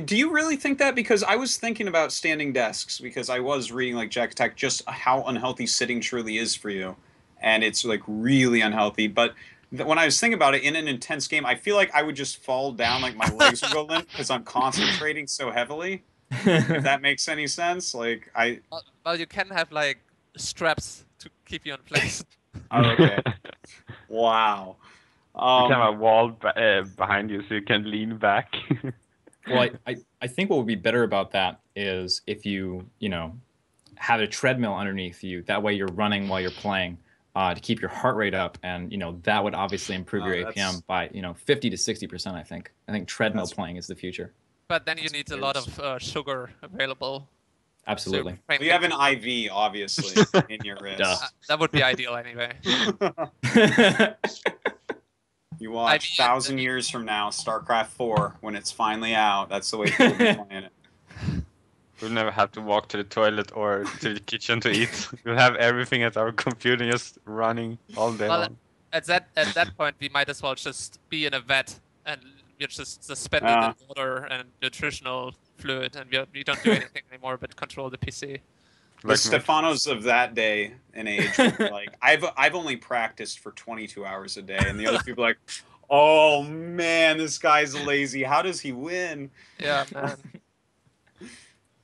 Do you really think that? Because I was thinking about standing desks, because I was reading like Jakatak just how unhealthy sitting truly is for you, and it's like really unhealthy. But when I was thinking about it in an intense game, I feel like I would just fall down, like my legs would go limp because I'm concentrating so heavily. If that makes any sense, like Well, you can have like straps to keep you in place. Oh, okay. Wow. You can have a wall behind you so you can lean back. Well, I think what would be better about that is if you have a treadmill underneath you. That way you're running while you're playing to keep your heart rate up, and that would obviously improve your APM by 50 to 60%. I think treadmill playing is the future. But then you need a lot of sugar available. Absolutely. So you have an IV, obviously, in your wrist. That would be ideal anyway. You watch 1,000 years from now, StarCraft 4, when it's finally out. That's the way people will be playing it. We'll never have to walk to the toilet or to the kitchen to eat. We'll have everything at our computer just running all day long. At that point, we might as well just be in a vet and we're just suspended in water and nutritional fluid, and we don't do anything anymore but control the PC. The Stefanos of that day and age would be like, I've only practiced for 22 hours a day, and the other people are like, oh man, this guy's lazy. How does he win? Yeah, man.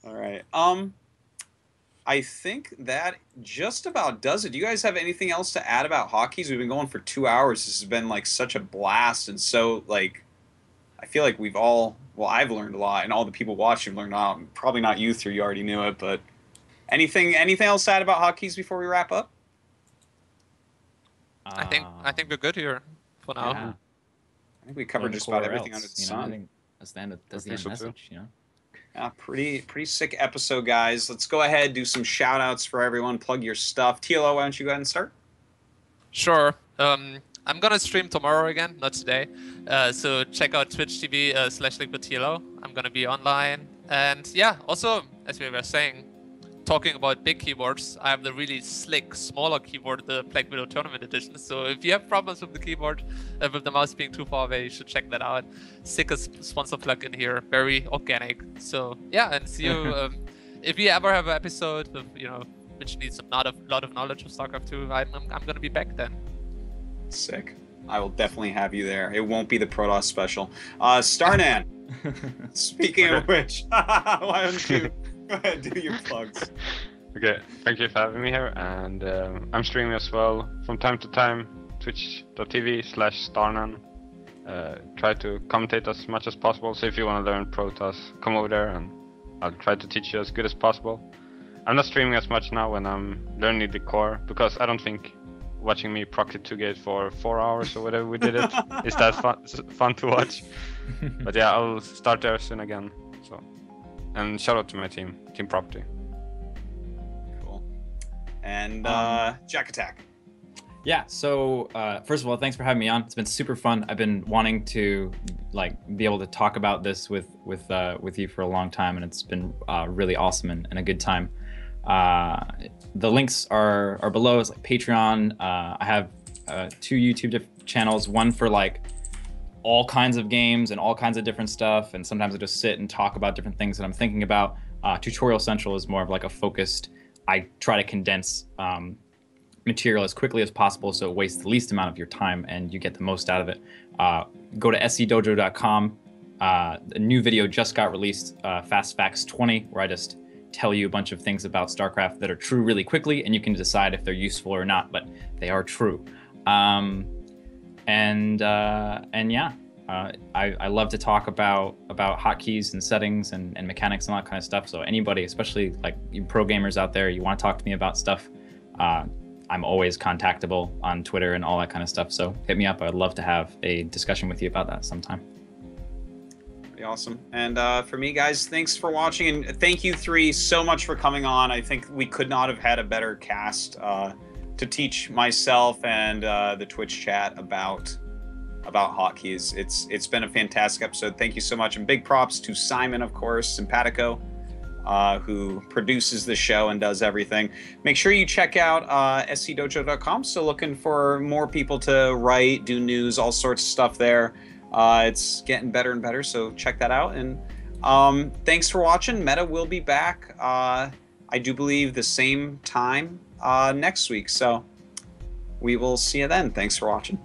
All right. I think that just about does it. Do you guys have anything else to add about hotkeys? We've been going for 2 hours. This has been like such a blast, and so like I feel like I've learned a lot, and all the people watching learned a lot. Probably not you three, you already knew it, but anything else to add about hotkeys before we wrap up? I think we're good here for now. Yeah. I think we covered just about everything under the sun. I think that's the end message, Yeah, pretty sick episode, guys. Let's go ahead, do some shout outs for everyone, plug your stuff. TLO, why don't you go ahead and start? Sure. I'm gonna stream tomorrow again, not today. So check out Twitch TV /LiquidTLO. I'm gonna be online. And yeah, also, as we were saying, talking about big keyboards, I have the really slick, smaller keyboard, the Black Widow Tournament Edition. So if you have problems with the keyboard, with the mouse being too far away, you should check that out. Sickest sponsor plug-in here, very organic. So yeah, and see you. If you ever have an episode of which needs a lot of knowledge of StarCraft 2, I'm gonna be back then. Sick. I will definitely have you there. It won't be the Protoss special. Starnan. Speaking of which, why don't you go ahead and do your plugs? Okay, thank you for having me here, and I'm streaming as well from time to time, twitch.tv/Starnan. Try to commentate as much as possible, so if you want to learn Protoss, come over there and I'll try to teach you as good as possible. I'm not streaming as much now when I'm learning the core, because I don't think watching me proxy 2-gate for 4 hours or whatever we did it is that fun to watch. But yeah, I'll start there soon again. So, and shout out to my team Property. Cool. And Jakatak. Yeah, so first of all, thanks for having me on. It's been super fun. I've been wanting to be able to talk about this with you for a long time, and it's been really awesome and a good time. The links are below. It's like Patreon. I have 2 YouTube channels, one for like all kinds of games and all kinds of different stuff, and sometimes I just sit and talk about different things that I'm thinking about. Tutorial Central is more of like a focused, I try to condense material as quickly as possible so it wastes the least amount of your time and you get the most out of it. Go to scdojo.com. A new video just got released, Fast Facts 20, where I just tell you a bunch of things about StarCraft that are true really quickly, and you can decide if they're useful or not, but they are true. And yeah, I love to talk about hotkeys and settings and mechanics and all that kind of stuff. So anybody, especially like you pro gamers out there, you want to talk to me about stuff, I'm always contactable on Twitter and all that kind of stuff. So hit me up. I'd love to have a discussion with you about that sometime. Pretty awesome. And for me, guys, thanks for watching, and thank you three so much for coming on. I think we could not have had a better cast to teach myself and the Twitch chat about hotkeys. It's been a fantastic episode. Thank you so much, and big props to Simon, of course, Simpatico, who produces the show and does everything. Make sure you check out scdojo.com. So looking for more people to write, do news, all sorts of stuff there. It's getting better and better, so check that out. And thanks for watching. Meta will be back, I do believe, the same time next week. So we will see you then. Thanks for watching.